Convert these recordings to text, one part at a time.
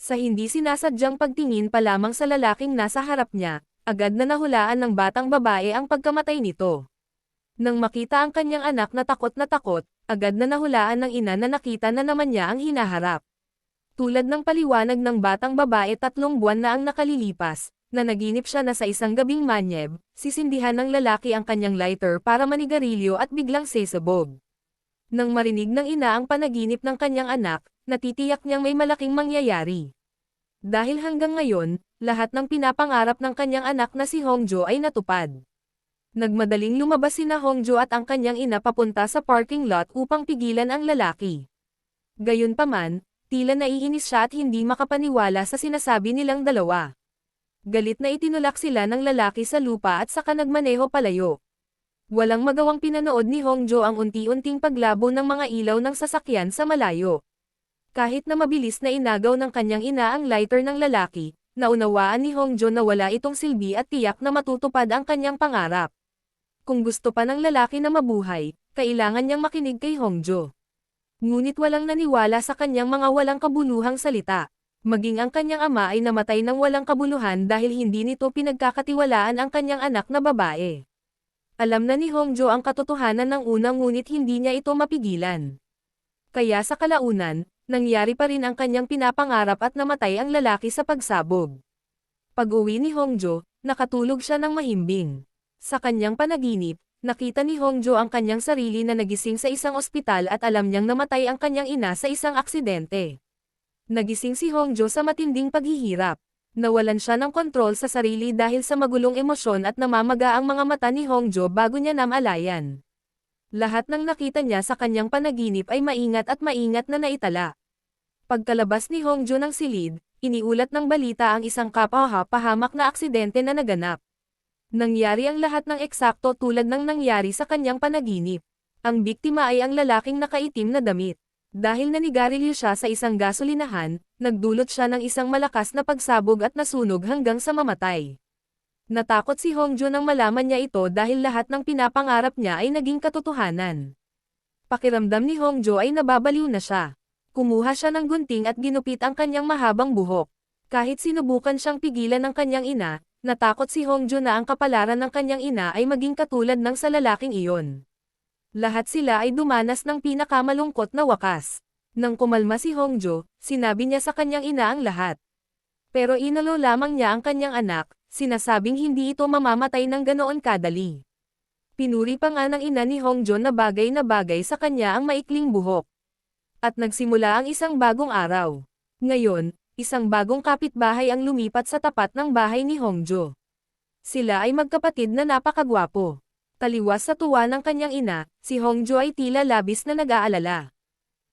Sa hindi sinasadyang pagtingin pa lamang sa lalaking nasa harap niya, agad na nahulaan ng batang babae ang pagkamatay nito. Nang makita ang kanyang anak na takot, agad na nahulaan ng ina na nakita na naman niya ang hinaharap. Tulad ng paliwanag ng batang babae 3 buwan na ang nakalilipas, na naginip siya na sa isang gabing manyeb, sisindihan ng lalaki ang kanyang lighter para manigarilyo at biglang sesabog. Nang marinig ng ina ang panaginip ng kanyang anak, natitiyak niyang may malaking mangyayari. Dahil hanggang ngayon, lahat ng pinapangarap ng kanyang anak na si Hongjo ay natupad. Nagmadaling lumabas sina Hongjo at ang kanyang ina papunta sa parking lot upang pigilan ang lalaki. Gayunpaman, tila naiinis siya at hindi makapaniwala sa sinasabi nilang dalawa. Galit na itinulak sila ng lalaki sa lupa at saka nagmaneho palayo. Walang magawang pinanood ni Hongjo ang unti-unting paglabo ng mga ilaw ng sasakyan sa malayo. Kahit na mabilis na inagaw ng kanyang ina ang lighter ng lalaki, naunawaan ni Hongjo na wala itong silbi at tiyak na matutupad ang kanyang pangarap. Kung gusto pa ng lalaki na mabuhay, kailangan niyang makinig kay Hongjo. Ngunit walang naniwala sa kanyang mga walang kabuluhang salita. Maging ang kanyang ama ay namatay ng walang kabuluhan dahil hindi nito pinagkakatiwalaan ang kanyang anak na babae. Alam na ni Hongjo ang katotohanan ng una ngunit hindi niya ito mapigilan. Kaya sa kalaunan, nangyari pa rin ang kanyang pinapangarap at namatay ang lalaki sa pagsabog. Pag-uwi ni Hongjo, nakatulog siya ng mahimbing. Sa kanyang panaginip, nakita ni Hongjo ang kanyang sarili na nagising sa isang ospital at alam niyang namatay ang kanyang ina sa isang aksidente. Nagising si Hongjo sa matinding paghihirap. Nawalan siya ng kontrol sa sarili dahil sa magulong emosyon at namamaga ang mga mata ni Hongjo bago niya namalayan. Lahat ng nakita niya sa kanyang panaginip ay maingat na naitala. Pagkalabas ni Hongjo ng silid, iniulat ng balita ang isang kapwa-pahamak na aksidente na naganap. Nangyari ang lahat ng eksakto tulad ng nangyari sa kanyang panaginip. Ang biktima ay ang lalaking nakaitim na damit. Dahil nanigarilyo siya sa isang gasolinahan, nagdulot siya ng isang malakas na pagsabog at nasunog hanggang sa mamatay. Natakot si Hongjo nang malaman niya ito dahil lahat ng pinapangarap niya ay naging katotohanan. Pakiramdam ni Hongjo ay nababaliw na siya. Kumuha siya ng gunting at ginupit ang kanyang mahabang buhok. Kahit sinubukan siyang pigilan ng kanyang ina, natakot si Hongjo na ang kapalaran ng kanyang ina ay maging katulad ng sa lalaking iyon. Lahat sila ay dumanas ng pinakamalungkot na wakas. Nang kumalma si Hongjo, sinabi niya sa kanyang ina ang lahat. Pero inalo lamang niya ang kanyang anak, sinasabing hindi ito mamamatay ng ganoon kadali. Pinuri pa nga ng ina ni Hongjo na bagay sa kanya ang maikling buhok. At nagsimula ang isang bagong araw. Ngayon, isang bagong kapitbahay ang lumipat sa tapat ng bahay ni Hongjo. Sila ay magkapatid na napakagwapo. Taliwas sa tuwa ng kanyang ina, si Hongjo ay tila labis na nag-aalala.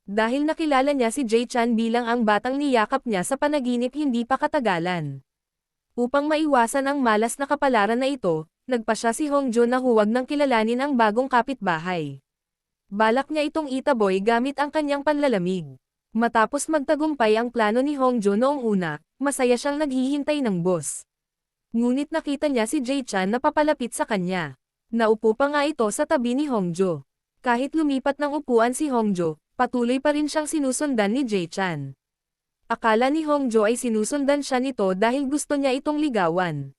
Dahil nakilala niya si Jae-chan bilang ang batang niyakap niya sa panaginip hindi pa katagalan. Upang maiwasan ang malas na kapalaran na ito, nagpasya si Hongjo na huwag nang kilalanin ang bagong kapitbahay. Balak niya itong itaboy gamit ang kanyang panlalamig. Matapos magtagumpay ang plano ni Hongjo noong una, masaya siyang naghihintay ng boss. Ngunit nakita niya si Jae-chan na papalapit sa kanya. Naupo pa nga ito sa tabi ni Hongjo. Kahit lumipat ng upuan si Hongjo, patuloy pa rin siyang sinusundan ni Jae-chan. Akala ni Hongjo ay sinusundan siya nito dahil gusto niya itong ligawan.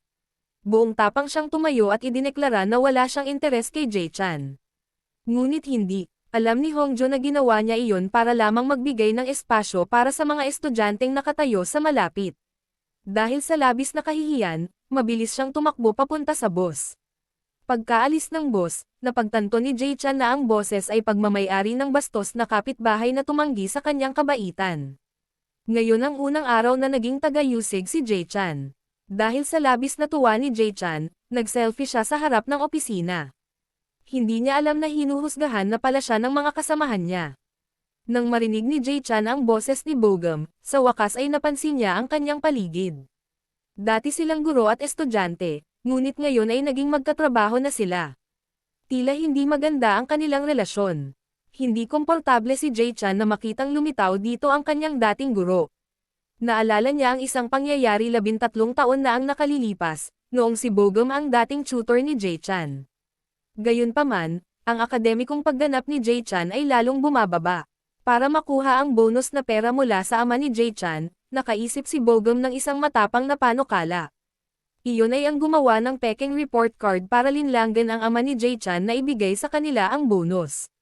Buong tapang siyang tumayo at idineklara na wala siyang interes kay Jae-chan. Ngunit hindi, alam ni Hongjo na ginawa niya iyon para lamang magbigay ng espasyo para sa mga estudyanteng nakatayo sa malapit. Dahil sa labis na kahihiyan, mabilis siyang tumakbo papunta sa boss. Pagkaalis ng boss, napagtanto ni Jae-chan na ang boses ay pagmamayari ng bastos na kapitbahay na tumanggi sa kanyang kabaitan. Ngayon ang unang araw na naging taga-usig si Jae-chan. Dahil sa labis na tuwa ni Jae-chan, nag-selfie siya sa harap ng opisina. Hindi niya alam na hinuhusgahan na pala siya ng mga kasamahan niya. Nang marinig ni Jae-chan ang boses ni Bogum, sa wakas ay napansin niya ang kanyang paligid. Dati silang guro at estudyante. Ngunit ngayon ay naging magkatrabaho na sila. Tila hindi maganda ang kanilang relasyon. Hindi komportable si Jae-chan na makitang lumitaw dito ang kanyang dating guro. Naalala niya ang isang pangyayari 13 taon na ang nakalilipas, noong si Bogum ang dating tutor ni Jae-chan. Gayunpaman, ang akademikong pagganap ni Jae-chan ay lalong bumababa. Para makuha ang bonus na pera mula sa ama ni Jae-chan, nakaisip si Bogum ng isang matapang na panukala. Iyon ay ang gumawa ng peking report card para linlanggan ang ama ni Jay Chan na ibigay sa kanila ang bonus.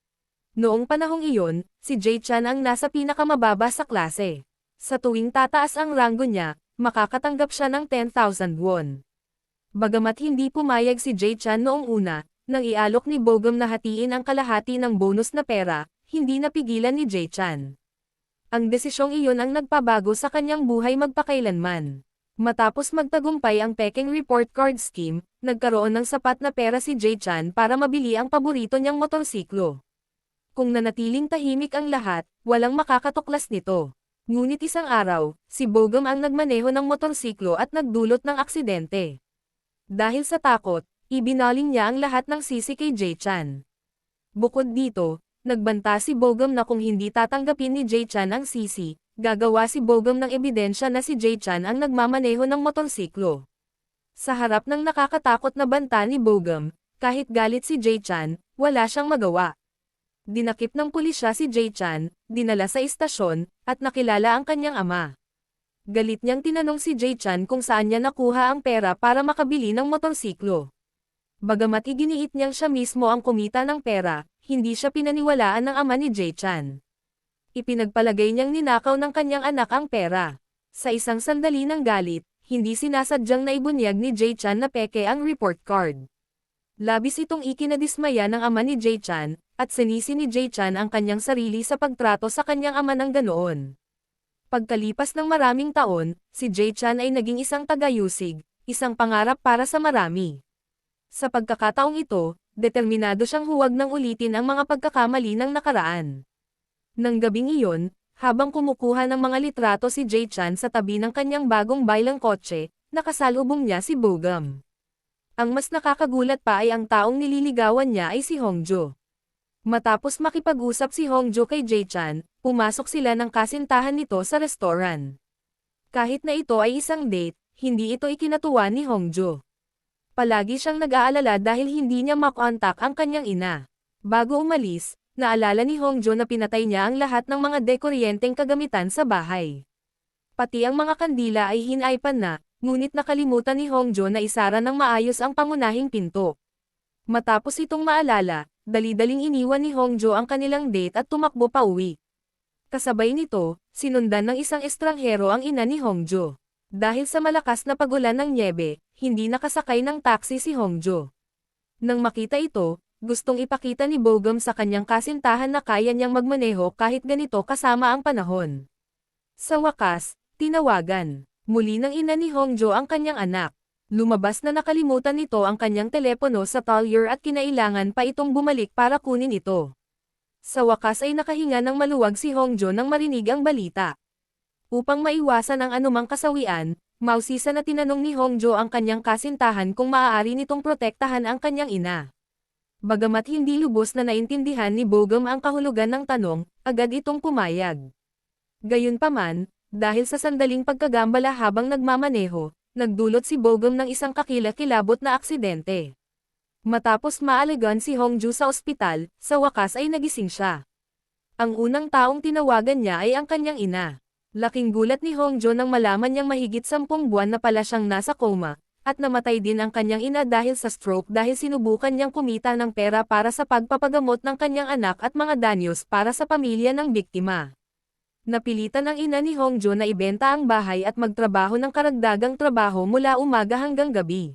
Noong panahong iyon, si Jay Chan ang nasa pinakamababa sa klase. Sa tuwing tataas ang ranggo niya, makakatanggap siya ng 10,000 won. Bagamat hindi pumayag si Jay Chan noong una, nang ialok ni Bogum na hatiin ang kalahati ng bonus na pera, hindi napigilan ni Jay Chan. Ang desisyong iyon ang nagpabago sa kanyang buhay magpakailanman. Matapos magtagumpay ang peking report card scheme, nagkaroon ng sapat na pera si Jay Chan para mabili ang paborito niyang motorsiklo. Kung nanatiling tahimik ang lahat, walang makakatuklas nito. Ngunit isang araw, si Bogum ang nagmaneho ng motorsiklo at nagdulot ng aksidente. Dahil sa takot, ibinaling niya ang lahat ng sisi kay Jay Chan. Bukod dito, nagbanta si Bogum na kung hindi tatanggapin ni Jay Chan ang sisi, gagawa si Bogum ng ebidensya na si Jay Chan ang nagmamaneho ng motorsiklo. Sa harap ng nakakatakot na banta ni Bogum, kahit galit si Jay Chan, wala siyang magawa. Dinakip ng pulisya si Jay Chan, dinala sa istasyon, at nakilala ang kanyang ama. Galit niyang tinanong si Jay Chan kung saan niya nakuha ang pera para makabili ng motorsiklo. Bagamat iginiit niyang siya mismo ang kumita ng pera, hindi siya pinaniwalaan ng ama ni Jay Chan. Ipinagpalagay niyang ninakaw ng kanyang anak ang pera. Sa isang sandali ng galit, hindi sinasadyang naibunyag ni Jay Chan na peke ang report card. Labis itong ikinadismaya ng ama ni Jay Chan, at sinisi ni Jay Chan ang kanyang sarili sa pagtrato sa kanyang ama ng ganoon. Pagkalipas ng maraming taon, si Jay Chan ay naging isang tagayusig, isang pangarap para sa marami. Sa pagkakataong ito, determinado siyang huwag nang ulitin ang mga pagkakamali ng nakaraan. Nang gabing iyon, habang kumukuha ng mga litrato si Jay Chan sa tabi ng kanyang bagong baylang kotse, nakasalubong niya si Bogum. Ang mas nakakagulat pa ay ang taong nililigawan niya ay si Hongjo. Matapos makipag-usap si Hongjo kay Jay Chan, pumasok sila ng kasintahan nito sa restaurant. Kahit na ito ay isang date, hindi ito ikinatuwa ni Hongjo. Palagi siyang nag-aalala dahil hindi niya makontak ang kanyang ina. Bago umalis, naalala ni Hongjo na pinatay niya ang lahat ng mga dekoryenteng kagamitan sa bahay. Pati ang mga kandila ay hinaypan na, ngunit nakalimutan ni Hongjo na isara ng maayos ang pangunahing pinto. Matapos itong maalala, dali-daling iniwan ni Hongjo ang kanilang date at tumakbo pa uwi. Kasabay nito, sinundan ng isang estranghero ang ina ni Hongjo. Dahil sa malakas na pagulan ng nyebe, hindi nakasakay ng taxi si Hongjo. Nang makita ito, gustong ipakita ni Bogum sa kanyang kasintahan na kaya niyang magmaneho kahit ganito kasama ang panahon. Sa wakas, tinawagan muli ng ina ni Hongjo ang kanyang anak. Lumabas na nakalimutan nito ang kanyang telepono sa talyer at kinailangan pa itong bumalik para kunin ito. Sa wakas ay nakahinga ng maluwag si Hongjo nang marinig ang balita. Upang maiwasan ang anumang kasawian, mausisa na tinanong ni Hongjo ang kanyang kasintahan kung maaari nitong protektahan ang kanyang ina. Bagamat hindi lubos na naintindihan ni Bogum ang kahulugan ng tanong, agad itong pumayag. Gayunpaman, dahil sa sandaling pagkagambala habang nagmamaneho, nagdulot si Bogum ng isang kakilakilabot na aksidente. Matapos maalagaan si Hongjo sa ospital, sa wakas ay nagising siya. Ang unang taong tinawagan niya ay ang kanyang ina. Laking gulat ni Hongjo nang malaman niyang mahigit 10 buwan na pala siyang nasa coma, at namatay din ang kanyang ina dahil sa stroke dahil sinubukan niyang kumita ng pera para sa pagpapagamot ng kanyang anak at mga danyos para sa pamilya ng biktima. Napilitan ang ina ni Hongjo na ibenta ang bahay at magtrabaho ng karagdagang trabaho mula umaga hanggang gabi.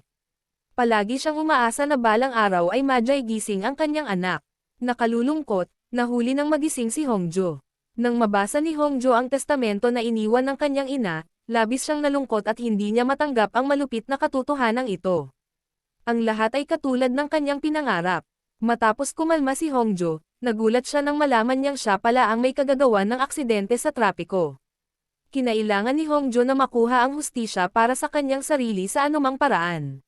Palagi siyang umaasa na balang araw ay madyay gising ang kanyang anak. Nakalulungkot, nahuli ng magising si Hongjo. Nang mabasa ni Hongjo ang testamento na iniwan ng kanyang ina, labis siyang nalungkot at hindi niya matanggap ang malupit na katotohanan ito. Ang lahat ay katulad ng kanyang pinangarap. Matapos kumalma si Hongjo, nagulat siya nang malaman niyang siya pala ang may kagagawan ng aksidente sa trapiko. Kinailangan ni Hongjo na makuha ang hustisya para sa kanyang sarili sa anumang paraan.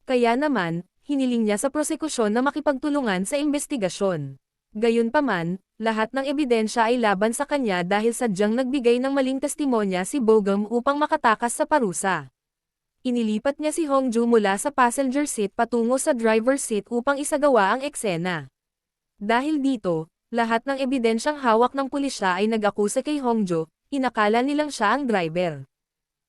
Kaya naman, hiniling niya sa prosekusyon na makipagtulungan sa investigasyon. Gayunpaman, lahat ng ebidensya ay laban sa kanya dahil sadyang nagbigay ng maling testimonya si Bogum upang makatakas sa parusa. Inilipat niya si Hongjo mula sa passenger seat patungo sa driver seat upang isagawa ang eksena. Dahil dito, lahat ng ebidensyang hawak ng pulisya ay nag-akusa kay Hongjo, inakala nilang siya ang driver.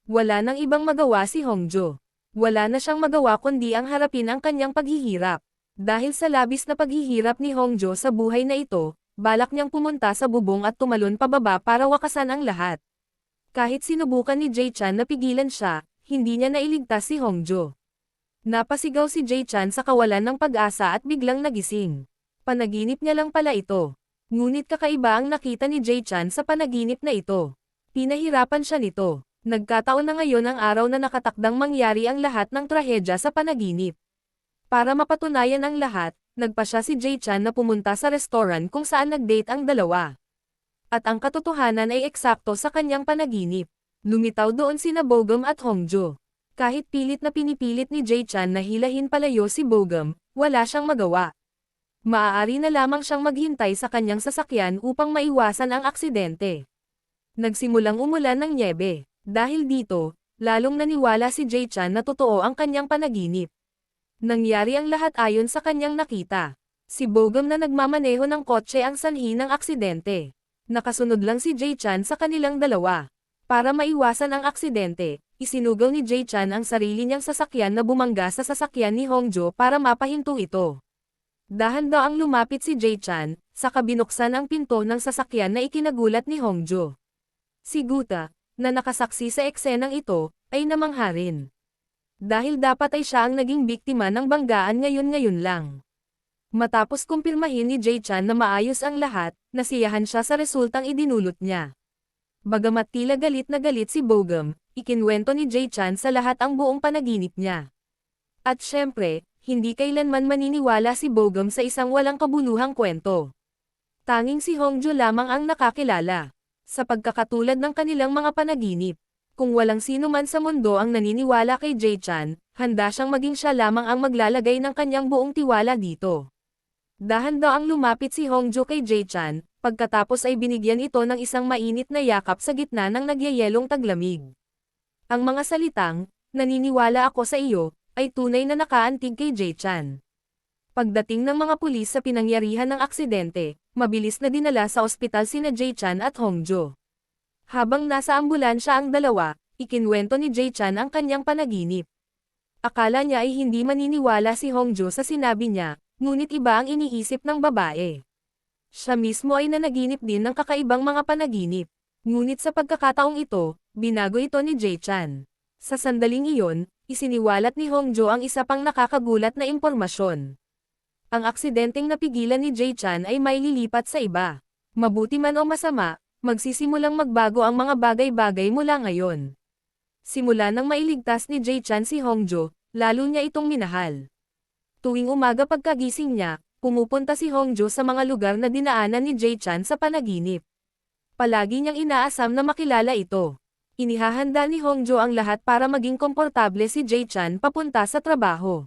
Wala nang ibang magawa si Hongjo. Wala na siyang magawa kundi ang harapin ang kanyang paghihirap. Dahil sa labis na paghihirap ni Hongjo sa buhay na ito, balak niyang pumunta sa bubong at tumalon pababa para wakasan ang lahat. Kahit sinubukan ni Jae-chan na pigilan siya, hindi niya nailigtas si Hongjo. Napasigaw si Jae-chan sa kawalan ng pag-asa at biglang nagising. Panaginip niya lang pala ito. Ngunit kakaiba ang nakita ni Jae-chan sa panaginip na ito. Pinahirapan siya nito. Nagkataon na ngayon ang araw na nakatakdang mangyari ang lahat ng trahedya sa panaginip. Para mapatunayan ang lahat, nagpa siya si Jae-chan na pumunta sa restaurant kung saan nag-date ang dalawa. At ang katotohanan ay eksakto sa kanyang panaginip. Lumitaw doon sina Bogum at Hongjo. Kahit pilit na pinipilit ni Jae-chan na hilahin palayo si Bogum, wala siyang magawa. Maaari na lamang siyang maghintay sa kanyang sasakyan upang maiwasan ang aksidente. Nagsimulang umulan ng nyebe. Dahil dito, lalong naniwala si Jae-chan na totoo ang kanyang panaginip. Nangyari ang lahat ayon sa kanyang nakita. Si Bogum na nagmamaneho ng kotse ang sanhi ng aksidente. Nakasunod lang si Jae-chan sa kanilang dalawa. Para maiwasan ang aksidente, isinugaw ni Jae-chan ang sarili niyang sasakyan na bumangga sa sasakyan ni Hongjo para mapahinto ito. Dahan-daang lumapit si Jae-chan, saka binuksan ang pinto ng sasakyan na ikinagulat ni Hongjo. Si Guta, na nakasaksi sa eksenang ito, ay namangha rin. Dahil dapat ay siya ang naging biktima ng banggaan ngayon lang. Matapos kumpirmahin ni Jae-chan na maayos ang lahat, nasiyahan siya sa resultang idinulot niya. Bagamat tila galit na galit si Bogum, ikinwento ni Jae-chan sa lahat ang buong panaginip niya. At syempre, hindi kailanman maniniwala si Bogum sa isang walang kabuluhang kwento. Tanging si Hongjo lamang ang nakakilala. Sa pagkakatulad ng kanilang mga panaginip. Kung walang sino man sa mundo ang naniniwala kay Jae-chan, handa siyang maging siya lamang ang maglalagay ng kanyang buong tiwala dito. Dahan-daang lumapit si Hongjo kay Jae-chan, pagkatapos ay binigyan ito ng isang mainit na yakap sa gitna ng nagyayelong taglamig. Ang mga salitang, "Naniniwala ako sa iyo," ay tunay na nakaantig kay Jae-chan. Pagdating ng mga pulis sa pinangyarihan ng aksidente, mabilis na dinala sa ospital sina Jae-chan at Hongjo. Habang nasa ambulansya ang dalawa, ikinwento ni Jae-chan ang kanyang panaginip. Akala niya ay hindi maniniwala si Hongjo sa sinabi niya, ngunit iba ang iniisip ng babae. Siya mismo ay nanaginip din ng kakaibang mga panaginip. Ngunit sa pagkakataong ito, binago ito ni Jae-chan. Sa sandaling iyon, isiniwalat ni Hongjo ang isa pang nakakagulat na impormasyon. Ang aksidenteng napigilan ni Jae-chan ay may lilipat sa iba. Mabuti man o masama, magsisimulang magbago ang mga bagay-bagay mula ngayon. Simula nang mailigtas ni Jae-chan si Hongjo, lalo niya itong minahal. Tuwing umaga pagkagising niya, pumupunta si Hongjo sa mga lugar na dinaanan ni Jae-chan sa panaginip. Palagi niyang inaasam na makilala ito. Inihahanda ni Hongjo ang lahat para maging komportable si Jae-chan papunta sa trabaho.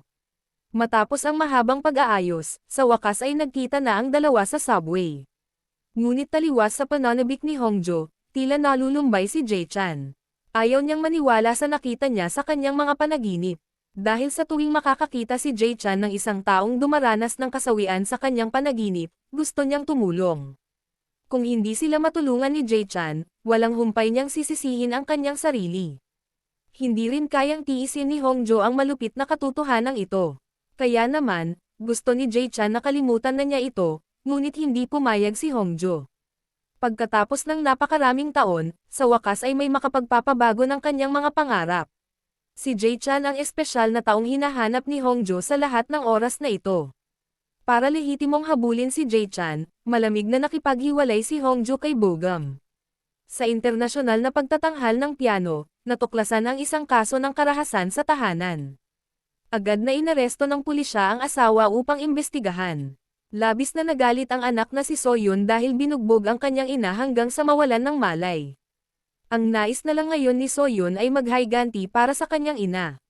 Matapos ang mahabang pag-aayos, sa wakas ay nagkita na ang dalawa sa subway. Ngunit taliwas sa pananabik ni Hongjo, tila nalulumbay si Jae-chan. Ayaw niyang maniwala sa nakita niya sa kanyang mga panaginip. Dahil sa tuwing makakakita si Jae-chan ng isang taong dumaranas ng kasawian sa kanyang panaginip, gusto niyang tumulong. Kung hindi sila matulungan ni Jae-chan, walang humpay niyang sisisihin ang kanyang sarili. Hindi rin kayang tiisin ni Hongjo ang malupit na katotohanan ito. Kaya naman, gusto ni Jae-chan na kalimutan na niya ito, ngunit hindi pumayag si Hongjo. Pagkatapos ng napakaraming taon, sa wakas ay may makapagpapabago ng kanyang mga pangarap. Si Jae-chan ang espesyal na taong hinahanap ni Hongjo sa lahat ng oras na ito. Para lehitimong habulin si Jae-chan, malamig na nakipaghiwalay si Hongjo kay Bogum. Sa internasyonal na pagtatanghal ng piano, natuklasan ang isang kaso ng karahasan sa tahanan. Agad na inaresto ng pulisya ang asawa upang imbestigahan. Labis na nagalit ang anak na si Soyun dahil binugbog ang kanyang ina hanggang sa mawalan ng malay. Ang nais na lang ngayon ni Soyun ay maghiganti para sa kanyang ina.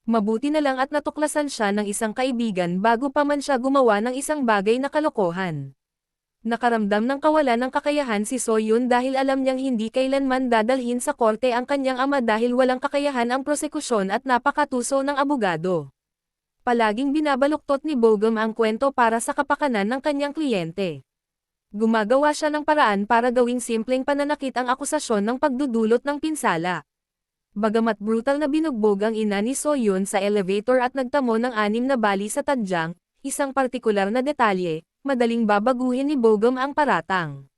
Mabuti na lang at natuklasan siya ng isang kaibigan bago pa man siya gumawa ng isang bagay na kalokohan. Nakaramdam ng kawalan ng kakayahan si Soyun dahil alam niyang hindi kailanman dadalhin sa korte ang kanyang ama dahil walang kakayahan ang prosekusyon at napakatuso ng abogado. Palaging binabaluktot ni Bogum ang kwento para sa kapakanan ng kanyang kliyente. Gumagawa siya ng paraan para gawing simpleng pananakit ang akusasyon ng pagdudulot ng pinsala. Bagamat brutal na binugbog ang ina ni So-yun sa elevator at nagtamo ng 6 na bali sa tadyang, isang partikular na detalye, madaling babaguhin ni Bogum ang paratang.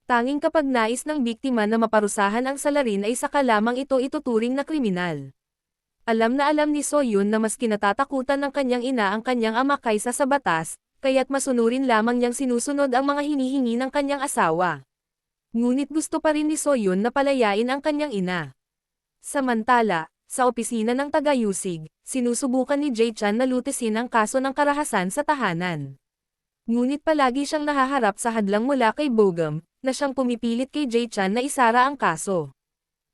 Tanging kapag nais ng biktima na maparusahan ang salarin ay saka lamang ito ituturing na kriminal. Alam na alam ni So-yun na mas kinatatakutan ng kanyang ina ang kanyang ama kaysa sa batas, kaya't masunurin lamang niyang sinusunod ang mga hinihingi ng kanyang asawa. Ngunit gusto pa rin ni So-yun na palayain ang kanyang ina. Samantala, sa opisina ng taga-Yusig, sinusubukan ni Jae-chan na lutisin ang kaso ng karahasan sa tahanan. Ngunit palagi siyang nahaharap sa hadlang mula kay Bogum, na siyang pumipilit kay Jae-chan na isara ang kaso.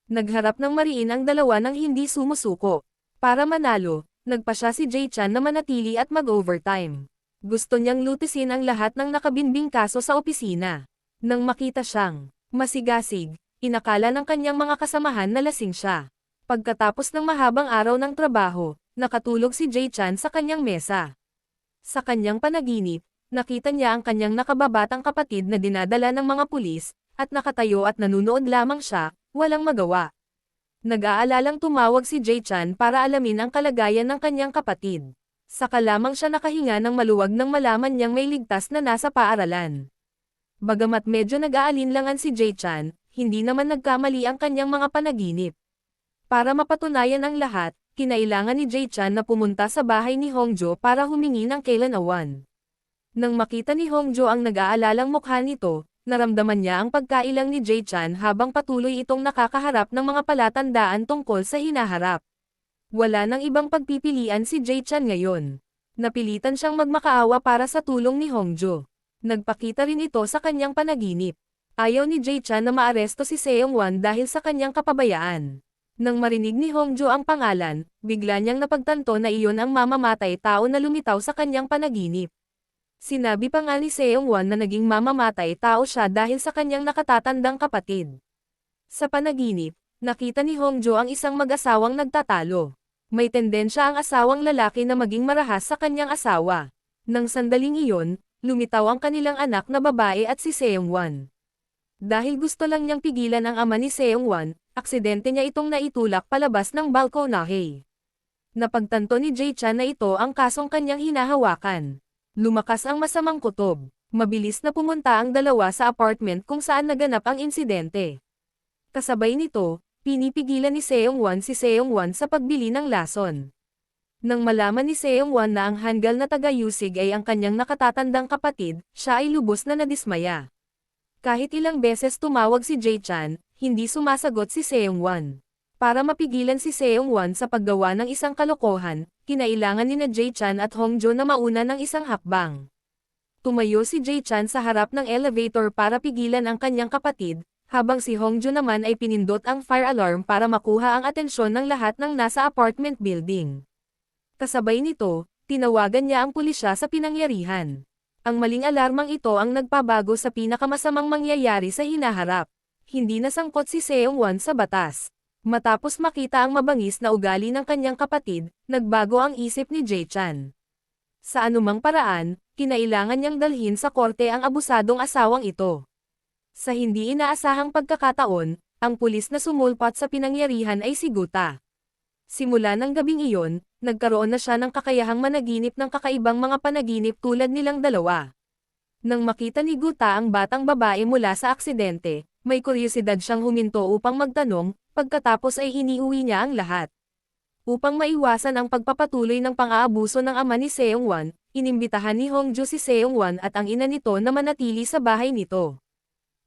Nagharap ng mariin ang dalawa nang hindi sumusuko. Para manalo, nagpasya si Jae-chan na manatili at mag-overtime. Gusto niyang lutisin ang lahat ng nakabinbing kaso sa opisina. Nang makita siyang masigasig, inakala ng kanyang mga kasamahan na lasing siya. Pagkatapos ng mahabang araw ng trabaho, nakatulog si Jae-chan sa kanyang mesa. Sa kanyang panaginip, nakita niya ang kanyang nakababatang kapatid na dinadala ng mga pulis, at nakatayo at nanunood lamang siya, walang magawa. Nag-aalalang tumawag si Jae-chan para alamin ang kalagayan ng kanyang kapatid. Saka lamang siya nakahinga ng maluwag nang malaman niyang may ligtas na nasa paaralan. Bagamat medyo nag-aalinlangan si Jae-chan, hindi naman nagkamali ang kanyang mga panaginip. Para mapatunayan ang lahat, kinailangan ni Jae-chan na pumunta sa bahay ni Hongjo para humingi ng kailanawan. Nang makita ni Hongjo ang nag-aalalang mukha nito, naramdaman niya ang pagkailang ni Jae-chan habang patuloy itong nakakaharap ng mga palatandaan tungkol sa hinaharap. Wala nang ibang pagpipilian si Jae-chan ngayon. Napilitan siyang magmakaawa para sa tulong ni Hongjo. Nagpakita rin ito sa kanyang panaginip. Ayaw ni Jae-chan na maaresto si Seong-wan dahil sa kanyang kapabayaan. Nang marinig ni Hongjo ang pangalan, bigla niyang napagtanto na iyon ang mamamatay tao na lumitaw sa kanyang panaginip. Sinabi pa nga ni Seong-wan na naging mamamatay tao siya dahil sa kanyang nakatatandang kapatid. Sa panaginip, nakita ni Hongjo ang isang mag-asawang nagtatalo. May tendensya ang asawang lalaki na maging marahas sa kanyang asawa. Nang sandaling iyon, lumitaw ang kanilang anak na babae at si Seong-wan. Dahil gusto lang niyang pigilan ang ama ni Seong-wan, aksidente niya itong naitulak palabas ng balkonahe. Napagtanto ni Jae-chan na ito ang kasong kanyang hinahawakan. Lumakas ang masamang kutob. Mabilis na pumunta ang dalawa sa apartment kung saan naganap ang insidente. Kasabay nito, pinipigilan ni Seong-wan si Seong-wan sa pagbili ng lason. Nang malaman ni Seong-wan na ang hanggal na taga-Yusig ay ang kanyang nakatatandang kapatid, siya ay lubos na nadismaya. Kahit ilang beses tumawag si Jae-chan, hindi sumasagot si Seong-wan. Para mapigilan si Seong-wan sa paggawa ng isang kalokohan, kinailangan ni Jae-chan at Hongjo na mauna ng isang hakbang. Tumayo si Jae-chan sa harap ng elevator para pigilan ang kanyang kapatid, habang si Hongjo naman ay pinindot ang fire alarm para makuha ang atensyon ng lahat ng nasa apartment building. Kasabay nito, tinawagan niya ang pulisya sa pinangyarihan. Ang maling alarmang ito ang nagpabago sa pinakamasamang mangyayari sa hinaharap. Hindi nasangkot si Seong-wan sa batas. Matapos makita ang mabangis na ugali ng kanyang kapatid, nagbago ang isip ni Jae-chan. Sa anumang paraan, kinailangan niyang dalhin sa korte ang abusadong asawang ito. Sa hindi inaasahang pagkakataon, ang pulis na sumulpat sa pinangyarihan ay si Guta. Simula ng gabing iyon, nagkaroon na siya ng kakayahang managinip ng kakaibang mga panaginip tulad nilang dalawa. Nang makita ni Guta ang batang babae mula sa aksidente, may kuryosidad siyang huminto upang magtanong, pagkatapos ay iniuwi niya ang lahat. Upang maiwasan ang pagpapatuloy ng pang-aabuso ng ama ni Seong-wan, inimbitahan ni Hongjo si Seong-wan at ang ina nito na manatili sa bahay nito.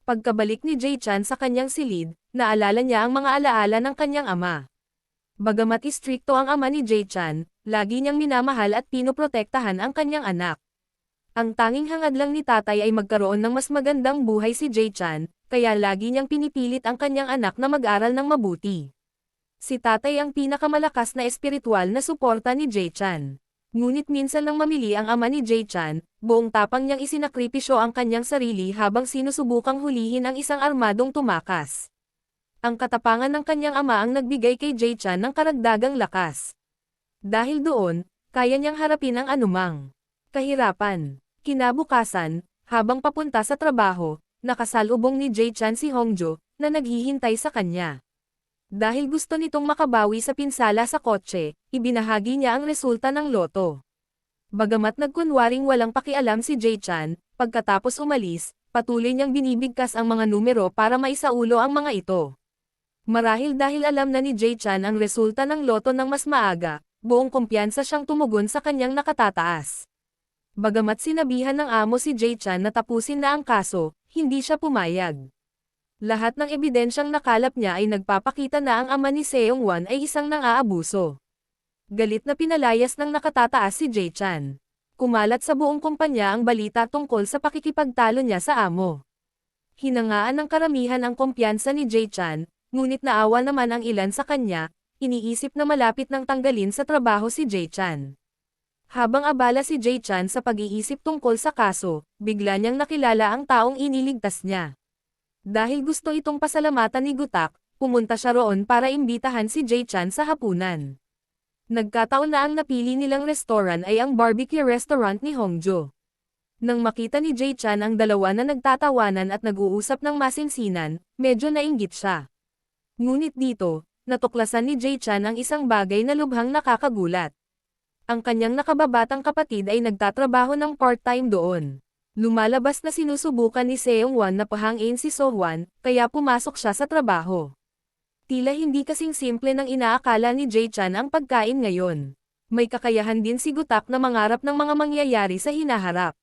Pagkabalik ni Jae-chan sa kanyang silid, naalala niya ang mga alaala ng kanyang ama. Bagamat istrikto ang ama ni Jae-chan, lagi niyang minamahal at pinoprotektahan ang kanyang anak. Ang tanging hangad lang ni tatay ay magkaroon ng mas magandang buhay si Jae-chan, kaya lagi niyang pinipilit ang kanyang anak na mag-aral ng mabuti. Si tatay ang pinakamalakas na espiritual na suporta ni Jae-chan. Ngunit minsan lang mamili ang ama ni Jae-chan, buong tapang niyang isinakripisyo ang kanyang sarili habang sinusubukang hulihin ang isang armadong tumakas. Ang katapangan ng kanyang ama ang nagbigay kay Jae-chan ng karagdagang lakas. Dahil doon, kaya niyang harapin ang anumang kahirapan. Kinabukasan, Habang papunta sa trabaho, nakasalubong ni Jae-chan si Hongjo, na naghihintay sa kanya. Dahil gusto nitong makabawi sa pinsala sa kotse, ibinahagi niya ang resulta ng loto. Bagamat nagkunwaring walang pakialam si Jae-chan, pagkatapos umalis, patuloy niyang binibigkas ang mga numero para maisaulo ang mga ito. Marahil dahil alam na ni Jae-chan ang resulta ng loto ng mas maaga, buong kumpiyansa siyang tumugon sa kanyang nakatataas. Bagamat sinabihan ng amo si Jae-chan na tapusin na ang kaso, hindi siya pumayag. Lahat ng ebidensyang nakalap niya ay nagpapakita na ang ama ni Seong-wan ay isang nang-aabuso. Galit na pinalayas ng nakatataas si Jae-chan. Kumalat sa buong kumpanya ang balita tungkol sa pakikipagtalo niya sa amo. Hinangaan ng karamihan ang kumpiyansa ni Jae-chan, ngunit naawa naman ang ilan sa kanya, iniisip na malapit nang tanggalin sa trabaho si Jae-chan. Habang abala si Jae-chan sa pag-iisip tungkol sa kaso, bigla niyang nakilala ang taong iniligtas niya. Dahil gusto itong pasalamatan ni Gutak, pumunta siya roon para imbitahan si Jae-chan sa hapunan. Nagkataon na ang napili nilang restaurant ay ang barbecue restaurant ni Hongjo. Nang makita ni Jae-chan ang dalawa na nagtatawanan at nag-uusap ng masinsinan, medyo nainggit siya. Ngunit dito, natuklasan ni Jae-chan ang isang bagay na lubhang nakakagulat. Ang kanyang nakababatang kapatid ay nagtatrabaho ng part-time doon. Lumalabas na sinusubukan ni Seong-wan na pahangin si So-hwan, kaya pumasok siya sa trabaho. Tila hindi kasing simple ng inaakala ni Jae-chan ang pagkain ngayon. May kakayahan din si Gutak na mangarap ng mga mangyayari sa hinaharap.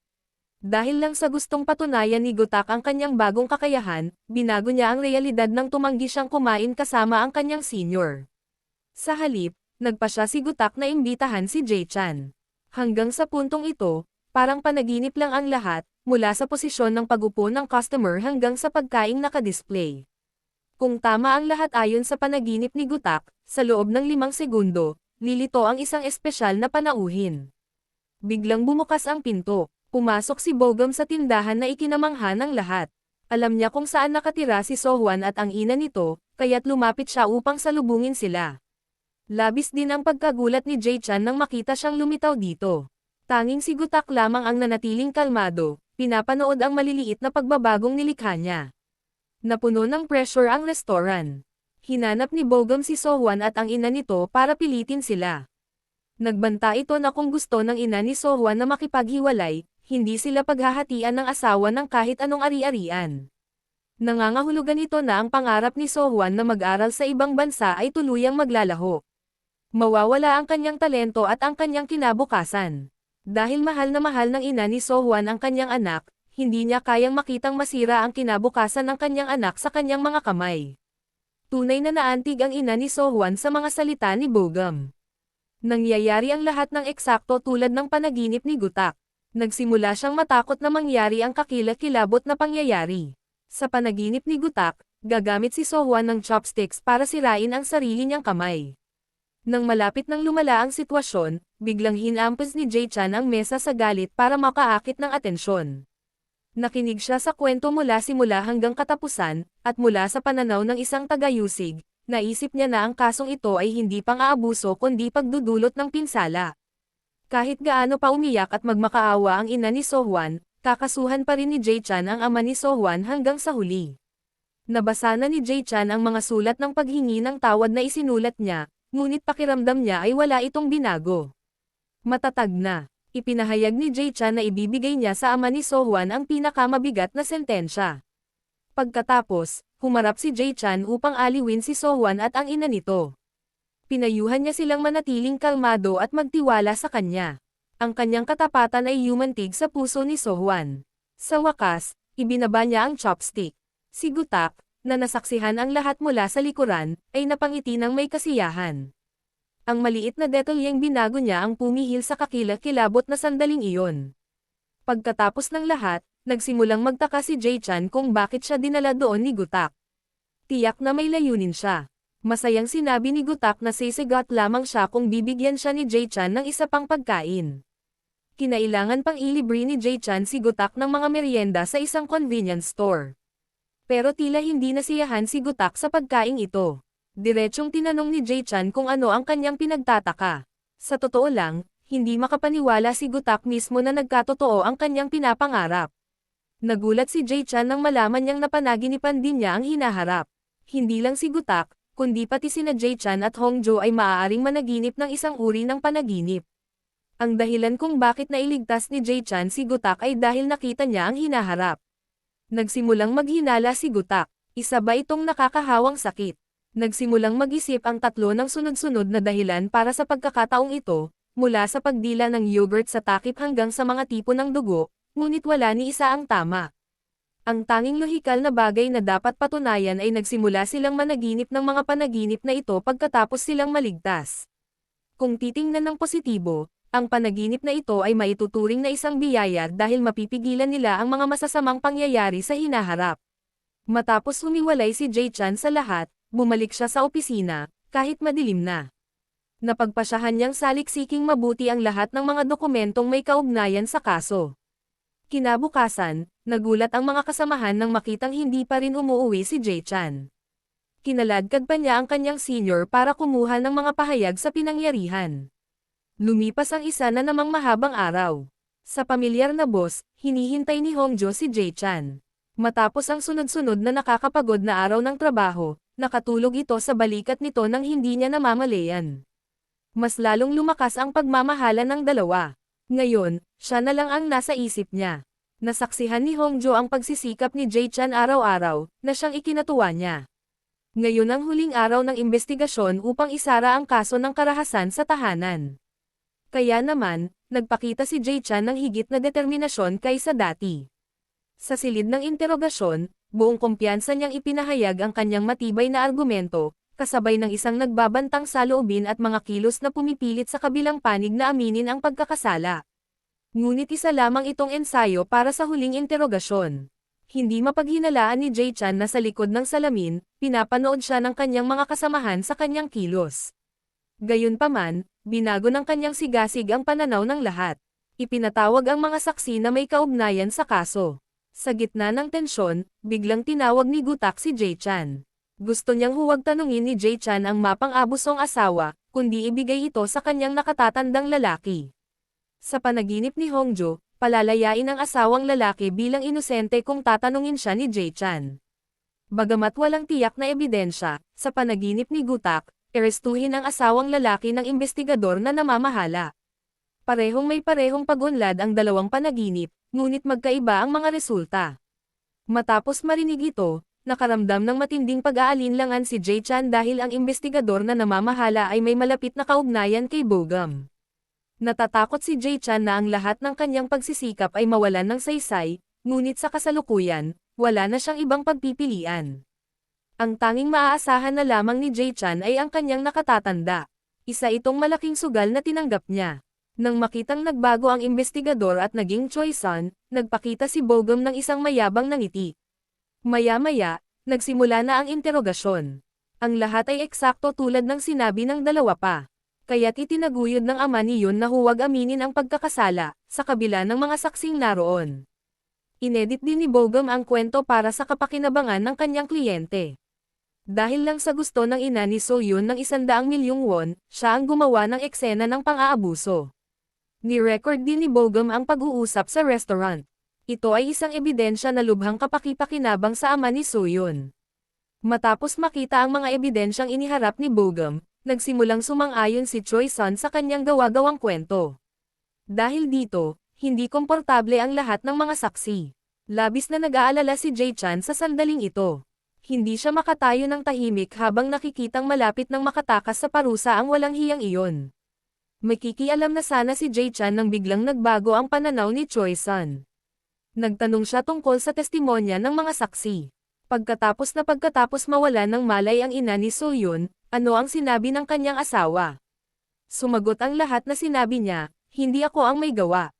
Dahil lang sa gustong patunayan ni Gutak ang kanyang bagong kakayahan, binago niya ang realidad nang tumanggi siyang kumain kasama ang kanyang senior. Sa halip, nagpa siya si Gutak na imbitahan si Jae-chan. Hanggang sa puntong ito, parang panaginip lang ang lahat, mula sa posisyon ng pag-upo ng customer hanggang sa pagkaing nakadisplay. Kung tama ang lahat ayon sa panaginip ni Gutak, sa loob ng 5 segundo, lilito ang isang espesyal na panauhin. Biglang bumukas ang pinto, pumasok si Bogum sa tindahan na ikinamangha ng lahat. Alam niya kung saan nakatira si So-hwan at ang ina nito, kaya't lumapit siya upang salubungin sila. Labis din ang pagkagulat ni Jae-chan nang makita siyang lumitaw dito. Tanging si Gutak lamang ang nanatiling kalmado, pinapanood ang maliliit na pagbabagong nilikha niya. Napuno ng pressure ang restaurant. Hinanap ni Bogum si So-hwan at ang ina nito para pilitin sila. Nagbanta ito na kung gusto ng ina ni So-hwan na makipaghiwalay, hindi sila paghahatian ng asawa ng kahit anong ari-arian. Nangangahulugan ito na ang pangarap ni So-hwan na mag-aral sa ibang bansa ay tuluyang maglalaho. Mawawala ang kanyang talento at ang kanyang kinabukasan. Dahil mahal na mahal ng ina ni So-hwan ang kanyang anak, hindi niya kayang makitang masira ang kinabukasan ng kanyang anak sa kanyang mga kamay. Tunay na naantig ang ina ni So-hwan sa mga salita ni Bogum. Nangyayari ang lahat ng eksakto tulad ng panaginip ni Gutak. Nagsimula siyang matakot na mangyari ang kakilakilabot na pangyayari. Sa panaginip ni Gutak, gagamit si So-hwan ng chopsticks para sirain ang sarili niyang kamay. Nang malapit nang lumala ang sitwasyon, biglang hinampas ni Jae-chan ang mesa sa galit para makaakit ng atensyon. Nakinig siya sa kwento mula simula hanggang katapusan, at mula sa pananaw ng isang tagayusig, naisip niya na ang kasong ito ay hindi pang-aabuso kundi pagdudulot ng pinsala. Kahit gaano pa umiyak at magmakaawa ang ina ni So-hwan, kakasuhan pa rin ni Jae-chan ang ama ni So-hwan hanggang sa huli. Nabasa na ni Jae-chan ang mga sulat ng paghingi ng tawad na isinulat niya, ngunit pakiramdam niya ay wala itong binago. Matatag na, ipinahayag ni Jae-chan na ibibigay niya sa ama ni So-hwan ang pinakamabigat na sentensya. Pagkatapos, humarap si Jae-chan upang aliwin si So-hwan at ang ina nito. Pinayuhan niya silang manatiling kalmado at magtiwala sa kanya. Ang kanyang katapatan ay yumantig sa puso ni So-hwan. Sa wakas, ibinaba niya ang chopstick. Si Gutak, na nasaksihan ang lahat mula sa likuran, ay napangiti ng may kasiyahan. Ang maliit na detalyeng binago niya ang pumihil sa kakilakilabot na sandaling iyon. Pagkatapos ng lahat, nagsimulang magtaka si Jae-chan kung bakit siya dinala doon ni Gutak. Tiyak na may layunin siya. Masayang sinabi ni Gutak na sisigat lamang siya kung bibigyan siya ni Jae-chan ng isa pang pagkain. Kinailangan pang ilibre ni Jae-chan si Gutak ng mga merienda sa isang convenience store. Pero tila hindi nasiyahan si Gutak sa pagkaing ito. Diretsyong tinanong ni Jae-chan kung ano ang kanyang pinagtataka. Sa totoo lang, hindi makapaniwala si Gutak mismo na nagkatotoo ang kanyang pinapangarap. Nagulat si Jae-chan nang malaman niyang napanaginipan din niya ang hinaharap. Hindi lang si Gutak, kundi pati sina Jae-chan at Hongjo ay maaaring managinip ng isang uri ng panaginip. Ang dahilan kung bakit nailigtas ni Jae-chan si Gutak ay dahil nakita niya ang hinaharap. Nagsimulang maghinala si Gutak. Isa ba itong nakakahawang sakit? Nagsimulang mag-isip ang tatlo ng sunod-sunod na dahilan para sa pagkakataong ito, mula sa pagdila ng yogurt sa takip hanggang sa mga tipo ng dugo, ngunit wala ni isa ang tama. Ang tanging lohikal na bagay na dapat patunayan ay nagsimula silang managinip ng mga panaginip na ito pagkatapos silang maligtas. Kung titingnan ng positibo, ang panaginip na ito ay maituturing na isang biyaya dahil mapipigilan nila ang mga masasamang pangyayari sa hinaharap. Matapos humiwalay si Jae-chan sa lahat, bumalik siya sa opisina, kahit madilim na. Napagpasyahan niyang saliksiking mabuti ang lahat ng mga dokumentong may kaugnayan sa kaso. Kinabukasan, nagulat ang mga kasamahan nang makitang hindi pa rin umuuwi si Jae-chan. Kinaladkad pa niya ang kanyang senior para kumuha ng mga pahayag sa pinangyarihan. Lumipas ang isa na namang mahabang araw. Sa pamilyar na boss, hinihintay ni Hongjo si Jae-chan. Matapos ang sunod-sunod na nakakapagod na araw ng trabaho, nakatulog ito sa balikat nito nang hindi niya namamalayan. Mas lalong lumakas ang pagmamahala ng dalawa. Ngayon, siya na lang ang nasa isip niya. Nasaksihan ni Hongjo ang pagsisikap ni Jae-chan araw-araw, na siyang ikinatuwa niya. Ngayon ang huling araw ng investigasyon upang isara ang kaso ng karahasan sa tahanan. Kaya naman, nagpakita si Jae-chan ng higit na determinasyon kaysa dati. Sa silid ng interogasyon, buong kumpiyansa niyang ipinahayag ang kanyang matibay na argumento, kasabay ng isang nagbabantang saloobin at mga kilos na pumipilit sa kabilang panig na aminin ang pagkakasala. Ngunit isa lamang itong ensayo para sa huling interogasyon. Hindi mapaghinalaan ni Jae-chan na sa likod ng salamin, pinapanood siya ng kanyang mga kasamahan sa kanyang kilos. Gayunpaman, binago ng kanyang sigasig ang pananaw ng lahat. Ipinatawag ang mga saksi na may kaugnayan sa kaso. Sa gitna ng tensyon, biglang tinawag ni Gutak si Jae-chan. Gusto niyang huwag tanungin ni Jae-chan ang mapang-abusong asawa, kundi ibigay ito sa kanyang nakatatandang lalaki. Sa panaginip ni Hongjo, palalayain ang asawang lalaki bilang inosente kung tatanungin siya ni Jae-chan. Bagamat walang tiyak na ebidensya, sa panaginip ni Gutak, arestuhin ang asawang lalaki ng investigador na namamahala. Parehong may parehong pag-unlad ang dalawang panaginip, ngunit magkaiba ang mga resulta. Matapos marinig ito, nakaramdam ng matinding pag-aalinlangan si Jae-chan dahil ang investigador na namamahala ay may malapit na kaugnayan kay Bogum. Natatakot si Jae-chan na ang lahat ng kanyang pagsisikap ay mawalan ng saysay, ngunit sa kasalukuyan, wala na siyang ibang pagpipilian. Ang tanging maaasahan na lamang ni Jae-chan ay ang kanyang nakatatanda. Isa itong malaking sugal na tinanggap niya. Nang makitang nagbago ang investigador at naging Choi-san, nagpakita si Bogum ng isang mayabang na ngiti. Maya-maya, nagsimula na ang interogasyon. Ang lahat ay eksakto tulad ng sinabi ng dalawa pa. Kaya't itinaguyod ng ama ni Yun na huwag aminin ang pagkakasala, sa kabila ng mga saksing naroon. Inedit din ni Bogum ang kwento para sa kapakinabangan ng kanyang kliyente. Dahil lang sa gusto ng ina ni So Yun ng 100 milyong won, siya ang gumawa ng eksena ng pang-aabuso. Ni-record din ni Bogum ang pag-uusap sa restaurant. Ito ay isang ebidensya na lubhang kapaki-pakinabang sa ama ni So Yun. Matapos makita ang mga ebidensyang iniharap ni Bogum, nagsimulang sumang-ayon si Choi-san sa kanyang gawa-gawang kwento. Dahil dito, hindi komportable ang lahat ng mga saksi. Labis na nag-aalala si Jae-chan sa sandaling ito. Hindi siya makatayo ng tahimik habang nakikitang malapit ng makatakas sa parusa ang walang hiyang iyon. Makikialam na sana si Jae-chan nang biglang nagbago ang pananaw ni Choi-san. Nagtanong siya tungkol sa testimonya ng mga saksi. Pagkatapos mawala ng malay ang ina ni So Yun, ano ang sinabi ng kanyang asawa? Sumagot ang lahat na sinabi niya, hindi ako ang may gawa.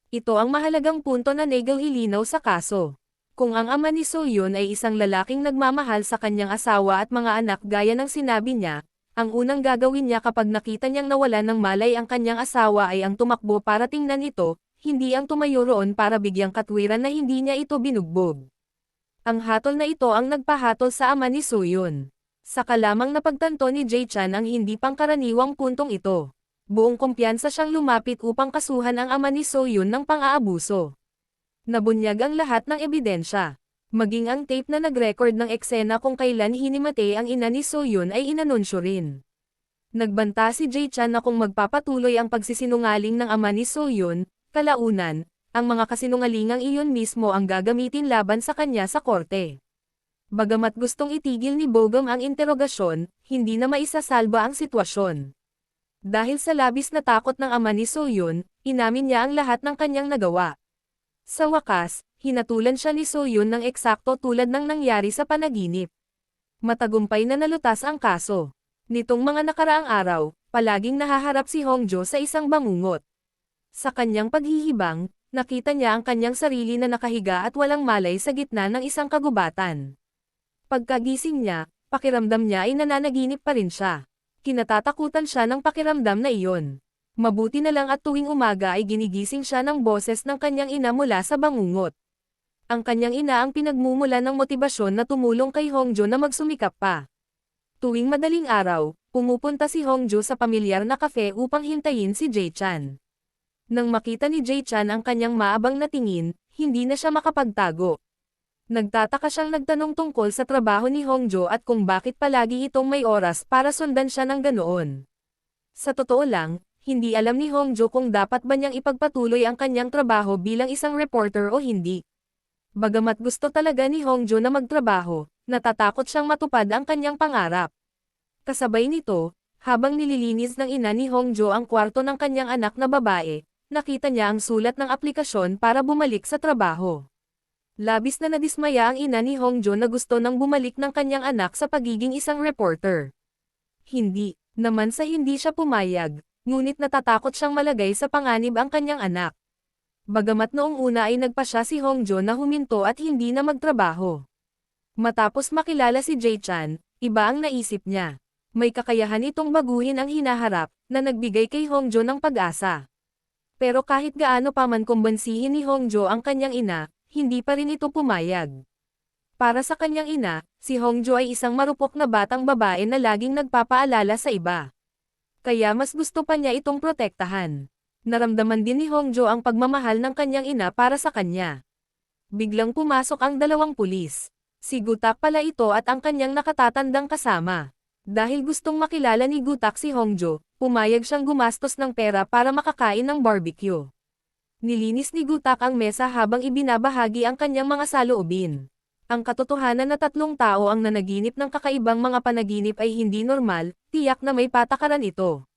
Ito ang mahalagang punto na nagel ilinaw sa kaso. Kung ang ama ni So Yun ay isang lalaking nagmamahal sa kanyang asawa at mga anak gaya ng sinabi niya, ang unang gagawin niya kapag nakita niyang nawalan ng malay ang kanyang asawa ay ang tumakbo para tingnan ito, hindi ang tumayo roon para bigyang katwiran na hindi niya ito binugbog. Ang hatol na ito ang nagpahatol sa ama ni So Yun. Saka lamang napagtanto ni Jae-chan ang hindi pangkaraniwang puntong ito. Buong kumpiyansa siyang lumapit upang kasuhan ang ama ni So Yun ng pang-aabuso. Nabunyag ang lahat ng ebidensya. Maging ang tape na nag-record ng eksena kung kailan hinimatay ang ina ni So-yun ay inanunsyo rin. Nagbanta si Jae-chan na kung magpapatuloy ang pagsisinungaling ng ama ni So-yun, kalaunan, ang mga kasinungalingang iyon mismo ang gagamitin laban sa kanya sa korte. Bagamat gustong itigil ni Bogum ang interogasyon, hindi na maisasalba ang sitwasyon. Dahil sa labis na takot ng ama ni So-yun, inamin niya ang lahat ng kanyang nagawa. Sa wakas, hinatulan siya ni So-yun ng eksakto tulad ng nangyari sa panaginip. Matagumpay na nalutas ang kaso. Nitong mga nakaraang araw, palaging nahaharap si Hongjo sa isang bangungot. Sa kanyang paghihibang, nakita niya ang kanyang sarili na nakahiga at walang malay sa gitna ng isang kagubatan. Pagkagising niya, pakiramdam niya ay nananaginip pa rin siya. Kinatatakutan siya ng pakiramdam na iyon. Mabuti na lang at tuwing umaga ay ginigising siya ng boses ng kanyang ina mula sa bangungot. Ang kanyang ina ang pinagmumulan ng motibasyon na tumulong kay Hongjo na magsumikap pa. Tuwing madaling araw, pumupunta si Hongjo sa pamilyar na kafe upang hintayin si Jae-chan. Nang makita ni Jae-chan ang kanyang maabang na tingin, hindi na siya makapagtago. Nagtataka siyang nagtanong tungkol sa trabaho ni Hongjo at kung bakit palagi itong may oras para sundan siya ng ganoon. Sa totoo lang, hindi alam ni Hongjo kung dapat ba niyang ipagpatuloy ang kanyang trabaho bilang isang reporter o hindi. Bagamat gusto talaga ni Hongjo na magtrabaho, natatakot siyang matupad ang kanyang pangarap. Kasabay nito, habang nililinis ng ina ni Hongjo ang kwarto ng kanyang anak na babae, nakita niya ang sulat ng aplikasyon para bumalik sa trabaho. Labis na nadismaya ang ina ni Hongjo na gusto nang bumalik ng kanyang anak sa pagiging isang reporter. Hindi naman sa hindi siya pumayag, ngunit natatakot siyang malagay sa panganib ang kanyang anak. Bagamat noong una ay nagpasya si Hongjo na huminto at hindi na magtrabaho. Matapos makilala si Jae-chan, iba ang naisip niya. May kakayahan itong baguhin ang hinaharap, na nagbigay kay Hongjo ng pag-asa. Pero kahit gaano pa man kumbansihin ni Hongjo ang kanyang ina, hindi pa rin ito pumayag. Para sa kanyang ina, si Hongjo ay isang marupok na batang babae na laging nagpapaalala sa iba. Kaya mas gusto pa niya itong protektahan. Naramdaman din ni Hongjo ang pagmamahal ng kanyang ina para sa kanya. Biglang pumasok ang dalawang pulis. Si Gutak pala ito at ang kanyang nakatatandang kasama. Dahil gustong makilala ni Gutak si Hongjo, pumayag siyang gumastos ng pera para makakain ng barbecue. Nilinis ni Gutak ang mesa habang ibinabahagi ang kanyang mga saloobin. Ang katotohanan na 3 tao ang nanaginip ng kakaibang mga panaginip ay hindi normal, tiyak na may patakaran ito.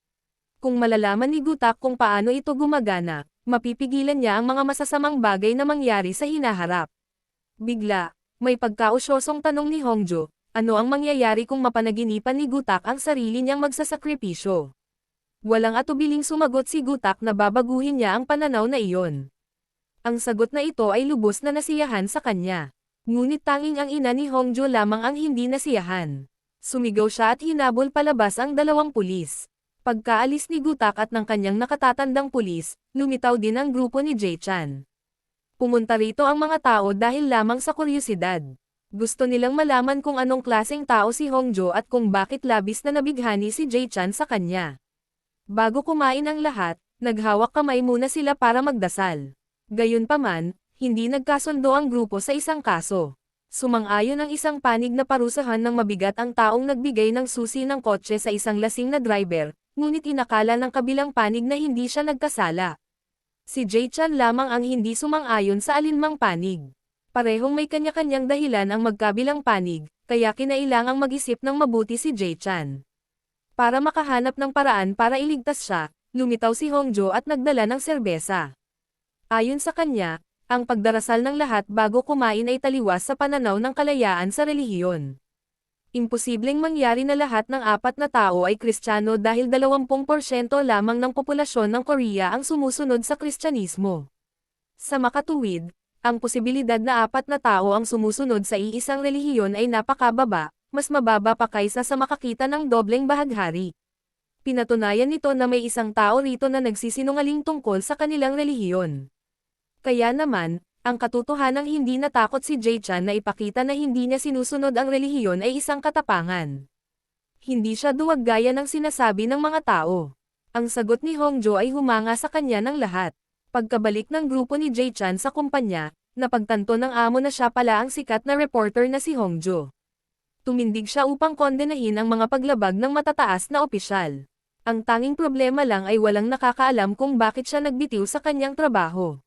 Kung malalaman ni Gutak kung paano ito gumagana, mapipigilan niya ang mga masasamang bagay na mangyari sa hinaharap. Bigla, may pagkausyosong tanong ni Hongjo, ano ang mangyayari kung mapanaginipan ni Gutak ang sarili niyang magsasakripisyo? Walang atubiling sumagot si Gutak na babaguhin niya ang pananaw na iyon. Ang sagot na ito ay lubos na nasiyahan sa kanya. Ngunit tanging ang ina ni Hongjo lamang ang hindi nasiyahan. Sumigaw siya at hinabol palabas ang dalawang pulis. Pagkaalis ni Gutak at ng kanyang nakatatandang pulis, lumitaw din ang grupo ni Jae-chan. Pumunta rito ang mga tao dahil lamang sa kuryosidad. Gusto nilang malaman kung anong klaseng tao si Hongjo at kung bakit labis na nabighani si Jae-chan sa kanya. Bago kumain ang lahat, naghawak kamay muna sila para magdasal. Gayunpaman, hindi nagkasundo ang grupo sa isang kaso. Sumang-ayon ang isang panig na parusahan ng mabigat ang taong nagbigay ng susi ng kotse sa isang lasing na driver, ngunit inakala ng kabilang panig na hindi siya nagkasala. Si Jae-chan lamang ang hindi sumang-ayon sa alinmang panig. Parehong may kanya-kanyang dahilan ang magkabilang panig, kaya kinailangang mag-isip ng mabuti si Jae-chan. Para makahanap ng paraan para iligtas siya, lumitaw si Hongjo at nagdala ng serbesa. Ayon sa kanya, ang pagdarasal ng lahat bago kumain ay taliwas sa pananaw ng kalayaan sa relihiyon. Imposibleng mangyari na lahat ng 4 na tao ay Kristiyano dahil 20% lamang ng populasyon ng Korea ang sumusunod sa Kristyanismo. Sa makatuwid, ang posibilidad na 4 na tao ang sumusunod sa iisang relihiyon ay napakababa, mas mababa pa kaysa sa makakita ng dobleng bahaghari. Pinatunayan nito na may isang tao rito na nagsisinungaling tungkol sa kanilang relihiyon. Kaya naman, ang katotohanang hindi natakot si Jae-chan na ipakita na hindi niya sinusunod ang relihiyon ay isang katapangan. Hindi siya duwag gaya ng sinasabi ng mga tao. Ang sagot ni Hongjo ay humanga sa kanya ng lahat. Pagkabalik ng grupo ni Jae-chan sa kumpanya, napagtanto ng amo na siya pala ang sikat na reporter na si Hongjo. Tumindig siya upang kondenahin ang mga paglabag ng matataas na opisyal. Ang tanging problema lang ay walang nakakaalam kung bakit siya nagbitiw sa kanyang trabaho.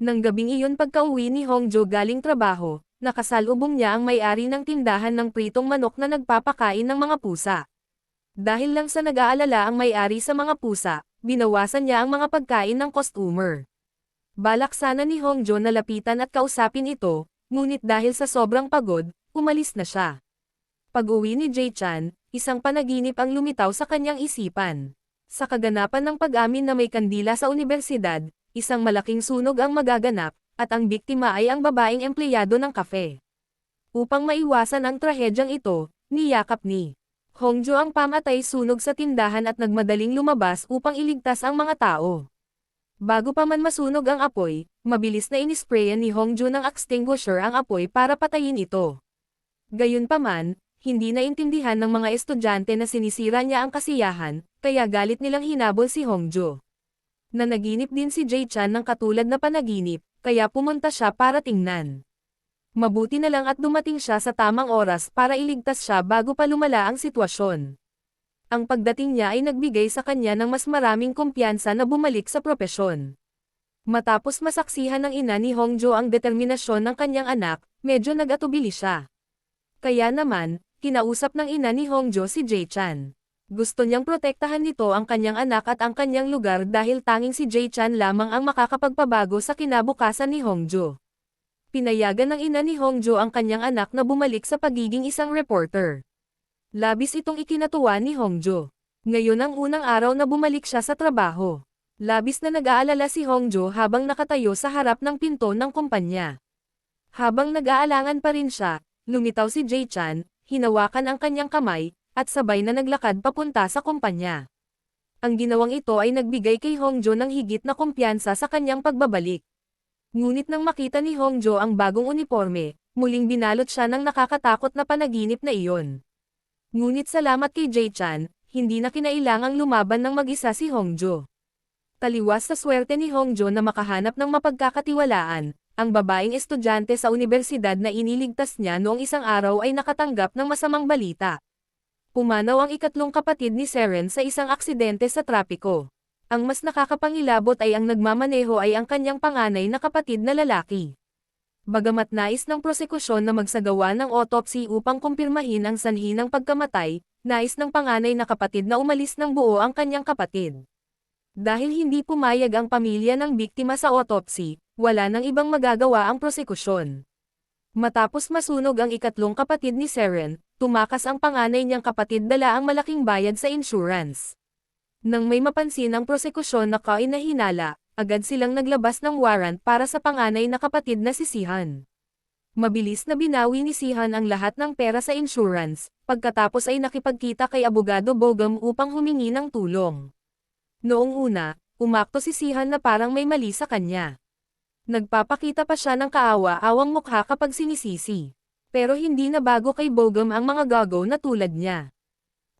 Nang gabing iyon pagka-uwi ni Hongjo galing trabaho, nakasalubong niya ang may-ari ng tindahan ng pritong manok na nagpapakain ng mga pusa. Dahil lang sa nag-aalala ang may-ari sa mga pusa, binawasan niya ang mga pagkain ng customer. Balak sana ni Hongjo na lapitan at kausapin ito, ngunit dahil sa sobrang pagod, umalis na siya. Pag-uwi ni Jae-chan, isang panaginip ang lumitaw sa kanyang isipan. Sa kaganapan ng pag-amin na may kandila sa unibersidad, isang malaking sunog ang magaganap, at ang biktima ay ang babaeng empleyado ng kafe. Upang maiwasan ang trahedyang ito, niyakap ni Hongjo ang pamatay sunog sa tindahan at nagmadaling lumabas upang iligtas ang mga tao. Bago pa man masunog ang apoy, mabilis na inisprayan ni Hongjo ng extinguisher ang apoy para patayin ito. Gayunpaman, hindi naintindihan ng mga estudyante na sinisira niya ang kasiyahan, kaya galit nilang hinabol si Hongjo. Nanaginip din si Jae-chan ng katulad na panaginip, kaya pumunta siya para tingnan. Mabuti na lang at dumating siya sa tamang oras para iligtas siya bago pa lumala ang sitwasyon. Ang pagdating niya ay nagbigay sa kanya ng mas maraming kumpiyansa na bumalik sa propesyon. Matapos masaksihan ng ina ni Hongjo ang determinasyon ng kanyang anak, medyo nag-atubili siya. Kaya naman, kinausap ng ina ni Hongjo si Jae-chan. Gusto niyang protektahan nito ang kanyang anak at ang kanyang lugar dahil tanging si Jae-chan lamang ang makakapagpabago sa kinabukasan ni Hongjo. Pinayagan ng ina ni Hongjo ang kanyang anak na bumalik sa pagiging isang reporter. Labis itong ikinatuwa ni Hongjo. Ngayon ang unang araw na bumalik siya sa trabaho. Labis na nag-aalala si Hongjo habang nakatayo sa harap ng pinto ng kumpanya. Habang nag-aalangan pa rin siya, lumitaw si Jae-chan, hinawakan ang kanyang kamay, at sabay na naglakad papunta sa kumpanya. Ang ginawang ito ay nagbigay kay Hongjo ng higit na kumpiyansa sa kanyang pagbabalik. Ngunit nang makita ni Hongjo ang bagong uniforme, muling binalot siya ng nakakatakot na panaginip na iyon. Ngunit salamat kay Jae-chan, hindi na kinailangang lumaban ng mag-isa si Hongjo. Taliwas sa swerte ni Hongjo na makahanap ng mapagkakatiwalaan, ang babaeng estudyante sa unibersidad na iniligtas niya noong isang araw ay nakatanggap ng masamang balita. Pumanaw ang ikatlong kapatid ni Seren sa isang aksidente sa trapiko. Ang mas nakakapangilabot ay ang nagmamaneho ay ang kanyang panganay na kapatid na lalaki. Bagamat nais ng prosekusyon na magsagawa ng autopsy upang kumpirmahin ang sanhi ng pagkamatay, nais ng panganay na kapatid na umalis ng buo ang kanyang kapatid. Dahil hindi pumayag ang pamilya ng biktima sa autopsy, wala nang ibang magagawa ang prosekusyon. Matapos masunog ang ikatlong kapatid ni Seren, tumakas ang panganay niyang kapatid dala ang malaking bayad sa insurance. Nang may mapansin ang prosekusyon na kainahinala, agad silang naglabas ng warrant para sa panganay na kapatid na si Sihan. Mabilis na binawi ni Sihan ang lahat ng pera sa insurance, pagkatapos ay nakipagkita kay Abogado Bogum upang humingi ng tulong. Noong una, umakto si Sihan na parang may mali sa kanya. Nagpapakita pa siya ng kaawa-awang mukha kapag sinisisi. Pero hindi na bago kay Bogum ang mga gago na tulad niya.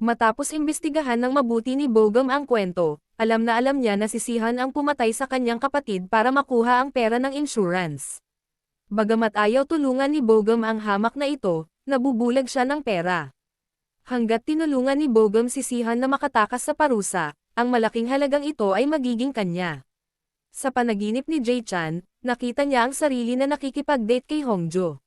Matapos imbestigahan ng mabuti ni Bogum ang kwento, alam na alam niya na si Sihan ang pumatay sa kanyang kapatid para makuha ang pera ng insurance. Bagamat ayaw tulungan ni Bogum ang hamak na ito, nabubulag siya ng pera. Hanggat tinulungan ni Bogum si Sihan na makatakas sa parusa, ang malaking halagang ito ay magiging kanya. Sa panaginip ni Jae-chan, nakita niya ang sarili na nakikipag-date kay Hongjo.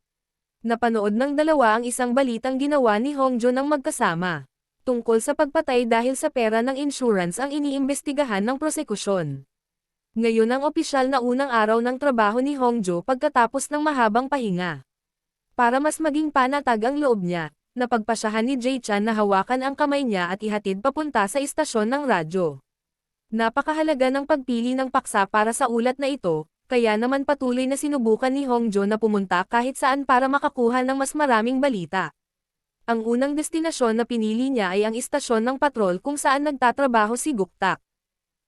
Napanood ng dalawa ang isang balitang ginawa ni Hongjo ng magkasama. Tungkol sa pagpatay dahil sa pera ng insurance ang iniimbestigahan ng prosekusyon. Ngayon ang opisyal na unang araw ng trabaho ni Hongjo pagkatapos ng mahabang pahinga. Para mas maging panatag ang loob niya, napagpasyahan ni Jae-chan na hawakan ang kamay niya at ihatid papunta sa istasyon ng radyo. Napakahalaga ng pagpili ng paksa para sa ulat na ito, kaya naman patuloy na sinubukan ni Hongjo na pumunta kahit saan para makakuha ng mas maraming balita. Ang unang destinasyon na pinili niya ay ang istasyon ng patrol kung saan nagtatrabaho si Guktak.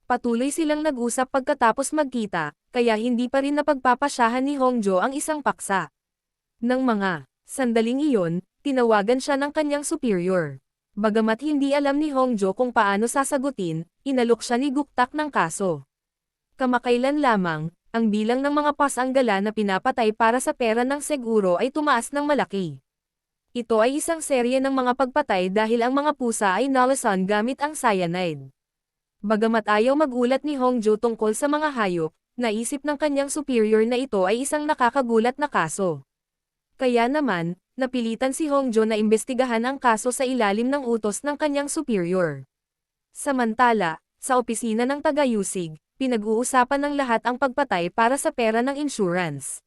Patuloy silang nag-usap pagkatapos magkita, kaya hindi pa rin napagpapasyahan ni Hongjo ang isang paksa. Nang mga sandaling iyon, tinawagan siya ng kanyang superior. Bagamat hindi alam ni Hongjo kung paano sasagutin, inalok siya ni Guktak ng kaso. Kamakailan lamang, ang bilang ng mga pasanggala na pinapatay para sa pera ng seguro ay tumaas ng malaki. Ito ay isang serye ng mga pagpatay dahil ang mga pusa ay nalasan gamit ang cyanide. Bagamat ayaw magulat ni Hongjo tungkol sa mga hayop, naisip ng kanyang superior na ito ay isang nakakagulat na kaso. Kaya naman, napilitan si Hongjo na imbestigahan ang kaso sa ilalim ng utos ng kanyang superior. Samantala, sa opisina ng taga-Yusig, pinag-uusapan ng lahat ang pagpatay para sa pera ng insurance.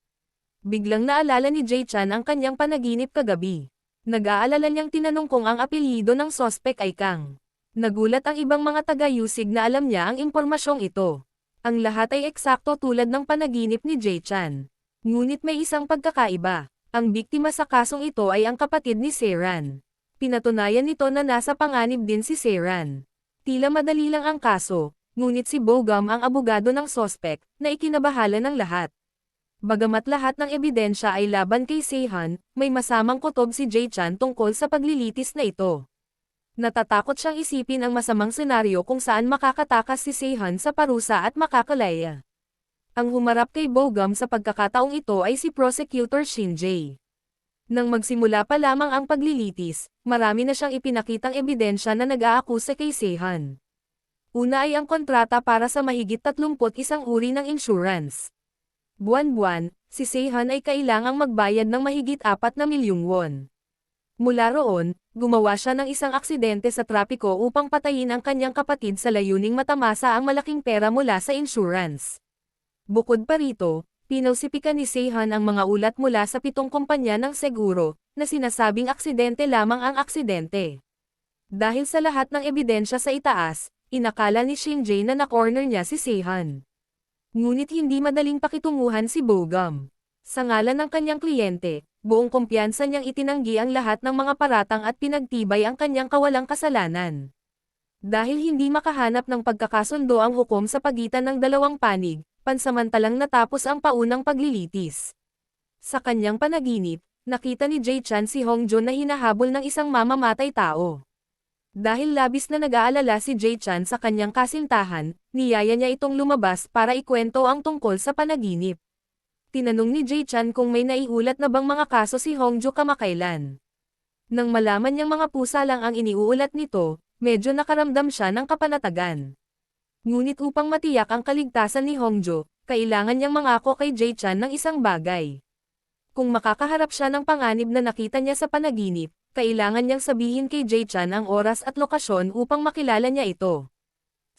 Biglang naalala ni Jay-chan ang kanyang panaginip kagabi. Nag-aalala niyang tinanong kung ang apelyido ng sospek ay Kang. Nagulat ang ibang mga taga-Yusig na alam niya ang impormasyong ito. Ang lahat ay eksakto tulad ng panaginip ni Jay-chan. Ngunit may isang pagkakaiba. Ang biktima sa kasong ito ay ang kapatid ni Seiran. Pinatunayan nito na nasa panganib din si Seiran. Tila madali lang ang kaso, ngunit si Bogum ang abogado ng sospek, na ikinabahala ng lahat. Bagamat lahat ng ebidensya ay laban kay Seihan, may masamang kutob si Jay-chan tungkol sa paglilitis na ito. Natatakot siyang isipin ang masamang senaryo kung saan makakatakas si Seihan sa parusa at makakalaya. Ang humarap kay Bogum sa pagkakataong ito ay si Prosecutor Shin Jae. Nang magsimula pa lamang ang paglilitis, marami na siyang ipinakitang ebidensya na nag-aakusa kay Seihan. Una ay ang kontrata para sa mahigit 31 uri ng insurance. Buwan-buwan, si Seihan ay kailangang magbayad ng mahigit 4 na milyong won. Mula roon, gumawa siya ng isang aksidente sa trapiko upang patayin ang kanyang kapatid sa layuning matamasa ang malaking pera mula sa insurance. Bukod pa rito, pinausipikan ni Seihan ang mga ulat mula sa 7 kumpanya ng seguro, na sinasabing aksidente lamang ang aksidente. Dahil sa lahat ng ebidensya sa itaas, inakala ni Shin Jae na na-corner niya si Seihan. Ngunit hindi madaling pakitunguhan si Bogum. Sa ngalan ng kanyang kliyente, buong kumpiyansa niyang itinanggi ang lahat ng mga paratang at pinagtibay ang kanyang kawalang kasalanan. Dahil hindi makahanap ng pagkakasundo ang hukom sa pagitan ng dalawang panig, pansamantalang natapos ang paunang paglilitis. Sa kanyang panaginip, nakita ni Jay-chan si Hongjo na hinahabol ng isang mamamatay tao. Dahil labis na nag-aalala si Jay-chan sa kanyang kasintahan, niyaya niya itong lumabas para ikwento ang tungkol sa panaginip. Tinanong ni Jay-chan kung may naiulat na bang mga kaso si Hongjo kamakailan. Nang malaman niyang mga pusa lang ang iniuulat nito, medyo nakaramdam siya ng kapanatagan. Ngunit upang matiyak ang kaligtasan ni Hongjo, kailangan niyang mangako kay Jay-chan ng isang bagay. Kung makakaharap siya ng panganib na nakita niya sa panaginip, kailangan niyang sabihin kay Jay-chan ang oras at lokasyon upang makilala niya ito.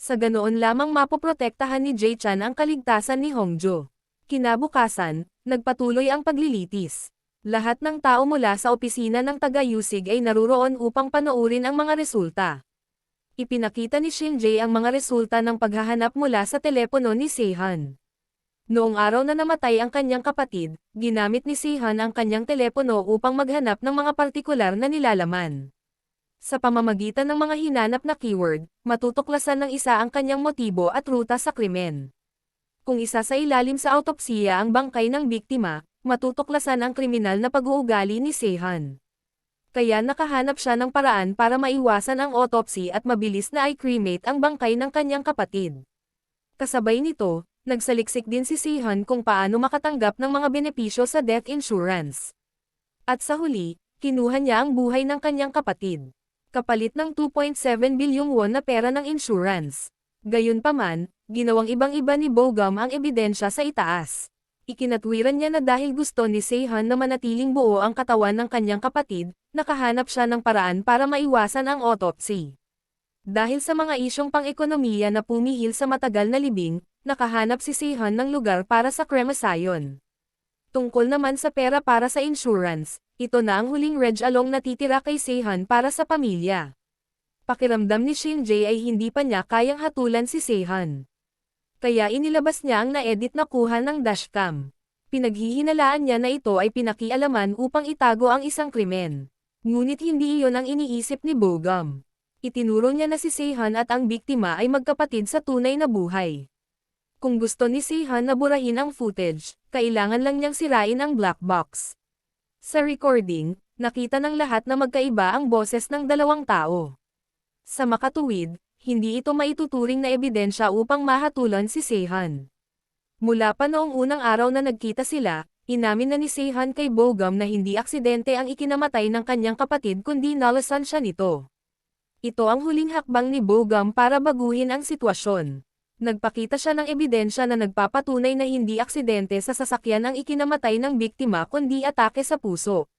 Sa ganoon lamang mapoprotektahan ni Jay-chan ang kaligtasan ni Hongjo. Kinabukasan, nagpatuloy ang paglilitis. Lahat ng tao mula sa opisina ng taga-Yusig ay naruroon upang panoorin ang mga resulta. Ipinakita ni Shin Jae ang mga resulta ng paghahanap mula sa telepono ni Seihan. Noong araw na namatay ang kanyang kapatid, ginamit ni Seihan ang kanyang telepono upang maghanap ng mga partikular na nilalaman. Sa pamamagitan ng mga hinanap na keyword, matutuklasan ng isa ang kanyang motibo at ruta sa krimen. Kung isa sa ilalim sa autopsiya ang bangkay ng biktima, matutuklasan ang kriminal na pag-uugali ni Seihan. Kaya nakahanap siya ng paraan para maiwasan ang autopsy at mabilis na i-cremate ang bangkay ng kanyang kapatid. Kasabay nito, nagsaliksik din si Seihan kung paano makatanggap ng mga benepisyo sa death insurance. At sa huli, kinuha niya ang buhay ng kanyang kapatid. Kapalit ng 2.7 bilyong won na pera ng insurance. Gayunpaman, ginawang ibang-iba ni Bogum ang ebidensya sa itaas. Ikinatwiran niya na dahil gusto ni Seihan na manatiling buo ang katawan ng kanyang kapatid, nakahanap siya ng paraan para maiwasan ang autopsy. Dahil sa mga isyong pang-ekonomiya na pumihil sa matagal na libing, nakahanap si Seihan ng lugar para sa kremasayon. Tungkol naman sa pera para sa insurance, ito na ang huling reg-along natitira kay Seihan para sa pamilya. Pakiramdam ni Shin Jae ay hindi pa niya kayang hatulan si Seihan. Kaya inilabas niya ang na-edit na kuha ng dashcam. Pinaghihinalaan niya na ito ay pinakialaman upang itago ang isang krimen. Ngunit hindi iyon ang iniisip ni Bogum. Itinuro niya na si Seihan at ang biktima ay magkapatid sa tunay na buhay. Kung gusto ni Seihan na burahin ang footage, kailangan lang niyang sirain ang black box. Sa recording, nakita ng lahat na magkaiba ang boses ng dalawang tao. Sa makatuwid, hindi ito maituturing na ebidensya upang mahatulan si Seihan. Mula pa noong unang araw na nagkita sila, inamin na ni Seihan kay Bogum na hindi aksidente ang ikinamatay ng kanyang kapatid kundi nalasan siya nito. Ito ang huling hakbang ni Bogum para baguhin ang sitwasyon. Nagpakita siya ng ebidensya na nagpapatunay na hindi aksidente sa sasakyan ang ikinamatay ng biktima kundi atake sa puso.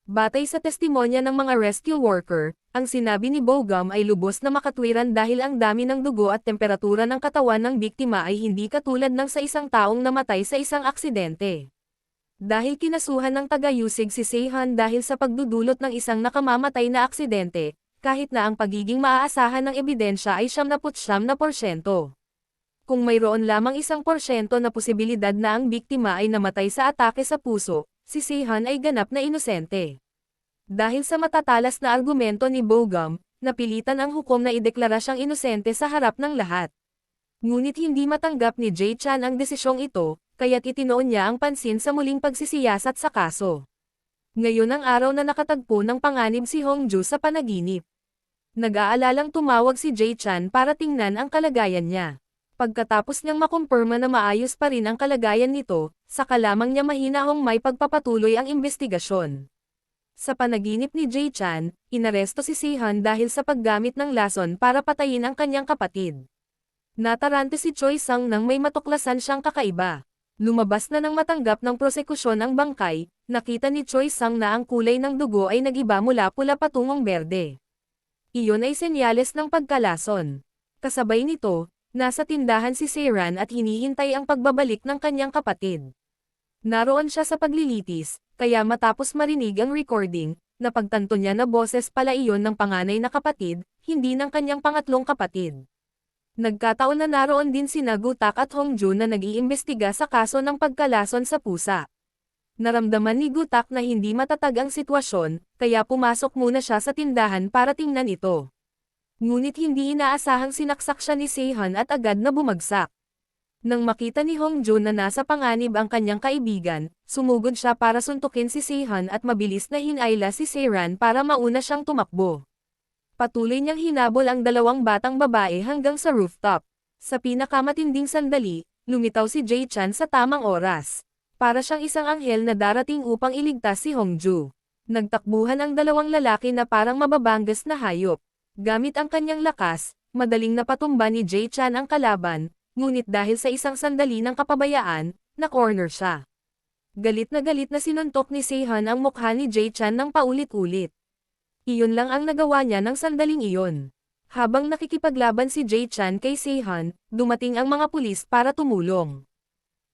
Batay sa testimonya ng mga rescue worker, ang sinabi ni Bogum ay lubos na makatwiran dahil ang dami ng dugo at temperatura ng katawan ng biktima ay hindi katulad ng sa isang taong namatay sa isang aksidente. Dahil kinasuhan ng tagayusig si Seihan dahil sa pagdudulot ng isang nakamamatay na aksidente, kahit na ang pagiging maaasahan ng ebidensya ay 99%. Kung mayroon lamang 1% na posibilidad na ang biktima ay namatay sa atake sa puso, si Seihan ay ganap na inosente. Dahil sa matatalas na argumento ni Bogum, napilitan ang hukom na ideklara siyang inosente sa harap ng lahat. Ngunit hindi matanggap ni Jae Chan ang desisyong ito, kaya't itinoon niya ang pansin sa muling pagsisiyasat sa kaso. Ngayon ang araw na nakatagpo ng panganib si Hongju sa panaginip. Nag-aalalang tumawag si Jae Chan para tingnan ang kalagayan niya. Pagkatapos niyang makumpirma na maayos pa rin ang kalagayan nito, saka lamang niya mahinahong may pagpapatuloy ang investigasyon. Sa panaginip ni Jae Chan, inaresto si Seihan dahil sa paggamit ng lason para patayin ang kanyang kapatid. Natarante si Choi Sang nang may matuklasan siyang kakaiba. Lumabas na nang matanggap ng prosekusyon ang bangkay, nakita ni Choi Sang na ang kulay ng dugo ay nagiba mula pula patungong berde. Iyon ay senyales ng pagkalason. Kasabay nito, nasa tindahan si Seiran at hinihintay ang pagbabalik ng kanyang kapatid. Naroon siya sa paglilitis, kaya matapos marinig ang recording, napagtanto niya na boses pala iyon ng panganay na kapatid, hindi ng kanyang pangatlong kapatid. Nagkataon na naroon din sina Gutak at Hongju na nag-iimbestiga sa kaso ng pagkalason sa pusa. Naramdaman ni Gutak na hindi matatag ang sitwasyon, kaya pumasok muna siya sa tindahan para tingnan ito. Ngunit hindi inaasahang sinaksak siya ni Seihan at agad na bumagsak. Nang makita ni Hongju na nasa panganib ang kanyang kaibigan, sumugod siya para suntukin si Seihan at mabilis na hinayla si Seiran para mauna siyang tumakbo. Patuloy niyang hinabol ang dalawang batang babae hanggang sa rooftop. Sa pinakamatinding sandali, lumitaw si Jae Chan sa tamang oras. Para siyang isang anghel na darating upang iligtas si Hongju. Nagtakbuhan ang dalawang lalaki na parang mababangas na hayop. Gamit ang kanyang lakas, madaling napatumba ni Jae Chan ang kalaban, ngunit dahil sa isang sandali ng kapabayaan, na-corner siya. Galit na sinuntok ni Seihan ang mukha ni Jae Chan ng paulit-ulit. Iyon lang ang nagawa niya ng sandaling iyon. Habang nakikipaglaban si Jae Chan kay Seihan, dumating ang mga pulis para tumulong.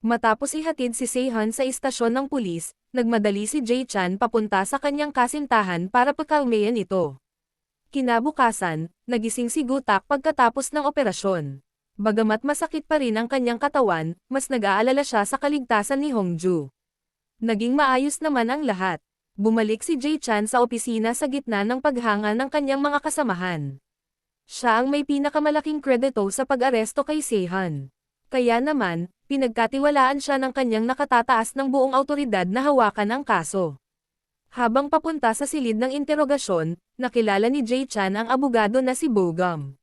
Matapos ihatid si Seihan sa istasyon ng pulis, nagmadali si Jae Chan papunta sa kanyang kasintahan para pakalmayan ito. Kinabukasan, nagising si Gutak pagkatapos ng operasyon. Bagamat masakit pa rin ang kanyang katawan, mas nag-aalala siya sa kaligtasan ni Hongju. Naging maayos naman ang lahat. Bumalik si Jae Chan sa opisina sa gitna ng paghanga ng kanyang mga kasamahan. Siya ang may pinakamalaking kredito sa pag-aresto kay Seihan. Kaya naman, pinagkatiwalaan siya ng kanyang nakatataas ng buong awtoridad na hawakan ang kaso. Habang papunta sa silid ng interogasyon, nakilala ni Jae Chan ang abogado na si Bogum.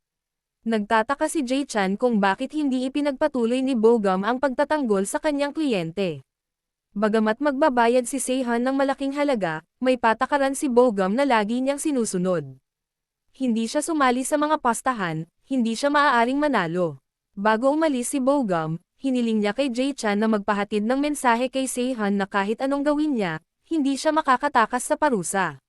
Nagtataka si Jae Chan kung bakit hindi ipinagpatuloy ni Bogum ang pagtatanggol sa kanyang kliyente. Bagamat magbabayad si Seihan ng malaking halaga, may patakaran si Bogum na lagi niyang sinusunod. Hindi siya sumali sa mga pastahan, hindi siya maaaring manalo. Bago umalis si Bogum, hiniling niya kay Jae Chan na magpahatid ng mensahe kay Seihan na kahit anong gawin niya, hindi siya makakatakas sa parusa.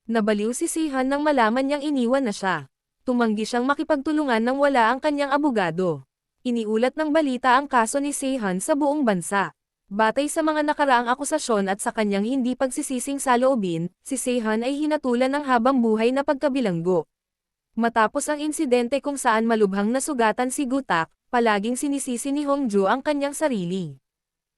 Nabaliw si Seihan nang malaman niyang iniwan na siya. Tumanggi siyang makipagtulungan nang wala ang kanyang abogado. Iniulat ng balita ang kaso ni Seihan sa buong bansa. Batay sa mga nakaraang akusasyon at sa kanyang hindi pagsisising saloobin, si Seihan ay hinatulan ng habang buhay na pagkabilanggo. Matapos ang insidente kung saan malubhang nasugatan si Gutak, palaging sinisisi ni Hongju ang kanyang sarili.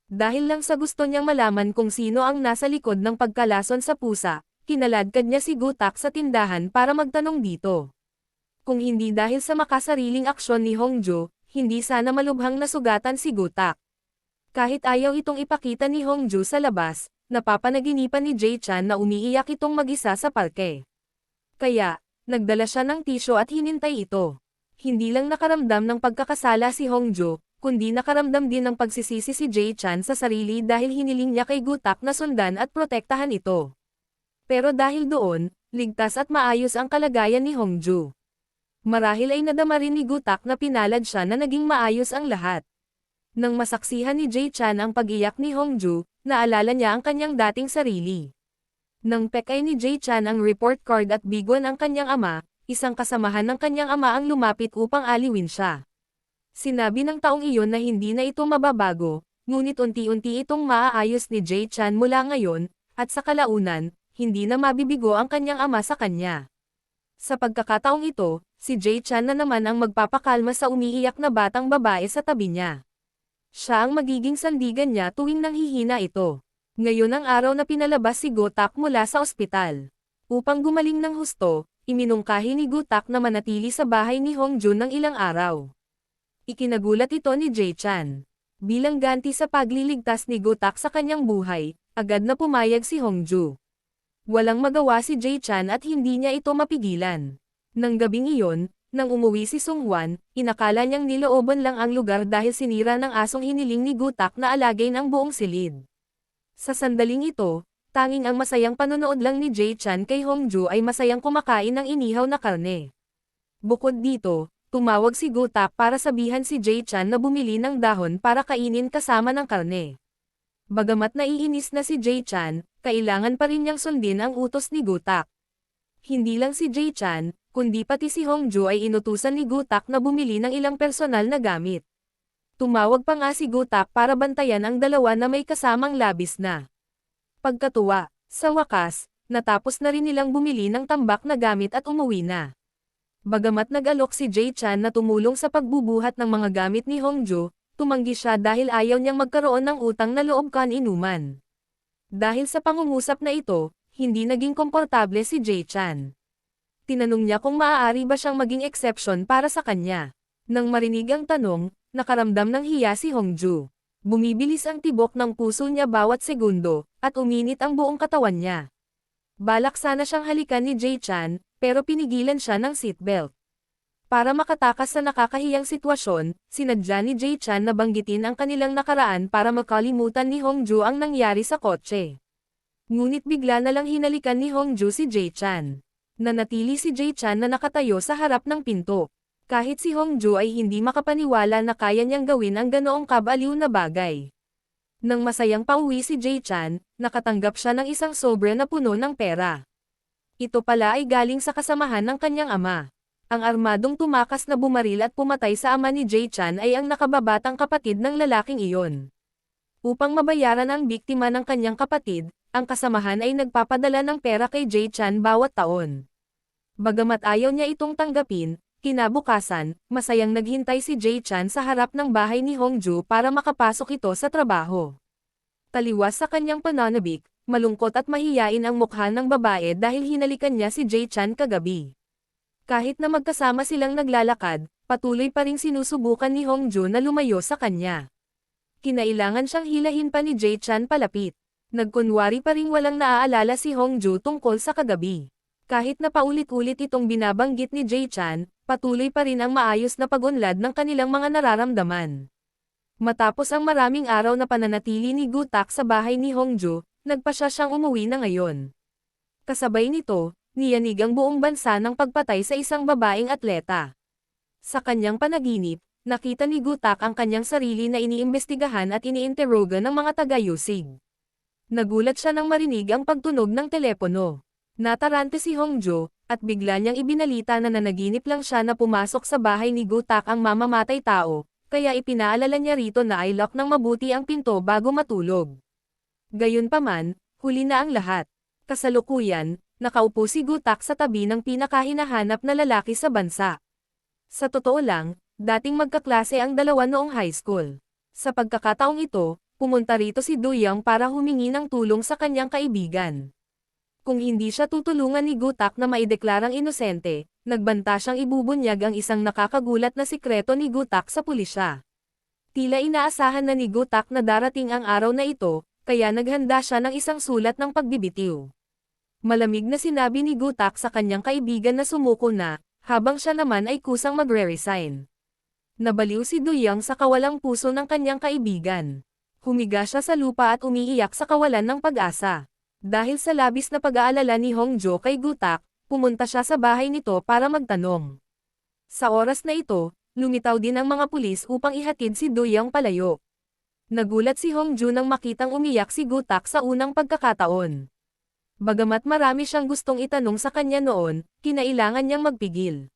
Dahil lang sa gusto niyang malaman kung sino ang nasa likod ng pagkalason sa pusa, kinaladkad niya si Gutak sa tindahan para magtanong dito. Kung hindi dahil sa makasariling aksyon ni Hongju, hindi sana malubhang nasugatan si Gutak. Kahit ayaw itong ipakita ni Hongju sa labas, napapanaginipan ni Jae Chan na umiiyak itong mag-isa sa parke. Kaya, nagdala siya ng tisyo at hinintay ito. Hindi lang nakaramdam ng pagkakasala si Hongju, kundi nakaramdam din ng pagsisisi si Jae-chan sa sarili dahil hiniling niya kay Gutak na sundan at protektahan ito. Pero dahil doon, ligtas at maayos ang kalagayan ni Hongju. Marahil ay nadama rin ni Gutak na pinalad siya na naging maayos ang lahat. Nang masaksihan ni Jae-chan ang pag-iyak ni Hongju, naalala niya ang kanyang dating sarili. Nang pekay ni Jae-chan ang report card at bigwan ang kanyang ama, isang kasamahan ng kanyang ama ang lumapit upang aliwin siya. Sinabi ng taong iyon na hindi na ito mababago, ngunit unti-unti itong maaayos ni Jae-chan mula ngayon, at sa kalaunan, hindi na mabibigo ang kanyang ama sa kanya. Sa pagkakataong ito, si Jae-chan na naman ang magpapakalma sa umiiyak na batang babae sa tabi niya. Siya ang magiging sandigan niya tuwing nanghihina ito. Ngayon ang araw na pinalabas si Gutak mula sa ospital. Upang gumaling ng husto, iminungkahi ni Gutak na manatili sa bahay ni Hongju ng ilang araw. Ikinagulat ito ni Jae-chan. Bilang ganti sa pagliligtas ni Gutak sa kanyang buhay, agad na pumayag si Hongju. Walang magawa si Jae-chan at hindi niya ito mapigilan. Nang gabing iyon, nang umuwi si Sung-hwan, inakala niyang nilooban lang ang lugar dahil sinira ng asong hiniling ni Gutak na alagayin ang buong silid. Sa sandaling ito, tanging ang masayang panonood lang ni Jae-chan kay Hongju ay masayang kumakain ng inihaw na karne. Bukod dito, tumawag si Gutak para sabihan si Jae-chan na bumili ng dahon para kainin kasama ng karne. Bagamat naiinis na si Jae-chan, kailangan pa rin niyang sundin ang utos ni Gutak. Hindi lang si Jae-chan, kundi pati si Hongju ay inutusan ni Gutak na bumili ng ilang personal na gamit. Tumawag pa nga si Gutak para bantayan ang dalawa na may kasamang labis na pagkatuwa. Sa wakas, natapos na rin nilang bumili ng tambak na gamit at umuwi na. Bagamat nag-alok si Jae-chan na tumulong sa pagbubuhat ng mga gamit ni Hongju, tumanggi siya dahil ayaw niyang magkaroon ng utang na loob kan-inuman. Dahil sa pangungusap na ito, hindi naging komportable si Jae-chan. Tinanong niya kung maaari ba siyang maging exception para sa kanya. Nang marinig ang tanong, nakaramdam ng hiya si Hongju. Bumibilis ang tibok ng puso niya bawat segundo, at uminit ang buong katawan niya. Balak sana siyang halikan ni Jae-chan, pero pinigilan siya ng seatbelt. Para makatakas sa nakakahiyang sitwasyon, sinadya ni Jae-chan na banggitin ang kanilang nakaraan para makalimutan ni Hongju ang nangyari sa kotse. Ngunit bigla na lang hinalikan ni Hongju si Jae-chan. Nanatili si Jae-chan na nakatayo sa harap ng pinto. Kahit si Hongju ay hindi makapaniwala na kaya niyang gawin ang ganoong kabaliw na bagay. Nang masayang pauwi si Jae-chan, nakatanggap siya ng isang sobre na puno ng pera. Ito pala ay galing sa kasamahan ng kanyang ama. Ang armadong tumakas na bumaril at pumatay sa ama ni Jae-chan ay ang nakababatang kapatid ng lalaking iyon. Upang mabayaran ang biktima ng kanyang kapatid, ang kasamahan ay nagpapadala ng pera kay Jae-chan bawat taon. Bagamat ayaw niya itong tanggapin, kinabukasan, masayang naghintay si Jae-chan sa harap ng bahay ni Hongju para makapasok ito sa trabaho. Taliwas sa kanyang pananabik, malungkot at mahiyain ang mukha ng babae dahil hinalikan niya si Jae-chan kagabi. Kahit na magkasama silang naglalakad, patuloy pa ring sinusubukan ni Hongju na lumayo sa kanya. Kinailangan siyang hilahin pa ni Jae-chan palapit. Nagkunwari pa ring walang naaalala si Hongju tungkol sa kagabi. Kahit na paulit-ulit itong binabanggit ni Jae-chan, patuloy pa rin ang maayos na pag-unlad ng kanilang mga nararamdaman. Matapos ang maraming araw na pananatili ni Gutak sa bahay ni Hongju, nagpasya siyang umuwi na ngayon. Kasabay nito, niyanig ang buong bansa ng pagpatay sa isang babaeng atleta. Sa kanyang panaginip, nakita ni Gutak ang kanyang sarili na iniimbestigahan at iniinteroga ng mga taga-Yusig. Nagulat siya nang marinig ang pagtunog ng telepono. Natarante si Hongju, at bigla niyang ibinalita na nanaginip lang siya na pumasok sa bahay ni Gutak ang mamamatay tao, kaya ipinaalala niya rito na i-lock ng mabuti ang pinto bago matulog. Gayunpaman, huli na ang lahat. Kasalukuyan, nakaupo si Gutak sa tabi ng pinakahinahanap na lalaki sa bansa. Sa totoo lang, dating magkaklase ang dalawa noong high school. Sa pagkakataong ito, pumunta rito si Do Young para humingi ng tulong sa kanyang kaibigan. Kung hindi siya tutulungan ni Gutak na maideklarang inosente, nagbanta siyang ibubunyag ang isang nakakagulat na sikreto ni Gutak sa pulisya. Tila inaasahan na ni Gutak na darating ang araw na ito, kaya naghanda siya ng isang sulat ng pagbibitiw. Malamig na sinabi ni Gutak sa kanyang kaibigan na sumuko na, habang siya naman ay kusang magre-resign. Nabaliw si Duyang sa kawalang puso ng kanyang kaibigan. Humiga siya sa lupa at umiiyak sa kawalan ng pag-asa. Dahil sa labis na pag-aalala ni Hongjo kay Gutak, pumunta siya sa bahay nito para magtanong. Sa oras na ito, lumitaw din ang mga pulis upang ihatid si Duyang palayo. Nagulat si Hongju nang makitang umiyak si Gutak sa unang pagkakataon. Bagamat marami siyang gustong itanong sa kanya noon, kinailangan niyang magpigil.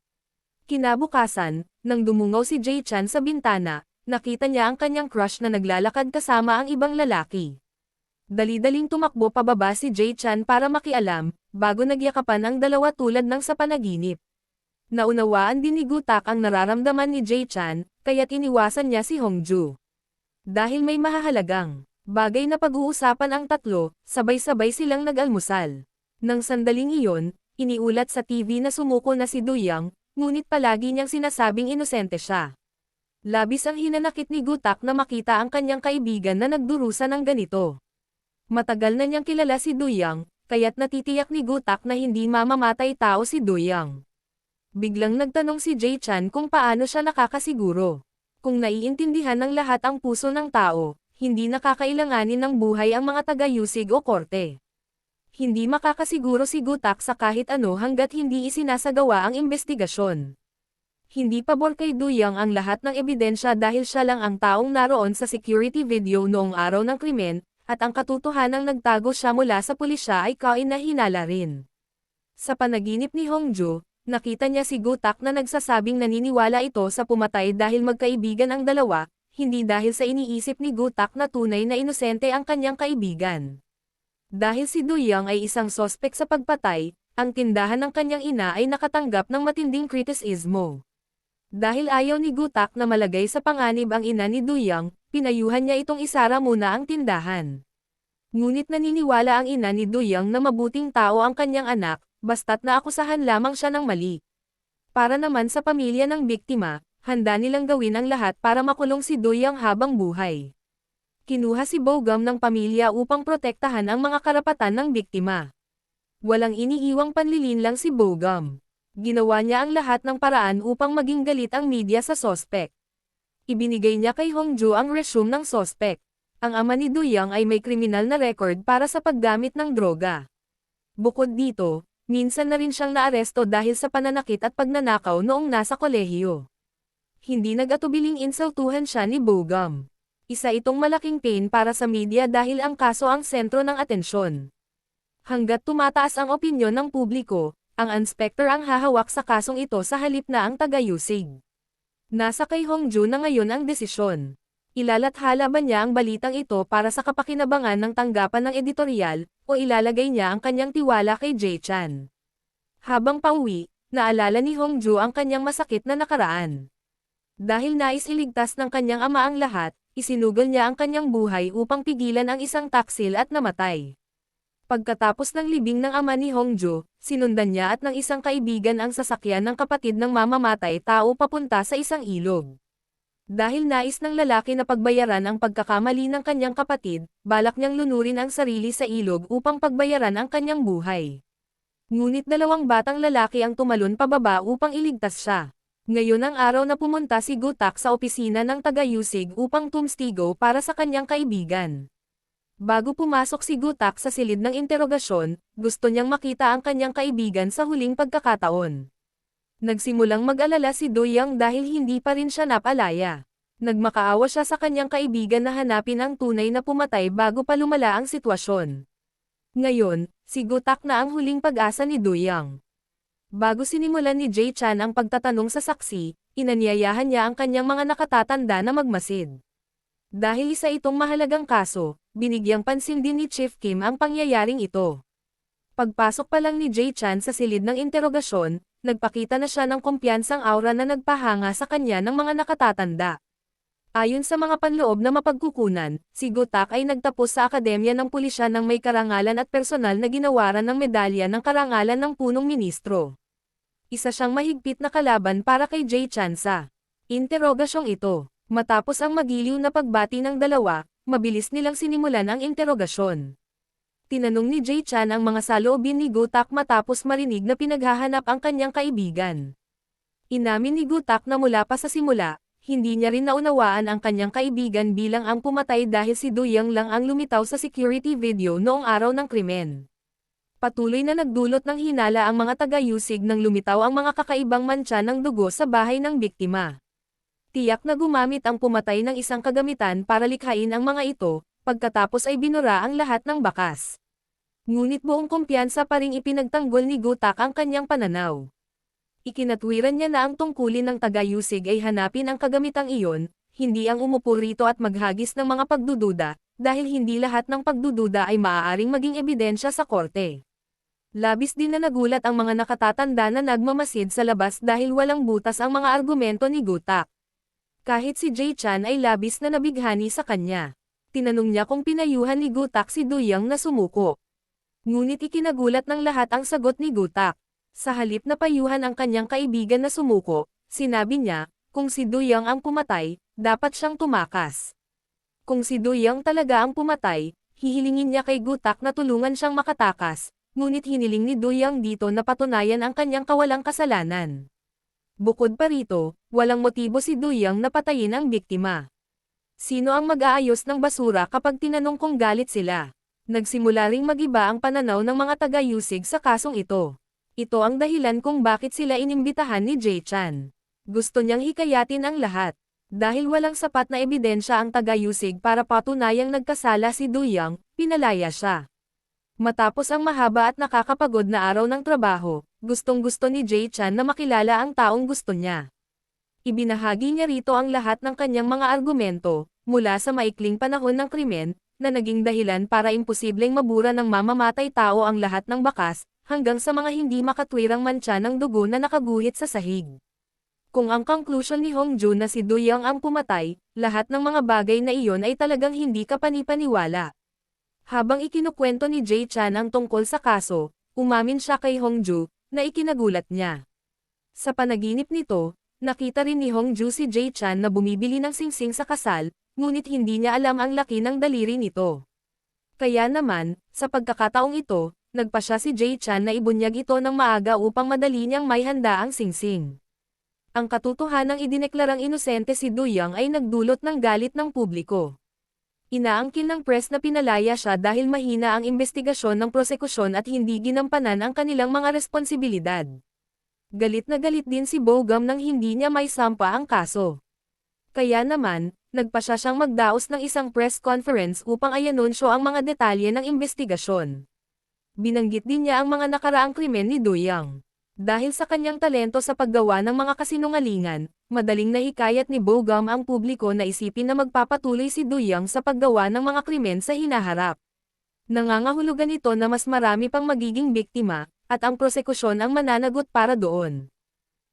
Kinabukasan, nang dumungaw si Jae-chan sa bintana, nakita niya ang kanyang crush na naglalakad kasama ang ibang lalaki. Dali-daling tumakbo pababa si Jae-chan para makialam, bago nagyakapan ang dalawa tulad ng sa panaginip. Naunawaan din ni Gutak ang nararamdaman ni Jae-chan, kaya't iniwasan niya si Hongju. Dahil may mahahalagang bagay na pag-uusapan ang tatlo, sabay-sabay silang nag-almusal. Nang sandaling iyon, iniulat sa TV na sumuko na si Duyang, ngunit palagi niyang sinasabing inosente siya. Labis ang hinanakit ni Gutak na makita ang kanyang kaibigan na nagdurusa ng ganito. Matagal na niyang kilala si Duyang, kaya't natitiyak ni Gutak na hindi mamamatay tao si Duyang. Biglang nagtanong si Jae-chan kung paano siya nakakasiguro. Kung naiintindihan ng lahat ang puso ng tao, hindi nakakailanganin ng buhay ang mga taga-yusig o korte. Hindi makakasiguro si Gutak sa kahit ano hanggat hindi isinasagawa ang investigasyon. Hindi pabor kay Duyang ang lahat ng ebidensya dahil siya lang ang taong naroon sa security video noong araw ng krimen, at ang katotohanang nagtago siya mula sa pulisya ay kainahinala rin. Sa panaginip ni Hongju, nakita niya si Gutak na nagsasabing naniniwala ito sa pumatay dahil magkaibigan ang dalawa, hindi dahil sa iniisip ni Gutak na tunay na inosente ang kanyang kaibigan. Dahil si Duyang ay isang sospek sa pagpatay, ang tindahan ng kanyang ina ay nakatanggap ng matinding kritisismo. Dahil ayaw ni Gutak na malagay sa panganib ang ina ni Duyang, pinayuhan niya itong isara muna ang tindahan. Ngunit naniniwala ang ina ni Duyang na mabuting tao ang kanyang anak, basta't naakusahan lamang siya ng mali. Para naman sa pamilya ng biktima, handa nilang gawin ang lahat para makulong si Duyang habang buhay. Kinuha si Bogum ng pamilya upang protektahan ang mga karapatan ng biktima. Walang iniiwang panlilinlang si Bogum. Ginawa niya ang lahat ng paraan upang maging galit ang media sa sospek. Ibinigay niya kay Hongju ang resume ng sospek. Ang ama ni Duyang ay may kriminal na record para sa paggamit ng droga. Bukod dito, minsan na rin siyang naaresto dahil sa pananakit at pagnanakaw noong nasa kolehiyo. Hindi nag-atubiling insultuhan siya ni Bogum. Isa itong malaking pain para sa media dahil ang kaso ang sentro ng atensyon. Hanggat tumataas ang opinyon ng publiko, ang inspector ang hahawak sa kasong ito sa halip na ang taga-yusig. Nasa kay Hongju na ngayon ang desisyon. Ilalathala ba niya ang balitang ito para sa kapakinabangan ng tanggapan ng editorial, o ilalagay niya ang kanyang tiwala kay Jae-chan? Habang pauwi, naalala ni Hongju ang kanyang masakit na nakaraan. Dahil nais iligtas ng kanyang ama ang lahat, isinugol niya ang kanyang buhay upang pigilan ang isang taksil at namatay. Pagkatapos ng libing ng ama ni Hongju, sinundan niya at ng isang kaibigan ang sasakyan ng kapatid ng mamamatay tao papunta sa isang ilog. Dahil nais ng lalaki na pagbayaran ang pagkakamali ng kanyang kapatid, balak niyang lunurin ang sarili sa ilog upang pagbayaran ang kanyang buhay. Ngunit dalawang batang lalaki ang tumalon pababa upang iligtas siya. Ngayon ang araw na pumunta si Gutak sa opisina ng taga-yusig upang tumstigo para sa kanyang kaibigan. Bago pumasok si Gutak sa silid ng interogasyon, gusto niyang makita ang kanyang kaibigan sa huling pagkakataon. Nagsimulang mag-alala si Duyang dahil hindi pa rin siya napalaya. Nagmakaawa siya sa kanyang kaibigan na hanapin ang tunay na pumatay bago pa lumala ang sitwasyon. Ngayon, si Gutak na ang huling pag-asa ni Duyang. Bago sinimulan ni Jae-chan ang pagtatanong sa saksi, inanyayahan niya ang kanyang mga nakatatanda na magmasid. Dahil isa itong mahalagang kaso, binigyang pansin din ni Chief Kim ang pangyayaring ito. Pagpasok pa lang ni Jae-chan sa silid ng interogasyon, nagpakita na siya ng kumpiyansang aura na nagpahanga sa kanya ng mga nakatatanda. Ayon sa mga panloob na mapagkukunan, si Gutak ay nagtapos sa Akademya ng Pulisya ng may karangalan at personal na ginawaran ng medalya ng karangalan ng punong ministro. Isa siyang mahigpit na kalaban para kay Jae-chan sa interogasyong ito. Matapos ang magiliw na pagbati ng dalawa, mabilis nilang sinimulan ang interogasyon. Tinanong ni Jae-chan ang mga saloobin ni Gutak matapos marinig na pinaghahanap ang kanyang kaibigan. Inamin ni Gutak na mula pa sa simula, Hindi niya rin naunawaan ang kanyang kaibigan bilang ang pumatay dahil si Duyang lang ang lumitaw sa security video noong araw ng krimen. Patuloy na nagdulot ng hinala ang mga taga-Yusig nang lumitaw ang mga kakaibang mantsa ng dugo sa bahay ng biktima. Tiyak na gumamit ang pumatay ng isang kagamitan para likhain ang mga ito, pagkatapos ay binura ang lahat ng bakas. Ngunit buong kumpiyansa pa ring ipinagtanggol ni Gutak ang kanyang pananaw. Ikinatwiran niya na ang tungkulin ng taga-Yusig ay hanapin ang kagamitang iyon, hindi ang umupo rito at maghagis ng mga pagdududa, dahil hindi lahat ng pagdududa ay maaaring maging ebidensya sa korte. Labis din na nagulat ang mga nakatatanda na nagmamasid sa labas dahil walang butas ang mga argumento ni Gutak. Kahit si Jay Chan ay labis na nabighani sa kanya. Tinanong niya kung pinayuhan ni Gutak si Duyang na sumuko. Ngunit ikinagulat ng lahat ang sagot ni Gutak. Sa halip na payuhan ang kanyang kaibigan na sumuko, sinabi niya, kung si Duyang ang pumatay, dapat siyang tumakas. Kung si Duyang talaga ang pumatay, hihilingin niya kay Gutak na tulungan siyang makatakas, ngunit hiniling ni Duyang dito na patunayan ang kanyang kawalang kasalanan. Bukod pa rito, walang motibo si Duyang na patayin ang biktima. Sino ang mag-aayos ng basura kapag tinanong kung galit sila? Nagsimula ring mag-iba ang pananaw ng mga taga-Yusig sa kasong ito. Ito ang dahilan kung bakit sila inimbitahan ni Jay Chan. Gusto niyang hikayatin ang lahat. Dahil walang sapat na ebidensya ang taga-Yusig para patunayang nagkasala si Duyang, pinalaya siya. Matapos ang mahaba at nakakapagod na araw ng trabaho, gustong-gusto ni Jay Chan na makilala ang taong gusto niya. Ibinahagi niya rito ang lahat ng kanyang mga argumento, mula sa maikling panahon ng krimen, na naging dahilan para imposibleng mabura ng mamamatay tao ang lahat ng bakas, hanggang sa mga hindi makatwirang mantsa ng dugo na nakaguhit sa sahig. Kung ang conclusion ni Hongju na si Duyang ang pumatay, lahat ng mga bagay na iyon ay talagang hindi kapanipaniwala. Habang ikinukwento ni Jay Chan ang tungkol sa kaso, umamin siya kay Hongju, na ikinagulat niya. Sa panaginip nito, nakita rin ni Hongju si Jay Chan na bumibili ng singsing sa kasal, ngunit hindi niya alam ang laki ng daliri nito. Kaya naman, sa pagkakataong ito, nagpa siya si Jay Chan na ibunyag ito ng maaga upang madali niyang may handa ang singsing. Ang katotohanang idineklarang inosente si Duyang ay nagdulot ng galit ng publiko. Inaangkin ng press na pinalaya siya dahil mahina ang investigasyon ng prosekusyon at hindi ginampanan ang kanilang mga responsibilidad. Galit na galit din si Bogum nang hindi niya may sampa ang kaso. Kaya naman, nagpa siya siyang magdaos ng isang press conference upang ianunsyo ang mga detalye ng investigasyon. Binanggit din niya ang mga nakaraang krimen ni Duyang. Dahil sa kanyang talento sa paggawa ng mga kasinungalingan, madaling nahikayat ni Bogum ang publiko na isipin na magpapatuloy si Duyang sa paggawa ng mga krimen sa hinaharap. Nangangahulugan ito na mas marami pang magiging biktima, at ang prosekusyon ang mananagot para doon.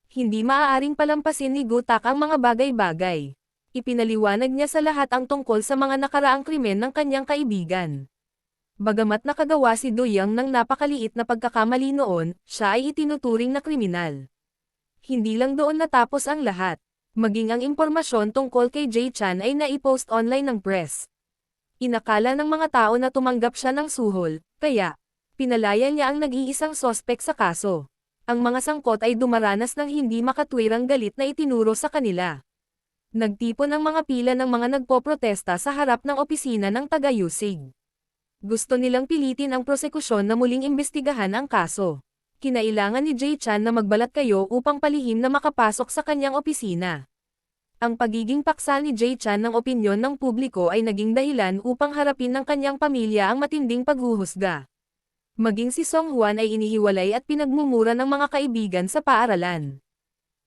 Hindi maaaring palampasin ni Gutak ang mga bagay-bagay. Ipinaliwanag niya sa lahat ang tungkol sa mga nakaraang krimen ng kanyang kaibigan. Bagamat nakagawa si Duyang ng napakaliit na pagkakamali noon, siya ay itinuturing na kriminal. Hindi lang doon natapos ang lahat. Maging ang impormasyon tungkol kay Jay Chan ay naipost online ng press. Inakala ng mga tao na tumanggap siya ng suhol, kaya pinalaya niya ang nag-iisang sospek sa kaso. Ang mga sangkot ay dumaranas ng hindi makatwirang galit na itinuro sa kanila. Nagtipon ang mga pila ng mga nagpoprotesta sa harap ng opisina ng taga-Yusig. Gusto nilang pilitin ang prosekusyon na muling imbestigahan ang kaso. Kinailangan ni Jay Chan na magbalat kayo upang palihim na makapasok sa kanyang opisina. Ang pagiging paksa ni Jay Chan ng opinyon ng publiko ay naging dahilan upang harapin ng kanyang pamilya ang matinding paghuhusga. Maging si Song Hwan ay inihiwalay at pinagmumura ng mga kaibigan sa paaralan.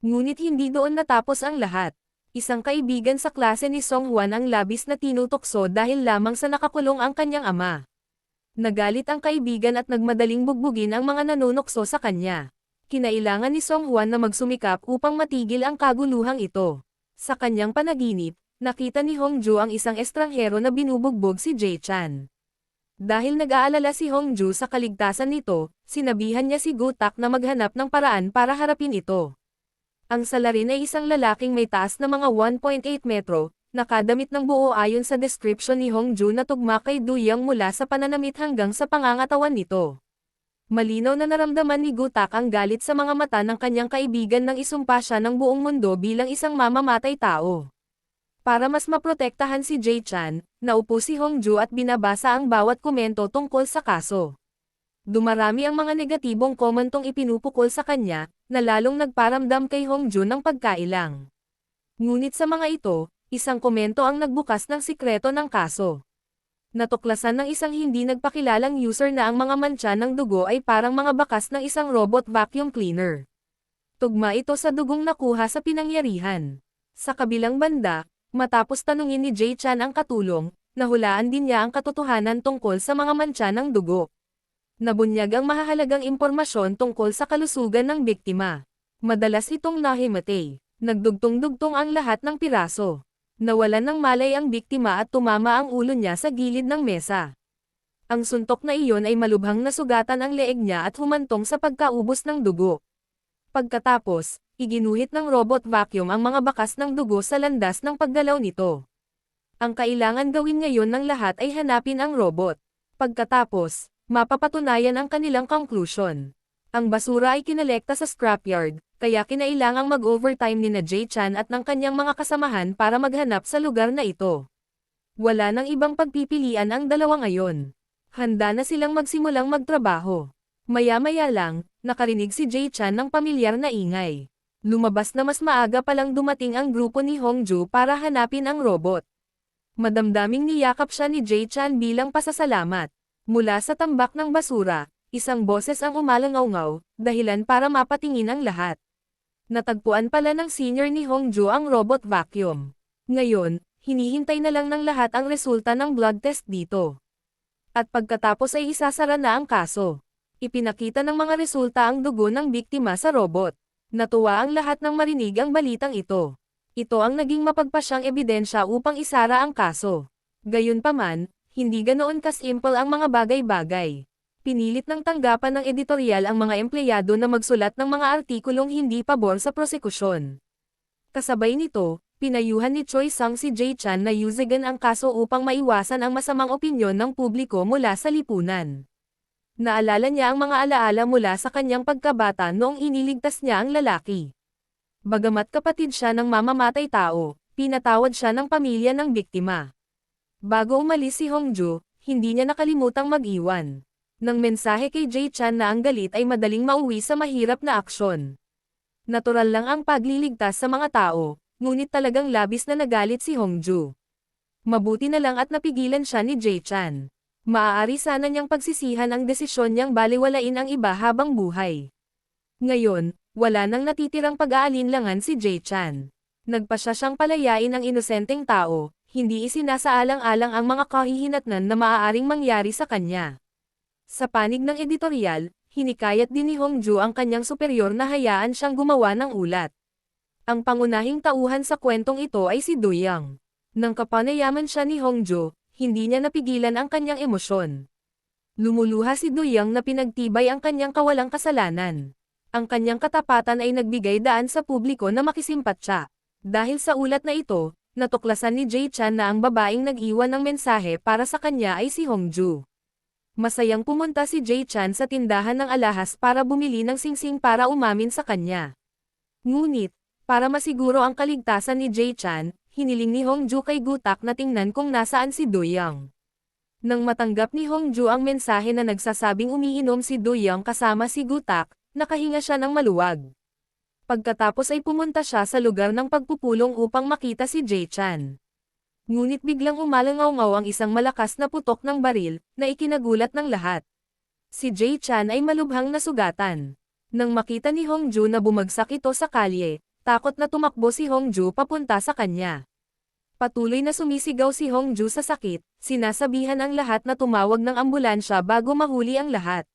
Ngunit hindi doon natapos ang lahat. Isang kaibigan sa klase ni Song Hwan ang labis na tinutokso dahil lamang sa nakakulong ang kanyang ama. Nagalit ang kaibigan at nagmadaling bugbugin ang mga nanunokso sa kanya. Kinailangan ni Song Hwan na magsumikap upang matigil ang kaguluhang ito. Sa kanyang panaginip, nakita ni Hongju ang isang estranghero na binubugbog si Jay Chan. Dahil nag-aalala si Hongju sa kaligtasan nito, sinabihan niya si Gutak na maghanap ng paraan para harapin ito. Ang salarin ay isang lalaking may taas na mga 1.8 metro, nakadamit ng buo ayon sa description ni Hongju na tugma kay Duyang mula sa pananamit hanggang sa pangangatawan nito. Malinaw na naramdaman ni Gutak ang galit sa mga mata ng kanyang kaibigan nang isumpa siya ng buong mundo bilang isang mamamatay tao. Para mas maprotektahan si Jae-chan, naupo si Hongju at binabasa ang bawat komento tungkol sa kaso. Dumarami ang mga negatibong komentong ipinupukol sa kanya, na lalong nagparamdam kay Hongju ng pagkailang. Ngunit sa mga ito, isang komento ang nagbukas ng sikreto ng kaso. Natuklasan ng isang hindi nagpakilalang user na ang mga mantsa ng dugo ay parang mga bakas ng isang robot vacuum cleaner. Tugma ito sa dugong nakuha sa pinangyarihan. Sa kabilang banda, matapos tanungin ni Jae-chan ang katulong, nahulaan din niya ang katotohanan tungkol sa mga mantsa ng dugo. Nabunyag ang mahahalagang impormasyon tungkol sa kalusugan ng biktima. Madalas itong nahimatay. Nagdugtong-dugtong ang lahat ng piraso. Nawalan ng malay ang biktima at tumama ang ulo niya sa gilid ng mesa. Ang suntok na iyon ay malubhang nasugatan ang leeg niya at humantong sa pagkaubos ng dugo. Pagkatapos, iginuhit ng robot vacuum ang mga bakas ng dugo sa landas ng paggalaw nito. Ang kailangan gawin ngayon ng lahat ay hanapin ang robot. Pagkatapos, mapapatunayan ang kanilang conclusion. Ang basura ay kinolekta sa scrapyard, kaya kinailangang mag-overtime ni na Jae-chan at ng kanyang mga kasamahan para maghanap sa lugar na ito. Wala nang ibang pagpipilian ang dalawa ngayon. Handa na silang magsimulang magtrabaho. Maya-maya lang, nakarinig si Jae-chan ng pamilyar na ingay. Lumabas na mas maaga palang dumating ang grupo ni Hongju para hanapin ang robot. Madamdaming niyakap siya ni Jae-chan bilang pasasalamat. Mula sa tambak ng basura, isang boses ang umalangaw-ngaw, dahilan para mapatingin ang lahat. Natagpuan pala ng senior ni Hongju ang robot vacuum. Ngayon, hinihintay na lang ng lahat ang resulta ng blood test dito. At pagkatapos ay isasara na ang kaso. Ipinakita ng mga resulta ang dugo ng biktima sa robot. Natuwa ang lahat nang marinig ang balitang ito. Ito ang naging mapagpasyang ebidensya upang isara ang kaso. Gayunpaman, hindi ganoon kasimple ang mga bagay-bagay. Pinilit ng tanggapan ng editorial ang mga empleyado na magsulat ng mga artikulong hindi pabor sa prosekusyon. Kasabay nito, pinayuhan ni Choi Sang si Jae-chan na yuzigan ang kaso upang maiwasan ang masamang opinyon ng publiko mula sa lipunan. Naalala niya ang mga alaala mula sa kanyang pagkabata noong iniligtas niya ang lalaki. Bagamat kapatid siya ng mamamatay tao, pinatawad siya ng pamilya ng biktima. Bago umalis si Hongju, hindi niya nakalimutang mag-iwan ng mensahe kay Jae-chan na ang galit ay madaling mauwi sa mahirap na aksyon. Natural lang ang pagliligtas sa mga tao, ngunit talagang labis na nagalit si Hongju. Mabuti na lang at napigilan siya ni Jae-chan. Maaari sana niyang pagsisihan ang desisyon niyang baliwalain ang iba habang buhay. Ngayon, wala nang natitirang pag-aalinlangan si Jae-chan. Nagpasya siyang palayain ang inosenteng tao, hindi isinasaalang-alang ang mga kahihinatnan na maaaring mangyari sa kanya. Sa panig ng editorial, hinikayat din ni Hongju ang kanyang superior na hayaan siyang gumawa ng ulat. Ang pangunahing tauhan sa kwentong ito ay si Do-young. Nang kapanayaman siya ni Hongju, hindi niya napigilan ang kanyang emosyon. Lumuluha si Do-young na pinagtibay ang kanyang kawalang kasalanan. Ang kanyang katapatan ay nagbigay daan sa publiko na makisimpatya. Dahil sa ulat na ito, natuklasan ni Jae-chan na ang babaeng nag-iwan ng mensahe para sa kanya ay si Hongju. Masayang pumunta si Jae-chan sa tindahan ng alahas para bumili ng singsing para umamin sa kanya. Ngunit, para masiguro ang kaligtasan ni Jae-chan, hiniling ni Hongju kay Gutak na tingnan kung nasaan si Do-young. Nang matanggap ni Hongju ang mensahe na nagsasabing umiinom si Do-young kasama si Gutak, nakahinga siya ng maluwag. Pagkatapos ay pumunta siya sa lugar ng pagpupulong upang makita si Jae-chan. Ngunit biglang umalangaw-ngaw ang isang malakas na putok ng baril, na ikinagulat ng lahat. Si Jae-chan ay malubhang nasugatan. Nang makita ni Hongju na bumagsak ito sa kalye, takot na tumakbo si Hongju papunta sa kanya. Patuloy na sumisigaw si Hongju sa sakit, sinasabihan ang lahat na tumawag ng ambulansya bago mahuli ang lahat.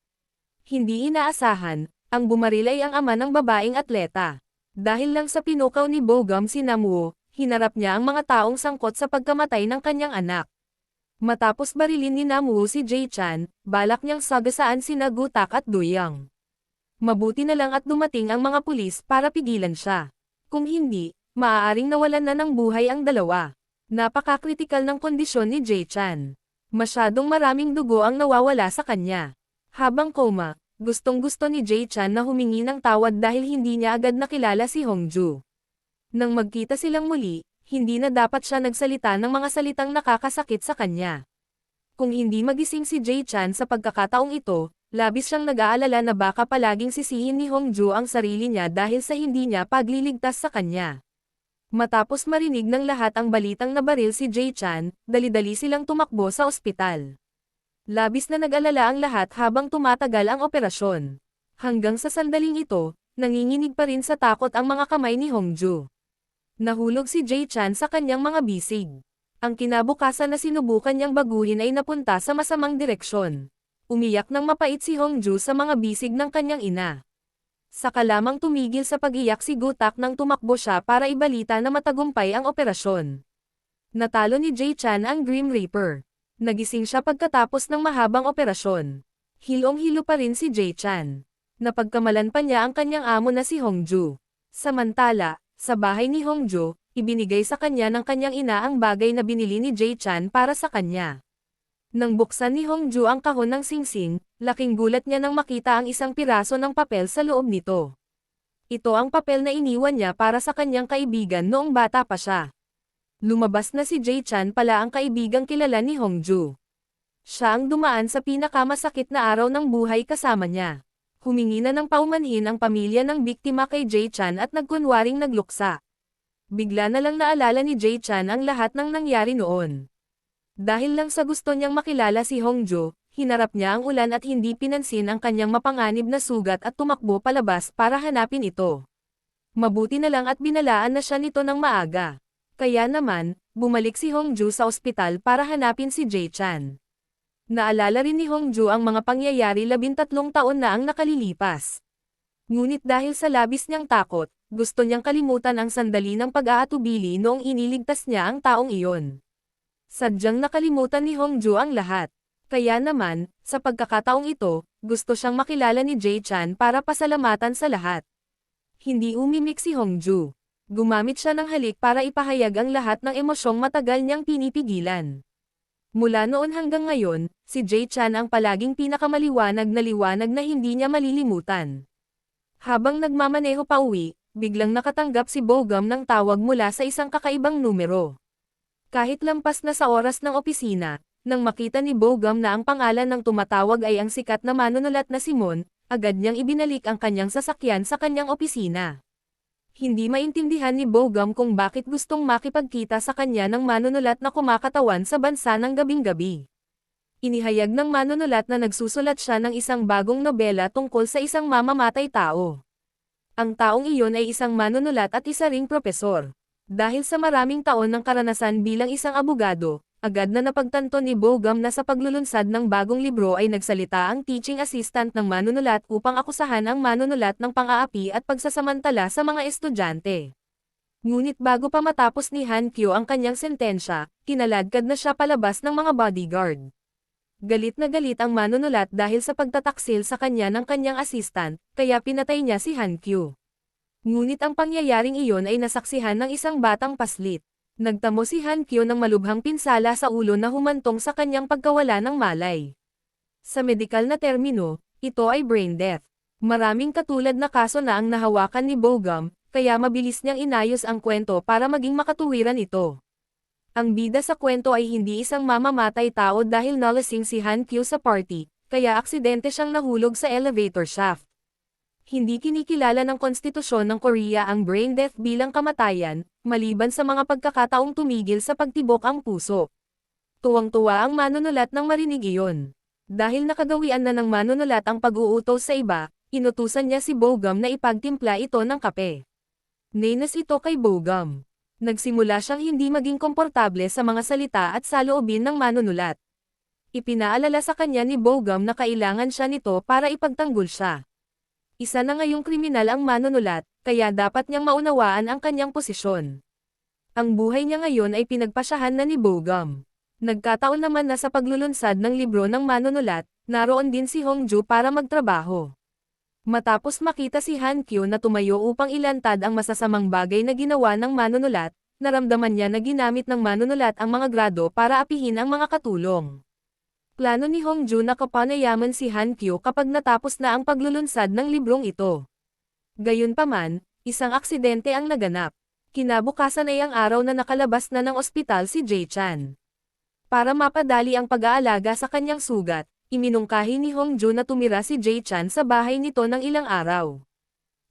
Hindi inaasahan, ang bumaril ay ang ama ng babaeng atleta. Dahil lang sa pinukaw ni Bogum si Namuo, hinarap niya ang mga taong sangkot sa pagkamatay ng kanyang anak. Matapos barilin ni Namuo si Jae-chan, balak niyang sagasaan sina Gutak at Do-young. Mabuti na lang at dumating ang mga pulis para pigilan siya. Kung hindi, maaaring nawalan na ng buhay ang dalawa. Napakakritikal ng kondisyon ni Jae-chan. Masyadong maraming dugo ang nawawala sa kanya. Habang coma, gustong-gusto ni Jae-chan na humingi ng tawad dahil hindi niya agad nakilala si Hongju. Nang magkita silang muli, hindi na dapat siya nagsalita ng mga salitang nakakasakit sa kanya. Kung hindi magising si Jae-chan sa pagkakataong ito, labis siyang nag-aalala na baka palaging sisihin ni Hongju ang sarili niya dahil sa hindi niya pagliligtas sa kanya. Matapos marinig ng lahat ang balitang nabaril si Jae-chan, dali-dali silang tumakbo sa ospital. Labis na nag-alala ang lahat habang tumatagal ang operasyon. Hanggang sa sandaling ito, nanginginig pa rin sa takot ang mga kamay ni Hongju. Nahulog si Jae-chan sa kanyang mga bisig. Ang kinabukasan na sinubukan niyang baguhin ay napunta sa masamang direksyon. Umiyak ng mapait si Hongju sa mga bisig ng kanyang ina. Saka lamang tumigil sa pag-iyak si Gutak nang tumakbo siya para ibalita na matagumpay ang operasyon. Natalo ni Jae-chan ang Grim Reaper. Nagising siya pagkatapos ng mahabang operasyon. Hilong-hilo pa rin si Jae-chan. Napagkamalan pa niya ang kanyang amo na si Hongju. Samantala, sa bahay ni Hongju, ibinigay sa kanya ng kanyang ina ang bagay na binili ni Jae-chan para sa kanya. Nang buksan ni Hongju ang kahon ng singsing, laking gulat niya nang makita ang isang piraso ng papel sa loob nito. Ito ang papel na iniwan niya para sa kanyang kaibigan noong bata pa siya. Lumabas na si Jae-chan pala ang kaibigang kilala ni Hongju. Siya ang dumaan sa pinakamasakit na araw ng buhay kasama niya. Humingi na ng paumanhin ang pamilya ng biktima kay Jae-chan at nagkunwaring nagluksa. Bigla na lang naalala ni Jae-chan ang lahat ng nangyari noon. Dahil lang sa gusto niyang makilala si Hongju, hinarap niya ang ulan at hindi pinansin ang kanyang mapanganib na sugat at tumakbo palabas para hanapin ito. Mabuti na lang at binalaan na siya nito ng maaga. Kaya naman, bumalik si Hongju sa ospital para hanapin si Jae-chan. Naalala rin ni Hongju ang mga pangyayari 13 taon na ang nakalilipas. Ngunit dahil sa labis niyang takot, gusto niyang kalimutan ang sandali ng pag-aatubili noong iniligtas niya ang taong iyon. Sadyang nakalimutan ni Hongju ang lahat. Kaya naman, sa pagkakataong ito, gusto siyang makilala ni Jae-chan para pasalamatan sa lahat. Hindi umimik si Hongju. Gumamit siya ng halik para ipahayag ang lahat ng emosyong matagal niyang pinipigilan. Mula noon hanggang ngayon, si Jae-chan ang palaging pinakamaliwanag na liwanag na hindi niya malilimutan. Habang nagmamaneho pa uwi, biglang nakatanggap si Bogum ng tawag mula sa isang kakaibang numero. Kahit lampas na sa oras ng opisina, nang makita ni Bogum na ang pangalan ng tumatawag ay ang sikat na manunulat na Simon, agad niyang ibinalik ang kanyang sasakyan sa kanyang opisina. Hindi maintindihan ni Bogum kung bakit gustong makipagkita sa kanya ng manunulat na kumakatawan sa bansa ng gabing-gabi. Inihayag ng manunulat na nagsusulat siya ng isang bagong nobela tungkol sa isang mamamatay tao. Ang taong iyon ay isang manunulat at isa ring propesor. Dahil sa maraming taon ng karanasan bilang isang abogado, agad na napagtanto ni Bogum na sa paglulunsad ng bagong libro ay nagsalita ang teaching assistant ng manunulat upang akusahan ang manunulat ng pang-aapi at pagsasamantala sa mga estudyante. Ngunit bago pa matapos ni Han Kyo ang kanyang sentensya, kinaladkad na siya palabas ng mga bodyguard. Galit na galit ang manunulat dahil sa pagtataksil sa kanya ng kanyang assistant, kaya pinatay niya si Han Kyo. Ngunit ang pangyayaring iyon ay nasaksihan ng isang batang paslit. Nagtamo si Han Kyo ng malubhang pinsala sa ulo na humantong sa kanyang pagkawala ng malay. Sa medikal na termino, ito ay brain death. Maraming katulad na kaso na ang nahawakan ni Bogum, kaya mabilis niyang inayos ang kwento para maging makatuwiran ito. Ang bida sa kwento ay hindi isang mamamatay tao dahil nalasing si Han Kyo sa party, kaya aksidente siyang nahulog sa elevator shaft. Hindi kinikilala ng konstitusyon ng Korea ang brain death bilang kamatayan, maliban sa mga pagkakataong tumigil sa pagtibok ang puso. Tuwang-tuwa ang manunulat nang marinig iyon. Dahil nakagawian na ng manunulat ang pag-uutos sa iba, inutusan niya si Bogum na ipagtimpla ito ng kape. Nainis ito kay Bogum. Nagsimula siyang hindi maging komportable sa mga salita at saloobin ng manunulat. Ipinaalala sa kanya ni Bogum na kailangan siya nito para ipagtanggol siya. Isa na ngayong kriminal ang manunulat, kaya dapat niyang maunawaan ang kanyang posisyon. Ang buhay niya ngayon ay pinagpasyahan na ni Bogum. Nagkataon naman na sa paglulunsad ng libro ng manunulat, naroon din si Hongju para magtrabaho. Matapos makita si Han Kyo na tumayo upang ilantad ang masasamang bagay na ginawa ng manunulat, naramdaman niya na ginamit ng manunulat ang mga grado para apihin ang mga katulong. Plano ni Hongju na kapanayaman si Han Kyo kapag natapos na ang paglulunsad ng librong ito. Gayunpaman, isang aksidente ang naganap. Kinabukasan ay ang araw na nakalabas na ng ospital si Jae Chan. Para mapadali ang pag-aalaga sa kanyang sugat, iminungkahi ni Hongju na tumira si Jae Chan sa bahay nito ng ilang araw.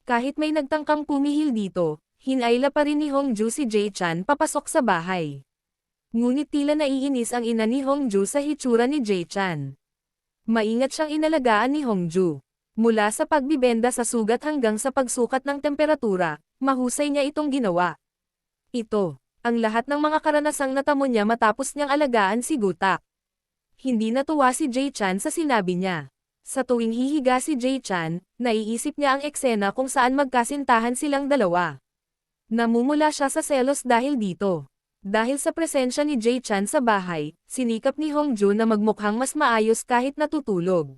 Kahit may nagtangkang pumihil dito, hinayla pa rin ni Hongju si Jae Chan papasok sa bahay. Ngunit tila naiinis ang ina ni Hongju sa hitsura ni Jae Chan. Maingat siyang inalagaan ni Hongju. Mula sa pagbibenda sa sugat hanggang sa pagsukat ng temperatura, mahusay niya itong ginawa. Ito, ang lahat ng mga karanasang natamo niya matapos niyang alagaan si Gutak. Hindi natuwa si Jae Chan sa sinabi niya. Sa tuwing hihiga si Jae Chan, naiisip niya ang eksena kung saan magkasintahan silang dalawa. Namumula siya sa selos dahil dito. Dahil sa presensya ni Jae Chan sa bahay, sinikap ni Hongju na magmukhang mas maayos kahit natutulog.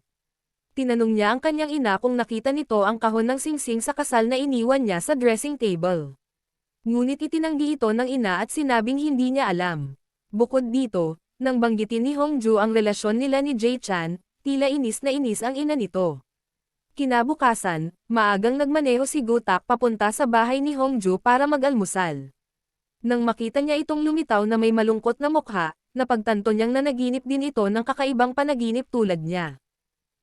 Tinanong niya ang kanyang ina kung nakita nito ang kahon ng singsing sa kasal na iniwan niya sa dressing table. Ngunit itinanggi ito ng ina at sinabing hindi niya alam. Bukod dito, nang banggitin ni Hongju ang relasyon nila ni Jae Chan, tila inis na inis ang ina nito. Kinabukasan, maagang nagmaneho si Gutak papunta sa bahay ni Hongju para mag-almusal. Nang makita niya itong lumitaw na may malungkot na mukha, napagtanto niyang nanaginip din ito ng kakaibang panaginip tulad niya.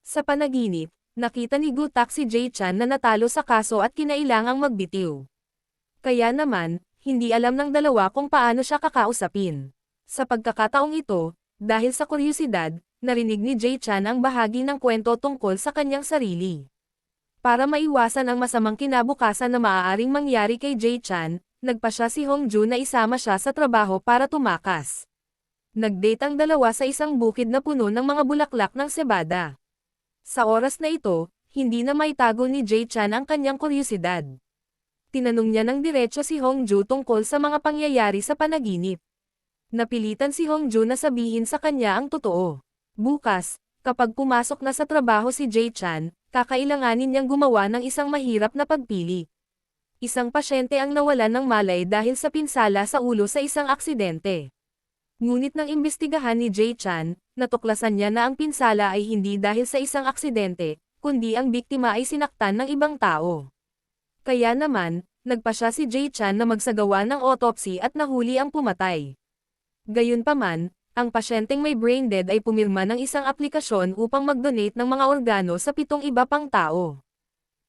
Sa panaginip, nakita ni Gutak si Jae Chan na natalo sa kaso at kinailangang magbitiw. Kaya naman, hindi alam ng dalawa kung paano siya kakausapin. Sa pagkakataong ito, dahil sa kuryosidad, narinig ni Jae Chan ang bahagi ng kwento tungkol sa kanyang sarili. Para maiwasan ang masamang kinabukasan na maaaring mangyari kay Jae Chan, nagpasya si Hongju na isama siya sa trabaho para tumakas. Nag-date ang dalawa sa isang bukid na puno ng mga bulaklak ng sebada. Sa oras na ito, hindi na maitago ni Jae Chan ang kanyang kuryosidad. Tinanong niya ng diretso si Hongju tungkol sa mga pangyayari sa panaginip. Napilitan si Hongju na sabihin sa kanya ang totoo. Bukas, kapag pumasok na sa trabaho si Jae Chan, kakailanganin niyang gumawa ng isang mahirap na pagpili. Isang pasyente ang nawalan ng malay dahil sa pinsala sa ulo sa isang aksidente. Ngunit nang imbestigahan ni Jae Chan, natuklasan niya na ang pinsala ay hindi dahil sa isang aksidente, kundi ang biktima ay sinaktan ng ibang tao. Kaya naman, nagpasya si Jae Chan na magsagawa ng autopsy at nahuli ang pumatay. Gayunpaman, ang pasyenteng may brain dead ay pumirma ng isang aplikasyon upang mag-donate ng mga organo sa 7 iba pang tao.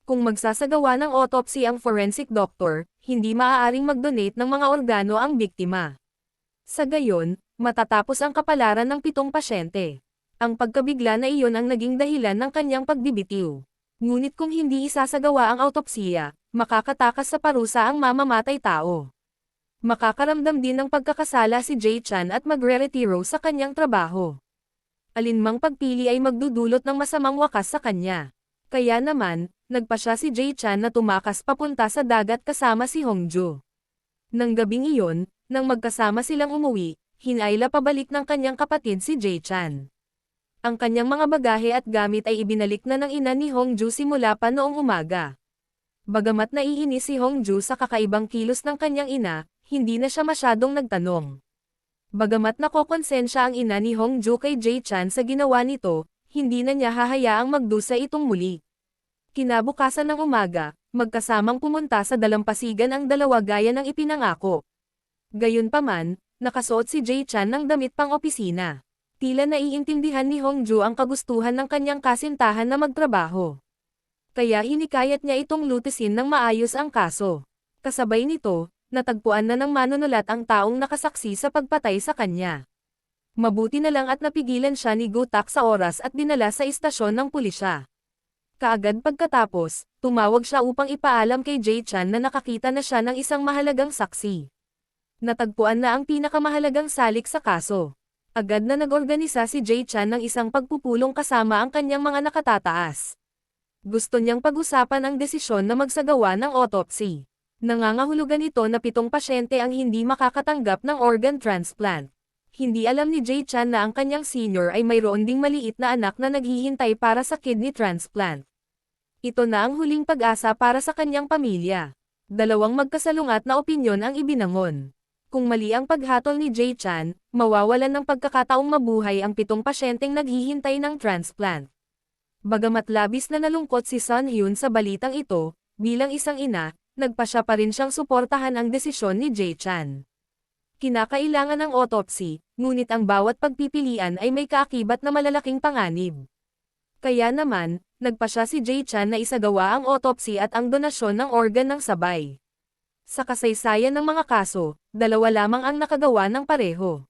Kung magsasagawa ng autopsy ang forensic doctor, hindi maaaring mag-donate ng mga organo ang biktima. Sa gayon, matatapos ang kapalaran ng 7 pasyente. Ang pagkabigla na iyon ang naging dahilan ng kanyang pagbibitiw. Ngunit kung hindi isasagawa ang autopsiya, makakatakas sa parusa ang mamamatay tao. Makakaramdam din ng pagkakasala si Jae Chan at magre-retiro sa kanyang trabaho. Alinmang pagpili ay magdudulot ng masamang wakas sa kanya. Kaya naman, nagpasya si Jae Chan na tumakas papunta sa dagat kasama si Hongju. Nang gabing iyon, nang magkasama silang umuwi, hinayla pabalik ng kanyang kapatid si Jae Chan. Ang kanyang mga bagahe at gamit ay ibinalik na ng ina ni Hongju simula pa noong umaga. Bagamat naiinis si Hongju sa kakaibang kilos ng kanyang ina, hindi na siya masyadong nagtanong. Bagamat nakokonsensya ang ina ni Hongju kay Jae Chan sa ginawa nito, hindi na niya hahayaang magdusa itong muli. Kinabukasan ng umaga, magkasamang pumunta sa dalampasigan ang dalawa gaya ng ipinangako. Gayunpaman, nakasuot si Jae Chan ng damit pang opisina. Tila naiintindihan ni Hongju ang kagustuhan ng kanyang kasintahan na magtrabaho. Kaya hinikayat niya itong lutisin ng maayos ang kaso. Kasabay nito, natagpuan na ng manunulat ang taong nakasaksi sa pagpatay sa kanya. Mabuti na lang at napigilan siya ni Gutak sa oras at dinala sa istasyon ng pulisya. Kaagad pagkatapos, tumawag siya upang ipaalam kay Jae Chan na nakakita na siya ng isang mahalagang saksi. Natagpuan na ang pinakamahalagang salik sa kaso. Agad na nag-organisa si Jae Chan ng isang pagpupulong kasama ang kanyang mga nakatataas. Gusto niyang pag-usapan ang desisyon na magsagawa ng autopsy. Nangangahulugan ito na 7 pasyente ang hindi makakatanggap ng organ transplant. Hindi alam ni Jae Chan na ang kanyang senior ay mayroon ding maliit na anak na naghihintay para sa kidney transplant. Ito na ang huling pag-asa para sa kanyang pamilya. Dalawang magkasalungat na opinyon ang ibinangon. Kung mali ang paghatol ni Jay Chan, mawawalan ng pagkakataong mabuhay ang 7 pasyenteng naghihintay ng transplant. Bagamat labis na nalungkot si Sun Hyun sa balitang ito, bilang isang ina, nagpasya pa rin siyang suportahan ang desisyon ni Jay Chan. Kinakailangan ng autopsy, ngunit ang bawat pagpipilian ay may kaakibat na malalaking panganib. Kaya naman, nagpasya si Jay Chan na isagawa ang autopsy at ang donasyon ng organ ng sabay. Sa kasaysayan ng mga kaso, 2 lamang ang nakagawa ng pareho.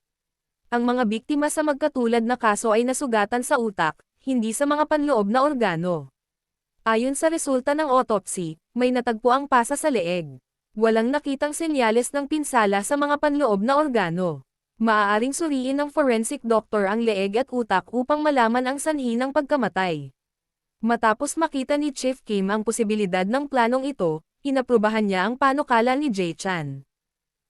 Ang mga biktima sa magkatulad na kaso ay nasugatan sa utak, hindi sa mga panloob na organo. Ayon sa resulta ng autopsy, may natagpo ang pasa sa leeg. Walang nakitang senyales ng pinsala sa mga panloob na organo. Maaaring suriin ng forensic doctor ang leeg at utak upang malaman ang sanhi ng pagkamatay. Matapos makita ni Chief Kim ang posibilidad ng planong ito, inaprubahan niya ang panukala ni Jay Chan.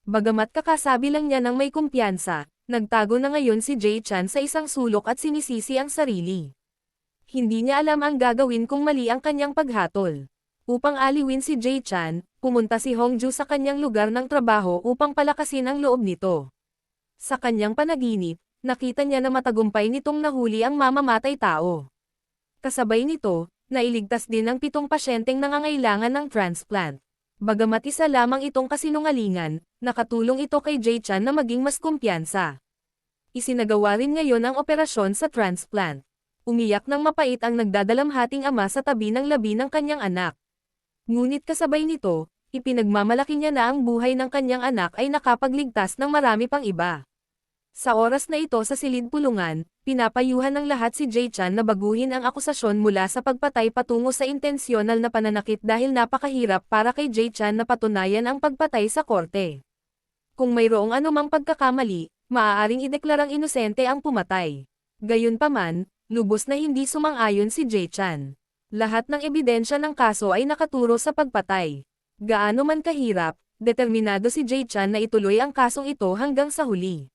Bagamat kakasabi lang niya ng may kumpiyansa, nagtago na ngayon si Jay Chan sa isang sulok at sinisisi ang sarili. Hindi niya alam ang gagawin kung mali ang kanyang paghatol. Upang aliwin si Jay Chan, pumunta si Hongju sa kanyang lugar ng trabaho upang palakasin ang loob nito. Sa kanyang panaginip, nakita niya na matagumpay nitong nahuli ang mamamatay tao. Kasabay nito, nailigtas din ang 7 pasyenteng nangangailangan ng transplant. Bagamat isa lamang itong kasinungalingan, nakatulong ito kay Jay Chan na maging mas kumpiyansa. Isinagawa rin ngayon ang operasyon sa transplant. Umiyak ng mapait ang nagdadalamhating ama sa tabi ng labi ng kanyang anak. Ngunit kasabay nito, ipinagmamalaki niya na ang buhay ng kanyang anak ay nakapagligtas ng marami pang iba. Sa oras na ito sa silid pulungan, pinapayuhan ng lahat si Jay Chan na baguhin ang akusasyon mula sa pagpatay patungo sa intensyonal na pananakit dahil napakahirap para kay Jay Chan na patunayan ang pagpatay sa korte. Kung mayroong anumang pagkakamali, maaaring ideklarang inosente ang pumatay. Gayunpaman, lubos na hindi sumang-ayon si Jay Chan. Lahat ng ebidensya ng kaso ay nakaturo sa pagpatay. Gaano man kahirap, determinado si Jay Chan na ituloy ang kasong ito hanggang sa huli.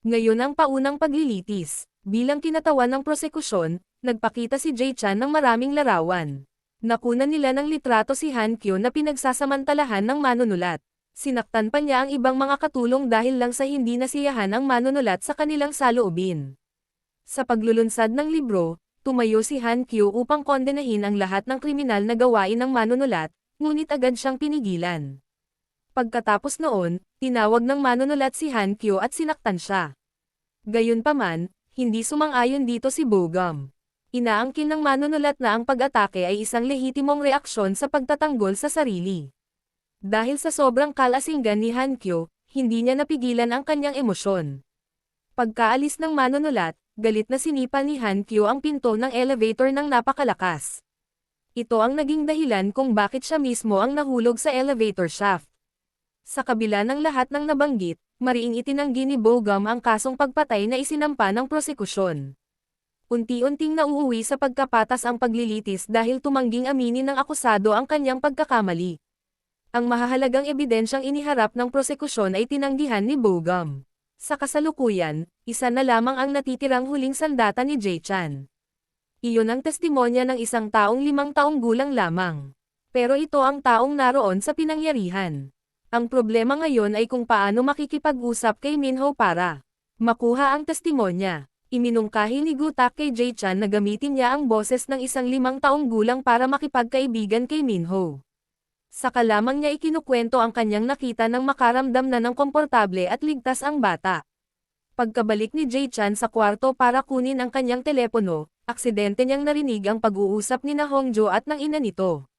Ngayon ang paunang paglilitis. Bilang kinatawan ng prosekusyon, nagpakita si Jay Chan ng maraming larawan. Nakunan nila ng litrato si Han Kyo na pinagsasamantalahan ng manunulat. Sinaktan pa niya ang ibang mga katulong dahil lang sa hindi nasiyahan ang manunulat sa kanilang saloobin. Sa paglulunsad ng libro, tumayo si Han Kyo upang kondenahin ang lahat ng kriminal na gawain ng manunulat, ngunit agad siyang pinigilan. Pagkatapos noon, tinawag ng manunulat si Han Kyo at sinaktan siya. Gayunpaman, hindi sumang-ayon dito si Bogum. Inaangkin ng manunulat na ang pag-atake ay isang lehitimong reaksyon sa pagtatanggol sa sarili. Dahil sa sobrang kalasinggan ni Han Kyo, hindi niya napigilan ang kanyang emosyon. Pagkaalis ng manunulat, galit na sinipa ni Han Kyo ang pinto ng elevator ng napakalakas. Ito ang naging dahilan kung bakit siya mismo ang nahulog sa elevator shaft. Sa kabila ng lahat ng nabanggit, mariing itinanggi ni Bogum ang kasong pagpatay na isinampa ng prosekusyon. Unti-unting nauuwi sa pagkapatas ang paglilitis dahil tumangging aminin ng akusado ang kanyang pagkakamali. Ang mahahalagang ebidensyang iniharap ng prosekusyon ay tinanggihan ni Bogum. Sa kasalukuyan, isa na lamang ang natitirang huling sandata ni Jay Chan. Iyon ang testimonya ng isang taong 5 taong gulang lamang. Pero ito ang taong naroon sa pinangyarihan. Ang problema ngayon ay kung paano makikipag-usap kay Minho para makuha ang testimonya. Iminungkahi ni Gutak kay Jay Chan na gamitin niya ang boses ng isang 5 taong gulang para makipagkaibigan kay Minho. Saka lamang niya ikinukwento ang kanyang nakita nang makaramdam na ng komportable at ligtas ang bata. Pagkabalik ni Jay Chan sa kwarto para kunin ang kanyang telepono, aksidente niyang narinig ang pag-uusap ni Hongjo at ng ina nito.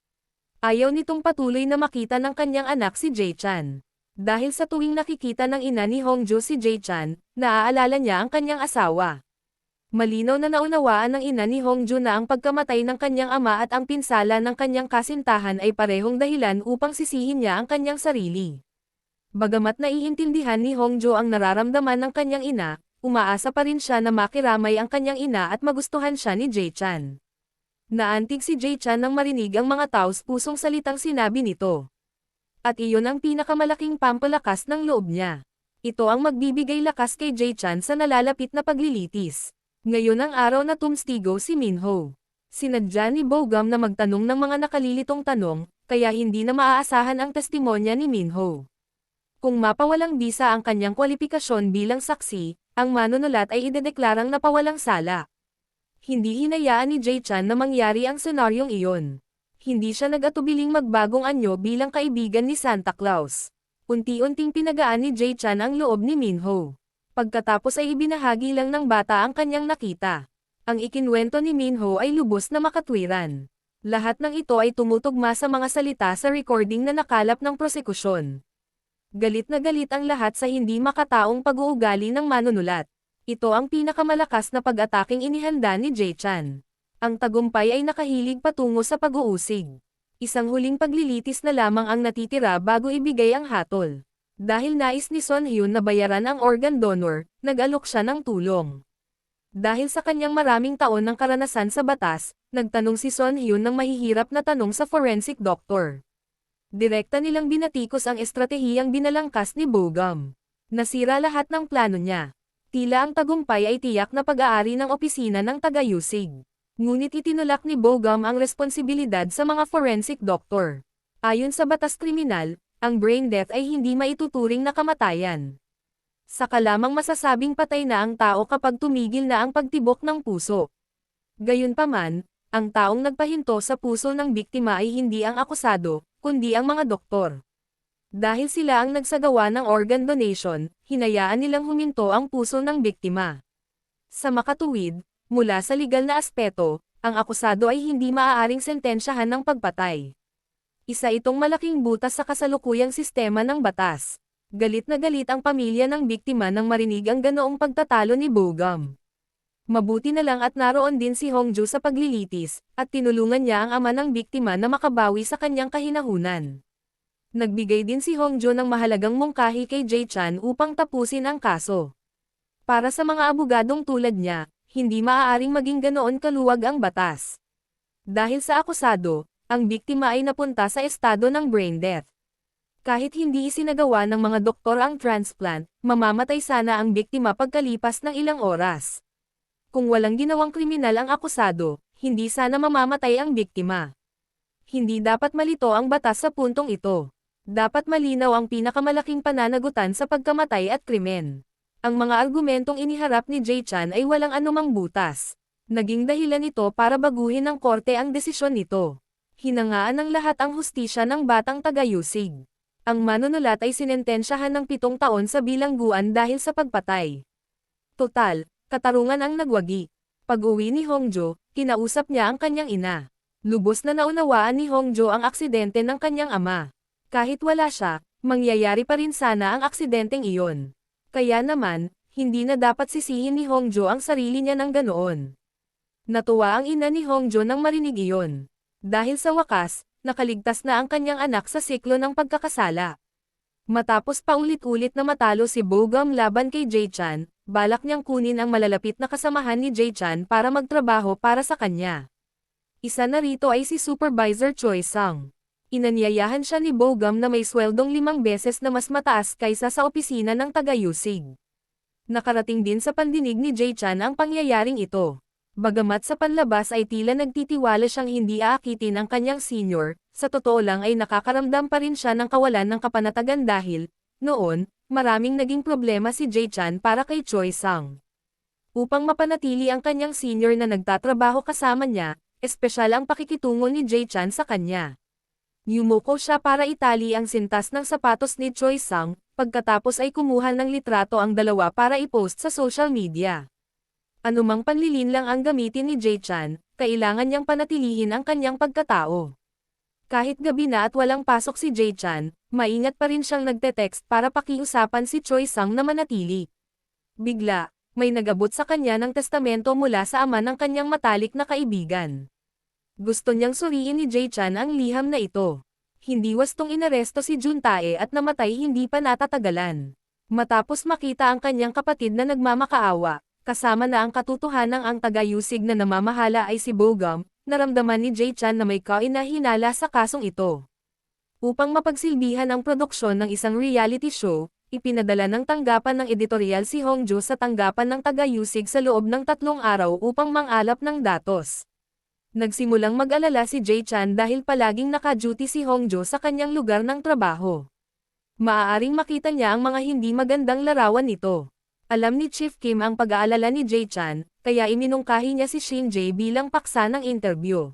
Ayaw nitong patuloy na makita ng kanyang anak si Jay Chan. Dahil sa tuwing nakikita ng ina ni Hongjo si Jay Chan, naaalala niya ang kanyang asawa. Malinaw na naunawaan ng ina ni Hongjo na ang pagkamatay ng kanyang ama at ang pinsala ng kanyang kasintahan ay parehong dahilan upang sisihin niya ang kanyang sarili. Bagamat naiintindihan ni Hongjo ang nararamdaman ng kanyang ina, umaasa pa rin siya na makiramay ang kanyang ina at magustuhan siya ni Jay Chan. Naantig si Jay Chan nang marinig ang mga taos-pusong salitang sinabi nito. At iyon ang pinakamalaking pampalakas ng loob niya. Ito ang magbibigay lakas kay Jay Chan sa nalalapit na paglilitis. Ngayon ang araw na tumstigo si Minho. Sinadya ni Bogum na magtanong ng mga nakalilitong tanong, kaya hindi na maaasahan ang testimonya ni Minho. Kung mapawalang bisa ang kanyang kwalipikasyon bilang saksi, ang manunulat ay idedeklarang napawalang sala. Hindi hinayaan ni Jay Chan na mangyari ang senaryong iyon. Hindi siya nag-atubiling magbagong anyo bilang kaibigan ni Santa Claus. Unti-unting pinagaan ni Jay Chan ang loob ni Minho. Pagkatapos ay ibinahagi lang ng bata ang kanyang nakita. Ang ikinwento ni Minho ay lubos na makatwiran. Lahat ng ito ay tumutugma sa mga salita sa recording na nakalap ng prosekusyon. Galit na galit ang lahat sa hindi makataong pag-uugali ng manunulat. Ito ang pinakamalakas na pag-ataking inihanda ni Jay Chan. Ang tagumpay ay nakahilig patungo sa pag-uusig. Isang huling paglilitis na lamang ang natitira bago ibigay ang hatol. Dahil nais ni Son Hyun na bayaran ang organ donor, nag-alok siya ng tulong. Dahil sa kanyang maraming taon ng karanasan sa batas, nagtanong si Son Hyun ng mahihirap na tanong sa forensic doctor. Direkta nilang binatikos ang estratehiyang binalangkas ni Bogum. Nasira lahat ng plano niya. Tila ang tagumpay ay tiyak na pag-aari ng opisina ng tagayusig. Ngunit itinulak ni Bogum ang responsibilidad sa mga forensic doctor. Ayon sa batas kriminal, ang brain death ay hindi maituturing na kamatayan. Saka lamang masasabing patay na ang tao kapag tumigil na ang pagtibok ng puso. Gayunpaman, ang taong nagpahinto sa puso ng biktima ay hindi ang akusado, kundi ang mga doktor. Dahil sila ang nagsagawa ng organ donation, hinayaan nilang huminto ang puso ng biktima. Sa makatuwid, mula sa legal na aspeto, ang akusado ay hindi maaaring sentensyahan ng pagpatay. Isa itong malaking butas sa kasalukuyang sistema ng batas. Galit na galit ang pamilya ng biktima nang marinig ang ganoong pagtatalo ni Bogum. Mabuti na lang at naroon din si Hongju sa paglilitis, at tinulungan niya ang ama ng biktima na makabawi sa kanyang kahinahunan. Nagbigay din si Hongju ng mahalagang mungkahi kay Jay Chan upang tapusin ang kaso. Para sa mga abogadong tulad niya, hindi maaaring maging ganoon kaluwag ang batas. Dahil sa akusado, ang biktima ay napunta sa estado ng brain death. Kahit hindi isinagawa ng mga doktor ang transplant, mamamatay sana ang biktima pagkalipas ng ilang oras. Kung walang ginawang kriminal ang akusado, hindi sana mamamatay ang biktima. Hindi dapat malito ang batas sa puntong ito. Dapat malinaw ang pinakamalaking pananagutan sa pagkamatay at krimen. Ang mga argumentong iniharap ni Jay Chan ay walang anumang butas. Naging dahilan ito para baguhin ng korte ang desisyon nito. Hinangaan ng lahat ang hustisya ng batang tagayusig. Ang manunulat ay sinentensyahan ng 7 taon sa bilangguan dahil sa pagpatay. Total, katarungan ang nagwagi. Pag-uwi ni Hongjo, kinausap niya ang kanyang ina. Lubos na naunawaan ni Hongjo ang aksidente ng kanyang ama. Kahit wala siya, mangyayari pa rin sana ang aksidenteng iyon. Kaya naman, hindi na dapat sisihin ni Hongjo ang sarili niya ng ganoon. Natuwa ang ina ni Hongjo nang marinig iyon. Dahil sa wakas, nakaligtas na ang kanyang anak sa siklo ng pagkakasala. Matapos paulit-ulit na matalo si Bogum laban kay Jay Chan, balak niyang kunin ang malalapit na kasamahan ni Jay Chan para magtrabaho para sa kanya. Isa na rito ay si Supervisor Choi Sang. Inanyayahan siya ni Bogum na may sweldong 5 beses na mas mataas kaysa sa opisina ng tagayusig. Nakarating din sa pandinig ni Jay Chan ang pangyayaring ito. Bagamat sa panlabas ay tila nagtitiwala siyang hindi aakitin ang kanyang senior, sa totoo lang ay nakakaramdam pa rin siya ng kawalan ng kapanatagan dahil, noon, maraming naging problema si Jay Chan para kay Choi Sang. Upang mapanatili ang kanyang senior na nagtatrabaho kasama niya, espesyal ang pakikitungo ni Jay Chan sa kanya. Yumuko siya para itali ang sintas ng sapatos ni Choi Sang, pagkatapos ay kumuha ng litrato ang dalawa para i-post sa social media. Anumang panlilin lang ang gamitin ni Jay Chan, kailangan niyang panatilihin ang kanyang pagkatao. Kahit gabi na at walang pasok si Jay Chan, maingat pa rin siyang nagte-text para pakiusapan si Choi Sang na manatili. Bigla, may nagabot sa kanya ng testamento mula sa ama ng kanyang matalik na kaibigan. Gusto niyang suriin ni Jay Chan ang liham na ito. Hindi wastong inaresto si Juntae at namatay hindi pa natatagalan. Matapos makita ang kanyang kapatid na nagmamakaawa, kasama na ang katotohanang ang tagayusig na namamahala ay si Bogum, naramdaman ni Jay Chan na may kainahinala sa kasong ito. Upang mapagsilbihan ang produksyon ng isang reality show, ipinadala ng tanggapan ng editorial si Hongjo sa tanggapan ng tagayusig sa loob ng 3 araw upang mangalap ng datos. Nagsimulang mag-alala si Jay Chan dahil palaging naka-duty si Hongjo sa kanyang lugar ng trabaho. Maaaring makita niya ang mga hindi magandang larawan nito. Alam ni Chief Kim ang pag-aalala ni Jae Chan, kaya iminungkahi niya si Shin Jae bilang paksa ng interview.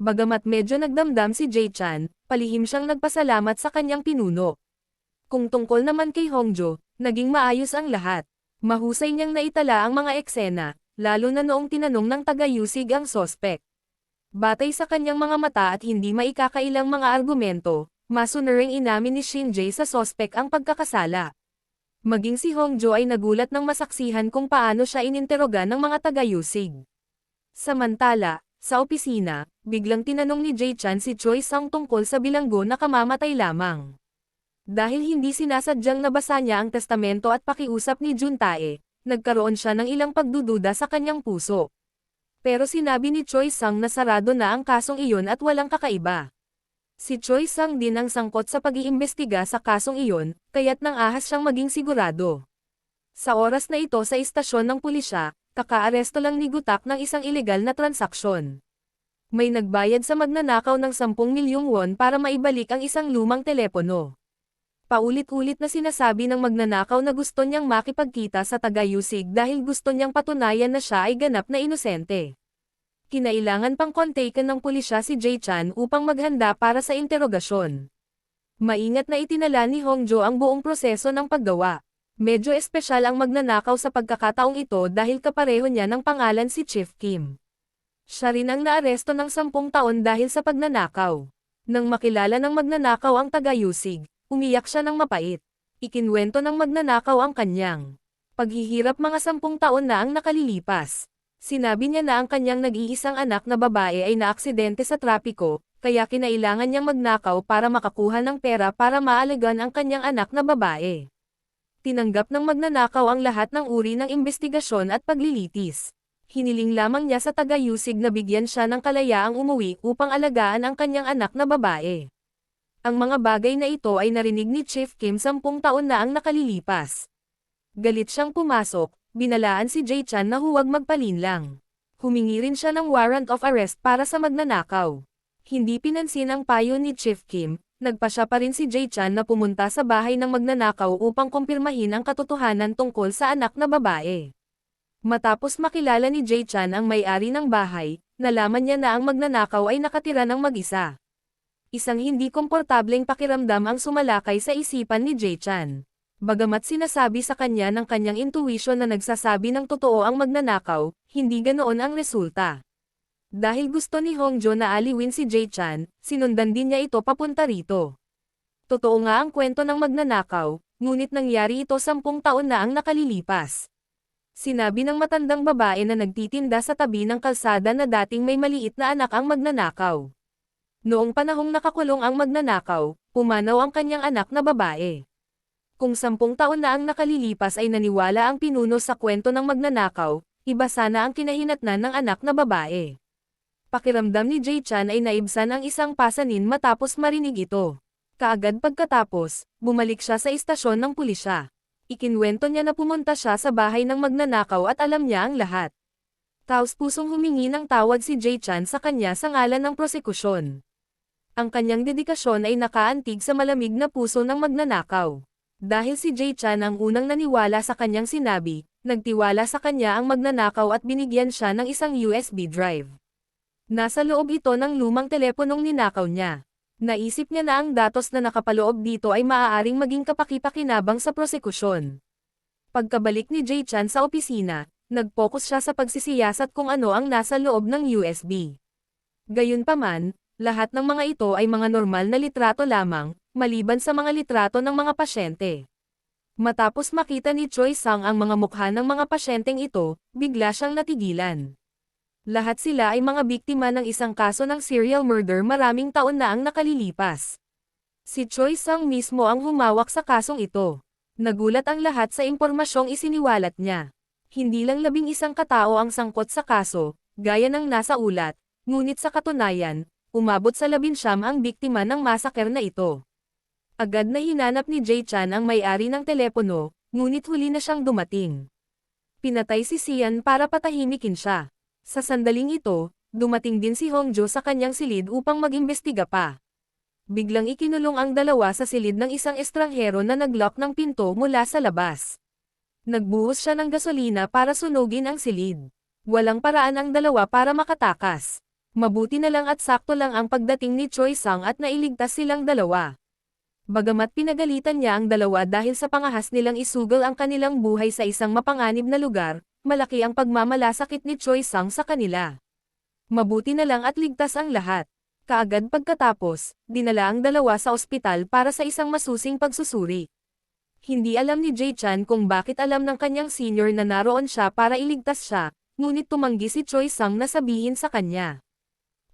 Bagamat medyo nagdamdam si Jae Chan, palihim siyang nagpasalamat sa kanyang pinuno. Kung tungkol naman kay Hongjo, naging maayos ang lahat. Mahusay niyang naitala ang mga eksena, lalo na noong tinanong ng taga-Yusig ang sospek. Batay sa kanyang mga mata at hindi maikakailang mga argumento, masunuring inamin ni Shin Jae sa sospek ang pagkakasala. Maging si Hongjo ay nagulat nang masaksihan kung paano siya ininteroga ng mga taga-Yusig. Samantala, sa opisina, biglang tinanong ni Jae Chan si Choi Sang tungkol sa bilanggo na kamamatay lamang. Dahil hindi sinasadyang nabasa niya ang testamento at pakiusap ni Juntae, nagkaroon siya ng ilang pagdududa sa kanyang puso. Pero sinabi ni Choi Sang na sarado na ang kasong iyon at walang kakaiba. Si Choi Sang din ang sangkot sa pag-iimbestiga sa kasong iyon, kaya't nang ahas siyang maging sigurado. Sa oras na ito sa istasyon ng pulisya, kakaaresto lang ni Gutak ng isang ilegal na transaksyon. May nagbayad sa magnanakaw ng 10 milyong won para maibalik ang isang lumang telepono. Paulit-ulit na sinasabi ng magnanakaw na gusto niyang makipagkita sa taga-Yusig dahil gusto niyang patunayan na siya ay ganap na inosente. Kinailangan pang kontaken ng pulisya si Jae Chan upang maghanda para sa interogasyon. Maingat na itinala ni Hongjo ang buong proseso ng paggawa. Medyo espesyal ang magnanakaw sa pagkakataong ito dahil kapareho niya ng pangalan si Chief Kim. Siya rin ang naaresto ng 10 taon dahil sa pagnanakaw. Nang makilala ng magnanakaw ang taga-Yusig, umiyak siya ng mapait. Ikinwento ng magnanakaw ang kanyang paghihirap mga 10 taon na ang nakalilipas. Sinabi niya na ang kanyang nag-iisang anak na babae ay naaksidente sa trapiko, kaya kinailangan niyang magnakaw para makakuha ng pera para maalagaan ang kanyang anak na babae. Tinanggap ng magnanakaw ang lahat ng uri ng imbestigasyon at paglilitis. Hiniling lamang niya sa taga-Yusig na bigyan siya ng kalayaang umuwi upang alagaan ang kanyang anak na babae. Ang mga bagay na ito ay narinig ni Chief Kim 10 taon na ang nakalilipas. Galit siyang pumasok, binalaan si Jae Chan na huwag magpalinlang. Humingi rin siya ng warrant of arrest para sa magnanakaw. Hindi pinansin ang payo ni Chief Kim, nagpasya pa rin si Jae Chan na pumunta sa bahay ng magnanakaw upang kumpirmahin ang katotohanan tungkol sa anak na babae. Matapos makilala ni Jae Chan ang may-ari ng bahay, nalaman niya na ang magnanakaw ay nakatira ng mag-isa. Isang hindi komportableng pakiramdam ang sumalakay sa isipan ni Jae Chan. Bagamat sinasabi sa kanya ng kanyang intuition na nagsasabi ng totoo ang magnanakaw, hindi ganoon ang resulta. Dahil gusto ni Hongjo na aliwin si Jae Chan, sinundan din niya ito papunta rito. Totoo nga ang kwento ng magnanakaw, ngunit nangyari ito 10 taon na ang nakalilipas. Sinabi ng matandang babae na nagtitinda sa tabi ng kalsada na dating may maliit na anak ang magnanakaw. Noong panahong nakakulong ang magnanakaw, pumanaw ang kanyang anak na babae. Kung 10 taon na ang nakalilipas ay naniwala ang pinuno sa kwento ng magnanakaw, iba sana ang kinahinatnan ng anak na babae. Pakiramdam ni Jae Chan ay naibsan ang isang pasanin matapos marinig ito. Kaagad pagkatapos, bumalik siya sa istasyon ng pulisya. Ikinwento niya na pumunta siya sa bahay ng magnanakaw at alam niya ang lahat. Taos-pusong humingi ng tawad si Jae Chan sa kanya sa ngalan ng prosekusyon. Ang kanyang dedikasyon ay nakaantig sa malamig na puso ng magnanakaw. Dahil si Jae Chan ang unang naniwala sa kanyang sinabi, nagtiwala sa kanya ang magnanakaw at binigyan siya ng isang USB drive. Nasa loob ito ng lumang teleponong ninakaw niya. Naisip niya na ang datos na nakapaloob dito ay maaaring maging kapaki-pakinabang sa prosekusyon. Pagkabalik ni Jae Chan sa opisina, nag-focus siya sa pagsisiyasat kung ano ang nasa loob ng USB. Gayunpaman, lahat ng mga ito ay mga normal na litrato lamang, maliban sa mga litrato ng mga pasyente. Matapos makita ni Choi Sang ang mga mukha ng mga pasyenteng ito, bigla siyang natigilan. Lahat sila ay mga biktima ng isang kaso ng serial murder maraming taon na ang nakalilipas. Si Choi Sang mismo ang humawak sa kasong ito. Nagulat ang lahat sa impormasyong isiniwalat niya. Hindi lang 11 katao ang sangkot sa kaso, gaya ng nasa ulat, ngunit sa katunayan, umabot sa 19 ang biktima ng masaker na ito. Agad na hinanap ni Jae Chan ang may-ari ng telepono, ngunit huli na siyang dumating. Pinatay si Sian para patahimikin siya. Sa sandaling ito, dumating din si Hongjo sa kanyang silid upang mag-imbestiga pa. Biglang ikinulong ang dalawa sa silid ng isang estranghero na naglock ng pinto mula sa labas. Nagbuhos siya ng gasolina para sunugin ang silid. Walang paraan ang dalawa para makatakas. Mabuti na lang at sakto lang ang pagdating ni Choi Sang at nailigtas silang dalawa. Bagamat pinagalitan niya ang dalawa dahil sa pangahas nilang isugal ang kanilang buhay sa isang mapanganib na lugar, malaki ang pagmamalasakit ni Choi Sang sa kanila. Mabuti na lang at ligtas ang lahat. Kaagad pagkatapos, dinala ang dalawa sa ospital para sa isang masusing pagsusuri. Hindi alam ni Jay Chan kung bakit alam ng kanyang senior na naroon siya para iligtas siya, ngunit tumanggi si Choi Sang na sabihin sa kanya.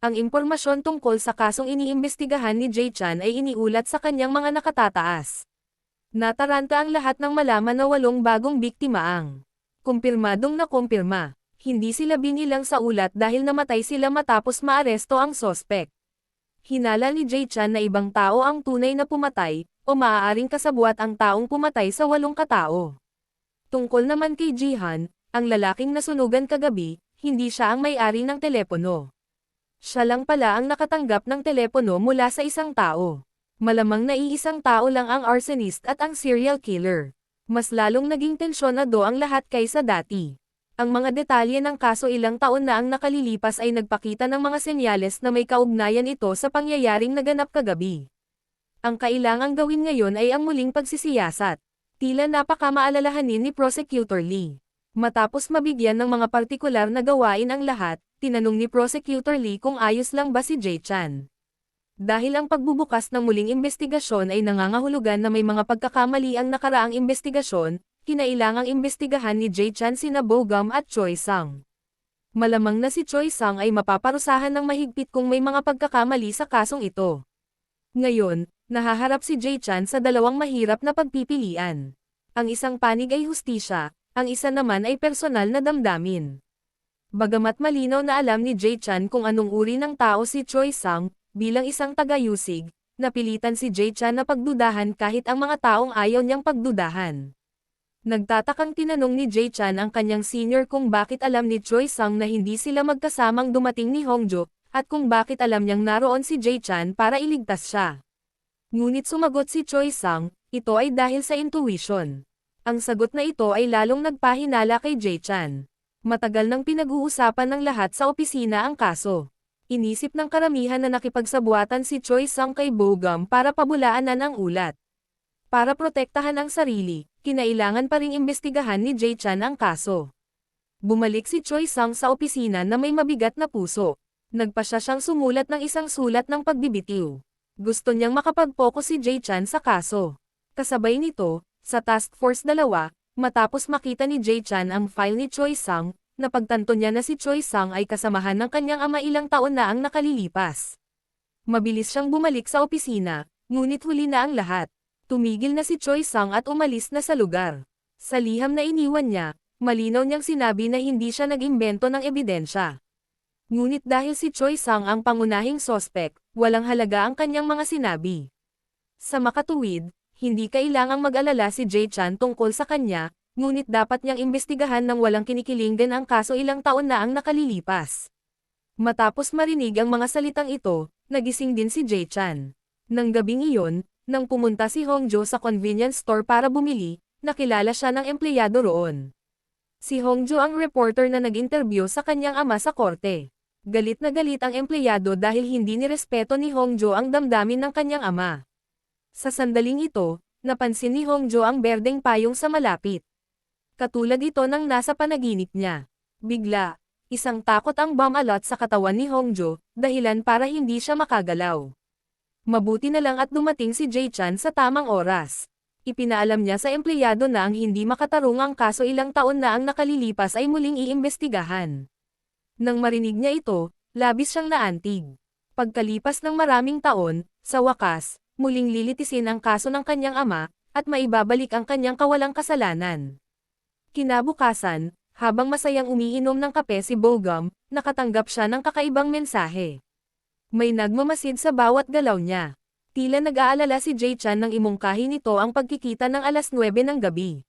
Ang impormasyon tungkol sa kasong iniimbestigahan ni Jay Chan ay iniulat sa kanyang mga nakatataas. Nataranta ang lahat ng malaman na 8 bagong biktima ang kumpirmadong nakumpirma. Hindi sila binilang sa ulat dahil namatay sila matapos maaresto ang sospek. Hinala ni Jay Chan na ibang tao ang tunay na pumatay, o maaaring kasabwat ang taong pumatay sa 8 katao. Tungkol naman kay Jihan, ang lalaking nasunugan kagabi, hindi siya ang may-ari ng telepono. Siya lang pala ang nakatanggap ng telepono mula sa isang tao. Malamang na iisang tao lang ang arsonist at ang serial killer. Mas lalong naging tensyonado ang lahat kaysa dati. Ang mga detalye ng kaso ilang taon na ang nakalilipas ay nagpakita ng mga senyales na may kaugnayan ito sa pangyayaring naganap kagabi. Ang kailangang gawin ngayon ay ang muling pagsisiyasat. Tila napakamaalalahanin ni Prosecutor Lee. Matapos mabigyan ng mga partikular na gawain ang lahat, tinanong ni Prosecutor Lee kung ayos lang ba si Jay Chan. Dahil ang pagbubukas ng muling investigasyon ay nangangahulugan na may mga pagkakamali ang nakaraang investigasyon, kinailangang imbestigahan ni Jay Chan sina Bogum at Choi Sang. Malamang na si Choi Sang ay mapaparusahan ng mahigpit kung may mga pagkakamali sa kasong ito. Ngayon, nahaharap si Jay Chan sa dalawang mahirap na pagpipilian. Ang isang panig ay hustisya, ang isa naman ay personal na damdamin. Bagamat malinaw na alam ni Jay Chan kung anong uri ng tao si Choi Sang, bilang isang taga-yusig, napilitan si Jay Chan na pagdudahan kahit ang mga taong ayaw niyang pagdudahan. Nagtatakang tinanong ni Jay Chan ang kanyang senior kung bakit alam ni Choi Sang na hindi sila magkasamang dumating ni Hongjo, at kung bakit alam niyang naroon si Jay Chan para iligtas siya. Ngunit sumagot si Choi Sang, ito ay dahil sa intuition. Ang sagot na ito ay lalong nagpahinala kay Jay Chan. Matagal nang pinag-uusapan ng lahat sa opisina ang kaso. Inisip ng karamihan na nakipagsabuatan si Choi Sang kay Bogum para pabulaanan ang ulat. Para protektahan ang sarili, kinailangan pa ring imbestigahan ni Jay Chan ang kaso. Bumalik si Choi Sang sa opisina na may mabigat na puso. Nagpasya siyang sumulat ng isang sulat ng pagbibitiw. Gusto niyang makapag-focus si Jay Chan sa kaso. Kasabay nito, sa Task Force 2, matapos makita ni Jay Chan ang file ni Choi Sang, napagtanto niya na si Choi Sang ay kasamahan ng kanyang ama ilang taon na ang nakalilipas. Mabilis siyang bumalik sa opisina, ngunit huli na ang lahat. Tumigil na si Choi Sang at umalis na sa lugar. Sa liham na iniwan niya, malinaw niyang sinabi na hindi siya nag-imbento ng ebidensya. Ngunit dahil si Choi Sang ang pangunahing sospek, walang halaga ang kanyang mga sinabi. Sa makatuwid, hindi kailangang mag-alala si Jay Chan tungkol sa kanya, ngunit dapat niyang imbestigahan ng walang kinikiling din ang kaso ilang taon na ang nakalilipas. Matapos marinig ang mga salitang ito, nagising din si Jay Chan. Nang gabing iyon, nang pumunta si Hongjo sa convenience store para bumili, nakilala siya ng empleyado roon. Si Hongjo ang reporter na nag-interview sa kanyang ama sa korte. Galit na galit ang empleyado dahil hindi nirespeto ni Hongjo ang damdamin ng kanyang ama. Sa sandaling ito, napansin ni Hongjo ang berdeng payong sa malapit. Katulad ito ng nasa panaginip niya. Bigla, isang takot ang bomb alert sa katawan ni Hongjo, dahilan para hindi siya makagalaw. Mabuti na lang at dumating si Jay Chan sa tamang oras. Ipinaalam niya sa empleyado na ang hindi makatarungang kaso ilang taon na ang nakalilipas ay muling iimbestigahan. Nang marinig niya ito, labis siyang naantig. Pagkalipas ng maraming taon, sa wakas, muling lilitisin ang kaso ng kanyang ama, at maibabalik ang kanyang kawalang kasalanan. Kinabukasan, habang masayang umiinom ng kape si Bogum, nakatanggap siya ng kakaibang mensahe. May nagmamasid sa bawat galaw niya. Tila nag-aalala si Jay Chan nang imungkahi nito ang pagkikita ng alas 9 ng gabi.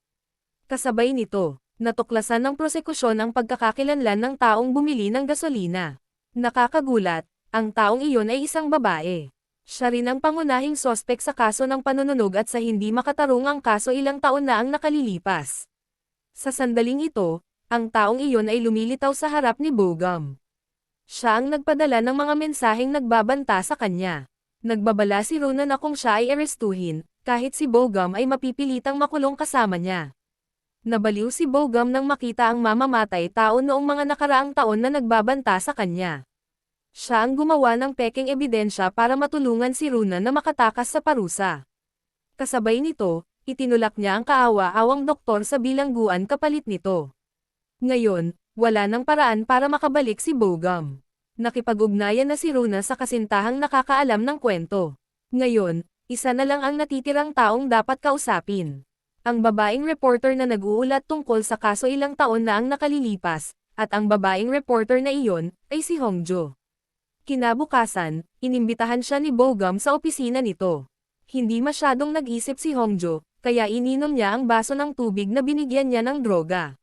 Kasabay nito, natuklasan ng prosekusyon ang pagkakakilanlan ng taong bumili ng gasolina. Nakakagulat, ang taong iyon ay isang babae. Siya rin ang pangunahing sospek sa kaso ng panununog at sa hindi makatarungang kaso ilang taon na ang nakalilipas. Sa sandaling ito, ang taong iyon ay lumilitaw sa harap ni Bogum. Siya ang nagpadala ng mga mensaheng nagbabanta sa kanya. Nagbabala si Runa na kung siya ay arestuhin, kahit si Bogum ay mapipilitang makulong kasama niya. Nabaliw si Bogum nang makita ang mamamatay tao noong mga nakaraang taon na nagbabanta sa kanya. Siya ang gumawa ng peking ebidensya para matulungan si Runa na makatakas sa parusa. Kasabay nito, itinulak niya ang kaawa-awang doktor sa bilangguan kapalit nito. Ngayon, wala nang paraan para makabalik si Bogum. Nakipag-ugnayan na si Runa sa kasintahang nakakaalam ng kwento. Ngayon, isa na lang ang natitirang taong dapat kausapin. Ang babaeng reporter na nag-uulat tungkol sa kaso ilang taon na ang nakalilipas, at ang babaeng reporter na iyon, ay si Hongjo. Kinabukasan, inimbitahan siya ni Bogum sa opisina nito. Hindi masyadong nag-isip si Hongjo, kaya ininom niya ang baso ng tubig na binigyan niya ng droga.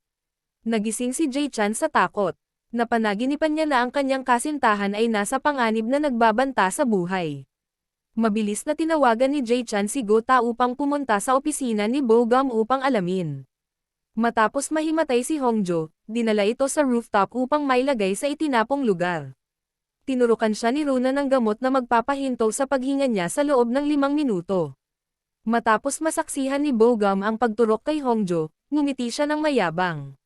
Nagising si Jae-chan sa takot. Napanaginipan niya na ang kanyang kasintahan ay nasa panganib na nagbabanta sa buhay. Mabilis na tinawagan ni Jae-chan si Gota upang pumunta sa opisina ni Bogum upang alamin. Matapos mahimatay si Hongjo, dinala ito sa rooftop upang mailagay sa itinapong lugar. Tinurukan siya ni Runa ng gamot na magpapahinto sa paghinga niya sa loob ng 5 minuto. Matapos masaksihan ni Bogum ang pagturok kay Hongjo, ngumiti siya ng mayabang.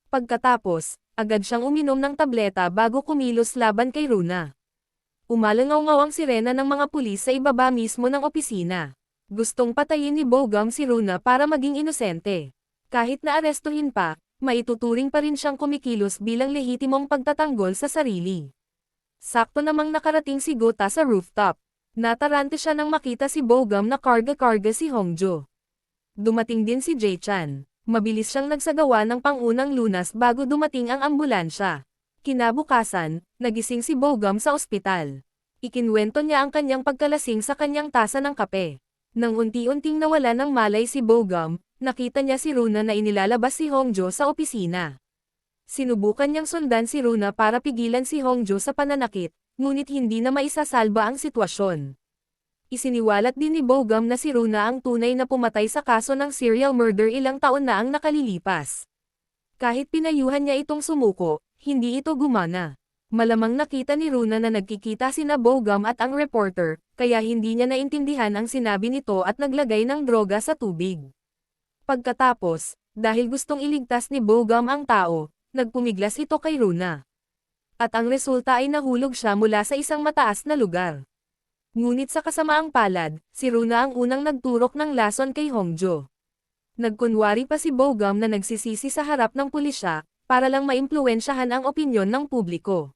Pagkatapos, agad siyang uminom ng tableta bago kumilos laban kay Runa. Umalangaw-ngaw ang sirena ng mga pulis sa ibaba mismo ng opisina. Gustong patayin ni Bogum si Runa para maging inosente. Kahit na arestuhin pa, maituturing pa rin siyang kumikilos bilang lehitimong pagtatanggol sa sarili. Sakto namang nakarating si Gota sa rooftop. Natarante siya nang makita si Bogum na karga-karga si Hongjo. Dumating din si Jae-chan. Mabilis siyang nagsagawa ng pangunang lunas bago dumating ang ambulansya. Kinabukasan, nagising si Bogum sa ospital. Ikinwento niya ang kanyang pagkalasing sa kanyang tasa ng kape. Nang unti-unting nawala ng malay si Bogum, nakita niya si Runa na inilalabas si Hongjo sa opisina. Sinubukan niyang sundan si Runa para pigilan si Hongjo sa pananakit, ngunit hindi na maisasalba ang sitwasyon. Isiniwalat din ni Bogum na si Runa ang tunay na pumatay sa kaso ng serial murder ilang taon na ang nakalilipas. Kahit pinayuhan niya itong sumuko, hindi ito gumana. Malamang nakita ni Runa na nagkikita sina Bogum at ang reporter, kaya hindi niya naintindihan ang sinabi nito at naglagay ng droga sa tubig. Pagkatapos, dahil gustong iligtas ni Bogum ang tao, nagpumiglas ito kay Runa. At ang resulta ay nahulog siya mula sa isang mataas na lugar. Ngunit sa kasamaang palad, si Runa ang unang nagturok ng lason kay Hongjo. Nagkunwari pa si Bogum na nagsisisi sa harap ng pulisya, para lang maimpluwensyahan ang opinyon ng publiko.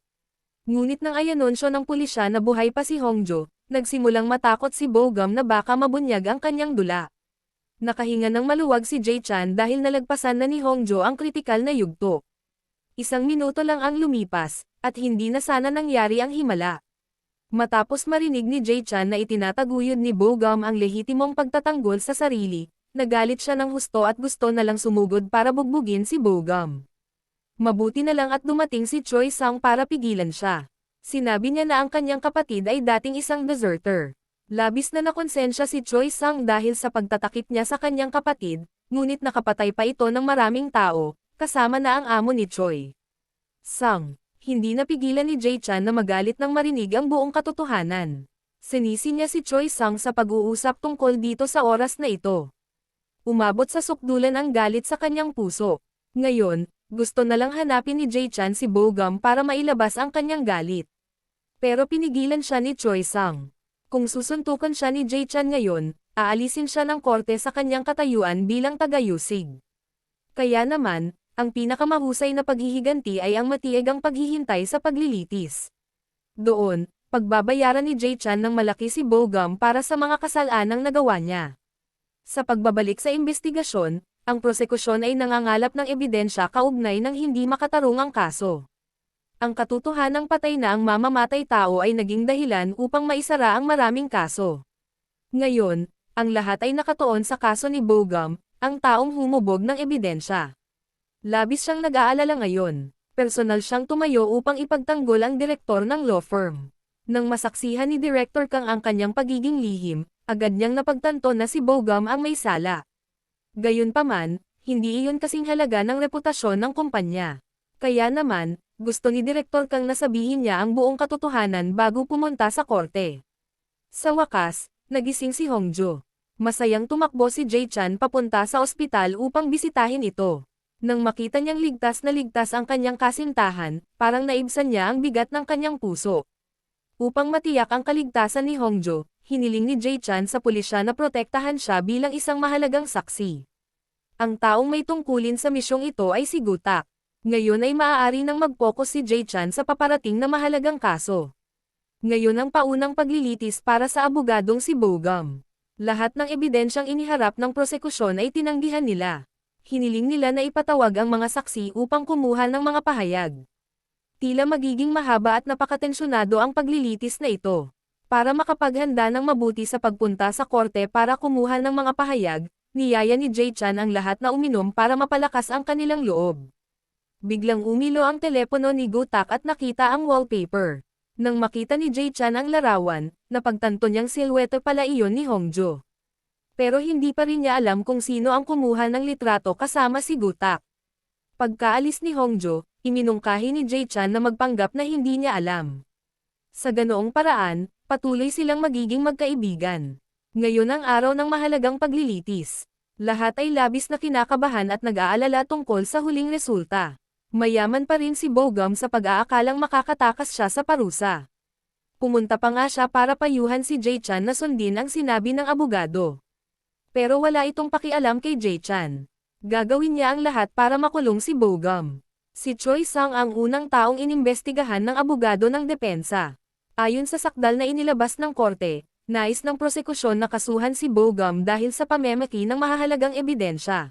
Ngunit nang ayanunsyo ng pulisya na buhay pa si Hongjo, nagsimulang matakot si Bogum na baka mabunyag ang kanyang dula. Nakahinga ng maluwag si Jae-chan dahil nalagpasan na ni Hongjo ang kritikal na yugto. 1 minuto lang ang lumipas, at hindi na sana nangyari ang himala. Matapos marinig ni Jae-chan na itinataguyod ni Bogum ang lehitimong pagtatanggol sa sarili, nagalit siya ng husto at gusto na lang sumugod para bugbugin si Bogum. Mabuti na lang at dumating si Choi Sang para pigilan siya. Sinabi niya na ang kanyang kapatid ay dating isang deserter. Labis na nakonsensya si Choi Sang dahil sa pagtatakip niya sa kanyang kapatid, ngunit nakapatay pa ito ng maraming tao, kasama na ang amo ni Choi Sang. Hindi napigilan ni Jae-chan na magalit nang marinig ang buong katotohanan. Sinisi niya si Choi Sang sa pag-uusap tungkol dito sa oras na ito. Umabot sa sukdulan ang galit sa kanyang puso. Ngayon, gusto na lang hanapin ni Jae-chan si Bogum para mailabas ang kanyang galit. Pero pinigilan siya ni Choi Sang. Kung susuntukan siya ni Jae-chan ngayon, aalisin siya ng korte sa kanyang katayuan bilang tagayusig. Kaya naman, ang pinakamahusay na paghihiganti ay ang matiyagang paghihintay sa paglilitis. Doon, pagbabayaran ni Jae-chan ng malaki si Bogum para sa mga kasalanang nagawa niya. Sa pagbabalik sa investigasyon, ang prosekusyon ay nangangalap ng ebidensya kaugnay ng hindi makatarungang kaso. Ang katotohanang patay na ang mamamatay tao ay naging dahilan upang maisara ang maraming kaso. Ngayon, ang lahat ay nakatuon sa kaso ni Bogum, ang taong humubog ng ebidensya. Labis siyang nag-aalala ngayon. Personal siyang tumayo upang ipagtanggol ang direktor ng law firm. Nang masaksihan ni Director Kang ang kanyang pagiging lihim, agad niyang napagtanto na si Bogum ang may sala. Gayunpaman, hindi iyon kasing halaga ng reputasyon ng kumpanya. Kaya naman, gusto ni Direktor Kang na sabihin niya ang buong katotohanan bago pumunta sa korte. Sa wakas, nagising si Hongjo. Masayang tumakbo si Jay Chan papunta sa ospital upang bisitahin ito. Nang makita niyang ligtas na ligtas ang kanyang kasintahan, parang naibsan niya ang bigat ng kanyang puso. Upang matiyak ang kaligtasan ni Hongjo, hiniling ni Jay Chan sa pulisya na protektahan siya bilang isang mahalagang saksi. Ang taong may tungkulin sa misyong ito ay si Gutak. Ngayon ay maaari nang mag-focus si Jay Chan sa paparating na mahalagang kaso. Ngayon ang paunang paglilitis para sa abogadong si Bogum. Lahat ng ebidensyang iniharap ng prosekusyon ay tinanggihan nila. Hiniling nila na ipatawag ang mga saksi upang kumuha ng mga pahayag. Tila magiging mahaba at napakatensyonado ang paglilitis na ito. Para makapaghanda ng mabuti sa pagpunta sa korte para kumuha ng mga pahayag, niyaya ni Jay Chan ang lahat na uminom para mapalakas ang kanilang loob. Biglang umilo ang telepono ni Gutak at nakita ang wallpaper. Nang makita ni Jay Chan ang larawan, napagtanto niyang silhouette pala iyon ni Hongjo. Pero hindi pa rin niya alam kung sino ang kumuha ng litrato kasama si Gutak. Pagkaalis ni Hongjo, iminungkahi ni Jay Chan na magpanggap na hindi niya alam. Sa ganoong paraan, patuloy silang magiging magkaibigan. Ngayon ang araw ng mahalagang paglilitis. Lahat ay labis na kinakabahan at nag-aalala tungkol sa huling resulta. Mayaman pa rin si Bogum sa pag-aakalang makakatakas siya sa parusa. Pumunta pa nga siya para payuhan si Jay Chan na sundin ang sinabi ng abogado. Pero wala itong pakialam kay Jay Chan. Gagawin niya ang lahat para makulong si Bogum. Si Choi Sang ang unang taong inimbestigahan ng abogado ng depensa. Ayon sa sakdal na inilabas ng korte, nais ng prosekusyon na kasuhan si Bogum dahil sa pamemeki ng mahahalagang ebidensya.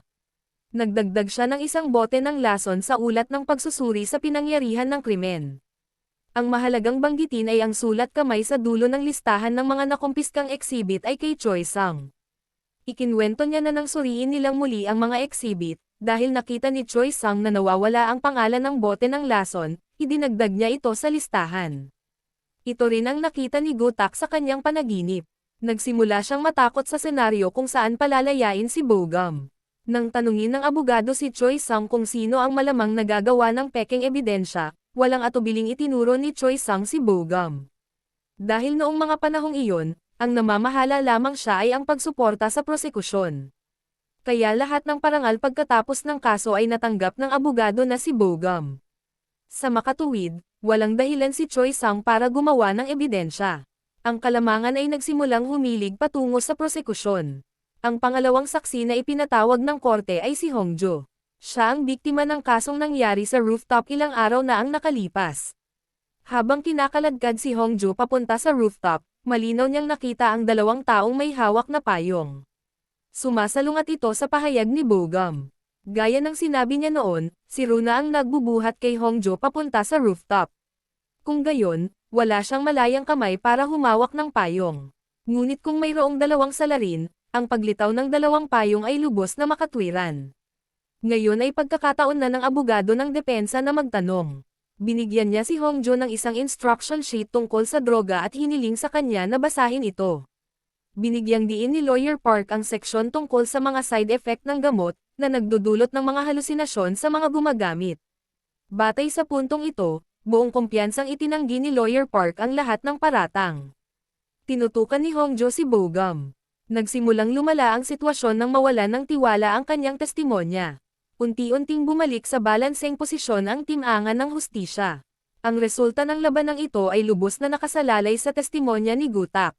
Nagdagdag siya ng isang bote ng lason sa ulat ng pagsusuri sa pinangyarihan ng krimen. Ang mahalagang banggitin ay ang sulat kamay sa dulo ng listahan ng mga nakumpiskang exhibit ay kay Choi Sang. Ikinwento niya na nang suriin nilang muli ang mga exhibit, dahil nakita ni Choi Sang na nawawala ang pangalan ng bote ng lason, idinagdag niya ito sa listahan. Ito rin ang nakita ni Gutak sa kanyang panaginip. Nagsimula siyang matakot sa senaryo kung saan palalayain si Bogum. Nang tanungin ng abogado si Choi Sang kung sino ang malamang nagagawa ng pekeng ebidensya, walang atubiling itinuro ni Choi Sang si Bogum. Dahil noong mga panahong iyon, ang namamahala lamang siya ay ang pagsuporta sa prosekusyon. Kaya lahat ng parangal pagkatapos ng kaso ay natanggap ng abogado na si Bogum. Sa makatuwid, walang dahilan si Choi Sang para gumawa ng ebidensya. Ang kalamangan ay nagsimulang humilig patungo sa prosekusyon. Ang pangalawang saksi na ipinatawag ng korte ay si Hongjo. Siya ang biktima ng kasong nangyari sa rooftop ilang araw na ang nakalipas. Habang kinakaladkad si Hongjo papunta sa rooftop, malinaw niyang nakita ang dalawang taong may hawak na payong. Sumasalungat ito sa pahayag ni Bogum. Gaya ng sinabi niya noon, si Runa ang nagbubuhat kay Hongjo papunta sa rooftop. Kung gayon, wala siyang malayang kamay para humawak ng payong. Ngunit kung mayroong dalawang salarin, ang paglitaw ng dalawang payong ay lubos na makatwiran. Ngayon ay pagkakataon na ng abogado ng depensa na magtanong. Binigyan niya si Hongjo ng isang instruction sheet tungkol sa droga at hiniling sa kanya na basahin ito. Binigyang diin ni Lawyer Park ang seksyon tungkol sa mga side effect ng gamot na nagdudulot ng mga halusinasyon sa mga gumagamit. Batay sa puntong ito, buong kumpiyansang itinanggi ni Lawyer Park ang lahat ng paratang. Tinutukan ni Hongjo si Bogum. Nagsimulang lumala ang sitwasyon nang mawalan ng tiwala ang kanyang testimonya. Unti-unting bumalik sa balanseng posisyon ang tim-angan ng hustisya. Ang resulta ng labanang ito ay lubos na nakasalalay sa testimonya ni Gutak.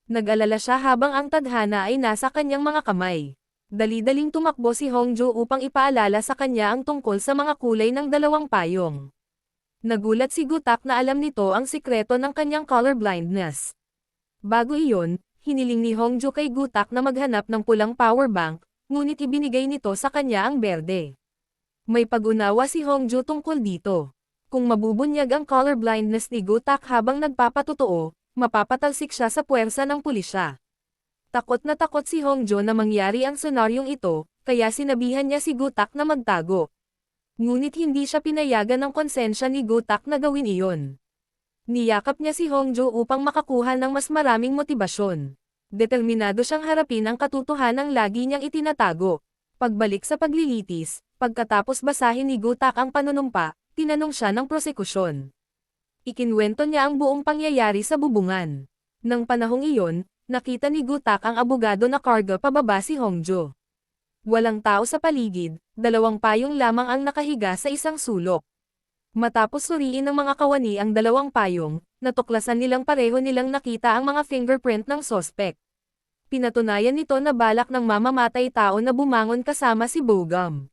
Nag-alala siya habang ang tadhana ay nasa kanyang mga kamay. Dali-daling tumakbo si Hongjo upang ipaalala sa kanya ang tungkol sa mga kulay ng dalawang payong. Nagulat si Gutak na alam nito ang sikreto ng kanyang colorblindness. Bago iyon, hiniling ni Hongjo kay Gutak na maghanap ng pulang power bank, ngunit ibinigay nito sa kanya ang berde. May pag-unawa si Hongjo tungkol dito. Kung mabubunyag ang colorblindness ni Gutak habang nagpapatotoo, mapapatalsik siya sa puwersa ng pulisya. Takot na takot si Hongjo na mangyari ang senaryong ito, kaya sinabihan niya si Gutak na magtago. Ngunit hindi siya pinayagan ng konsensya ni Gutak na gawin iyon. Niyakap niya si Hongjo upang makakuha ng mas maraming motibasyon. Determinado siyang harapin ang katotohanang lagi niyang itinatago. Pagbalik sa paglilitis, pagkatapos basahin ni Gutak ang panunumpa, tinanong siya ng prosekusyon. Ikinwento niya ang buong pangyayari sa bubungan. Nang panahong iyon, nakita ni Gutak ang abogado na karga pababa si Hongjo. Walang tao sa paligid, 2 payong lamang ang nakahiga sa isang sulok. Matapos suriin ng mga kawani ang 2 payong, natuklasan nilang pareho nilang nakita ang mga fingerprint ng sospek. Pinatunayan nito na balak ng mamamatay tao na bumangon kasama si Bogum.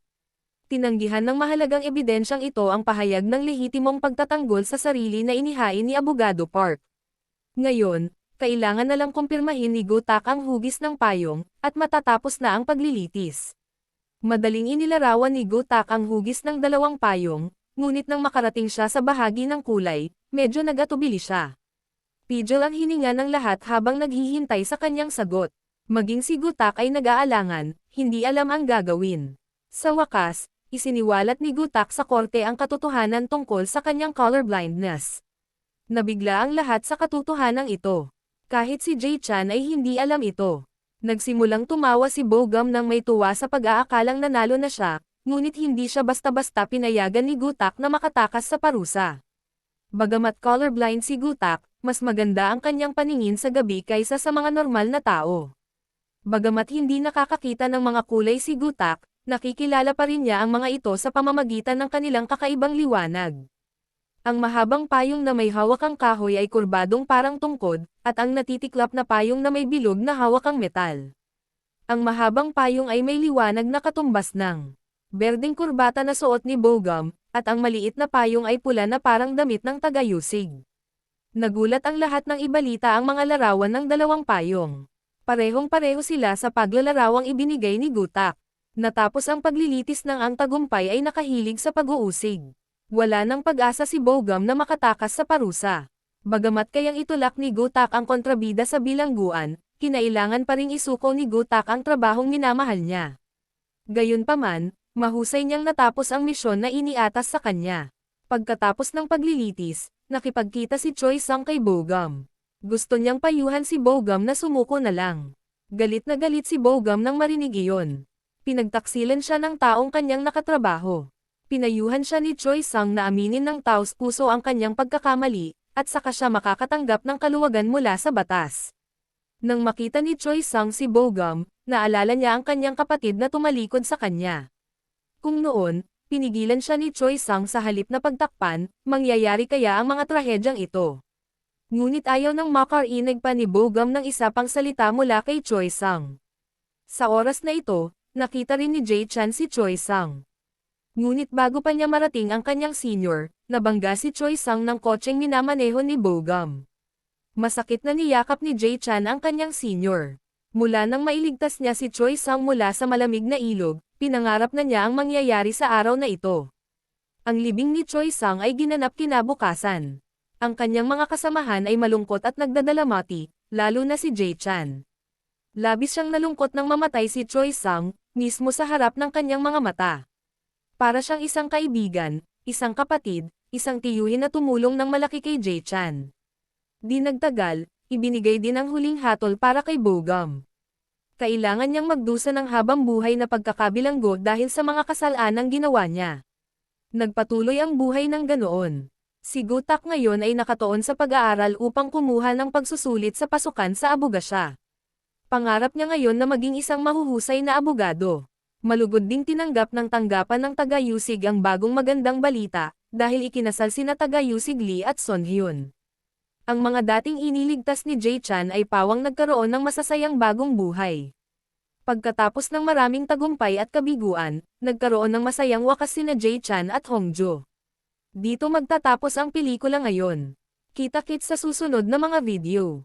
Tinanggihan ng mahalagang ebidensyang ito ang pahayag ng lehitimong pagtatanggol sa sarili na inihain ni Abogado Park. Ngayon, kailangan na lang kumpirmahin ni Gutak ang hugis ng payong, at matatapos na ang paglilitis. Madaling inilarawan ni Gutak ang hugis ng 2 payong, ngunit nang makarating siya sa bahagi ng kulay, medyo nagatubili siya. Pidgel ang hininga ng lahat habang naghihintay sa kanyang sagot. Maging si Gutak ay nag-aalangan, hindi alam ang gagawin. Sa wakas, isiniwalat ni Gutak sa korte ang katotohanan tungkol sa kanyang colorblindness. Nabigla ang lahat sa katotohanang ito. Kahit si Jay Chan ay hindi alam ito. Nagsimulang tumawa si Bogum nang may tuwa sa pag-aakalang nanalo na siya, ngunit hindi siya basta-basta pinayagan ni Gutak na makatakas sa parusa. Bagamat colorblind si Gutak, mas maganda ang kanyang paningin sa gabi kaysa sa mga normal na tao. Bagamat hindi nakakakita ng mga kulay si Gutak, nakikilala pa rin niya ang mga ito sa pamamagitan ng kanilang kakaibang liwanag. Ang mahabang payong na may hawakang kahoy ay kurbadong parang tungkod, at ang natitiklap na payong na may bilog na hawakang metal. Ang mahabang payong ay may liwanag na katumbas ng berdeng kurbata na suot ni Bogum, at ang maliit na payong ay pula na parang damit ng tagayusig. Nagulat ang lahat nang ibalita ang mga larawan ng 2 payong. Parehong-pareho sila sa paglalarawang ibinigay ni Gutak. Natapos ang paglilitis ng ang tagumpay ay nakahilig sa pag-uusig. Wala nang pag-asa si Bogum na makatakas sa parusa. Bagamat kayang itulak ni Gutak ang kontrabida sa bilangguan, kinailangan pa ring isuko ni Gutak ang trabahong minamahal niya. Gayunpaman, mahusay niyang natapos ang misyon na iniatas sa kanya. Pagkatapos ng paglilitis, nakipagkita si Choi Sung kay Bogum. Gusto niyang payuhan si Bogum na sumuko na lang. Galit na galit si Bogum nang marinig iyon. Pinagtaksilan siya ng taong kanyang nakatrabaho. Pinayuhan siya ni Choi Sung na aminin ng taos puso ang kanyang pagkakamali, at saka siya makakatanggap ng kaluwagan mula sa batas. Nang makita ni Choi Sung si Bogum, naalala niya ang kanyang kapatid na tumalikod sa kanya. Kung noon, pinigilan siya ni Choi Sung sa halip na pagtakpan, mangyayari kaya ang mga trahedyang ito. Ngunit ayaw nang makarinig pa ni Bogum ng isa pang salita mula kay Choi Sung. Sa oras na ito, nakita rin ni Jay Chan si Choi Sung. Ngunit bago pa niya marating ang kanyang senior, nabangga si Choi Sung ng kotseng minamaneho ni Bogum. Masakit na niyakap ni Jay Chan ang kanyang senior. Mula nang mailigtas niya si Choi Sung mula sa malamig na ilog, pinangarap na niya ang mangyayari sa araw na ito. Ang libing ni Choi Sung ay ginanap kinabukasan. Ang kanyang mga kasamahan ay malungkot at nagdadalamati, lalo na si Jay Chan. Labis siyang nalungkot nang mamatay si Choi Sung, mismo sa harap ng kanyang mga mata. Para siyang isang kaibigan, isang kapatid, isang tiyuhin na tumulong ng malaki kay Jay Chan. Di nagtagal, ibinigay din ang huling hatol para kay Bogum. Kailangan niyang magdusa ng habang buhay na pagkakabilanggo dahil sa mga kasalanang ginawa niya. Nagpatuloy ang buhay ng ganoon. Si Gutak ngayon ay nakatuon sa pag-aaral upang kumuha ng pagsusulit sa pasukan sa abogasya. Pangarap niya ngayon na maging isang mahuhusay na abogado. Malugod ding tinanggap ng tanggapan ng taga-Yusig ang bagong magandang balita, dahil ikinasal sina taga-Yusig Lee at Son Hyun. Ang mga dating iniligtas ni Jay Chan ay pawang nagkaroon ng masasayang bagong buhay. Pagkatapos ng maraming tagumpay at kabiguan, nagkaroon ng masayang wakas sina Jay Chan at Hongjo. Dito magtatapos ang pelikula ngayon. Kita-kits sa susunod na mga video.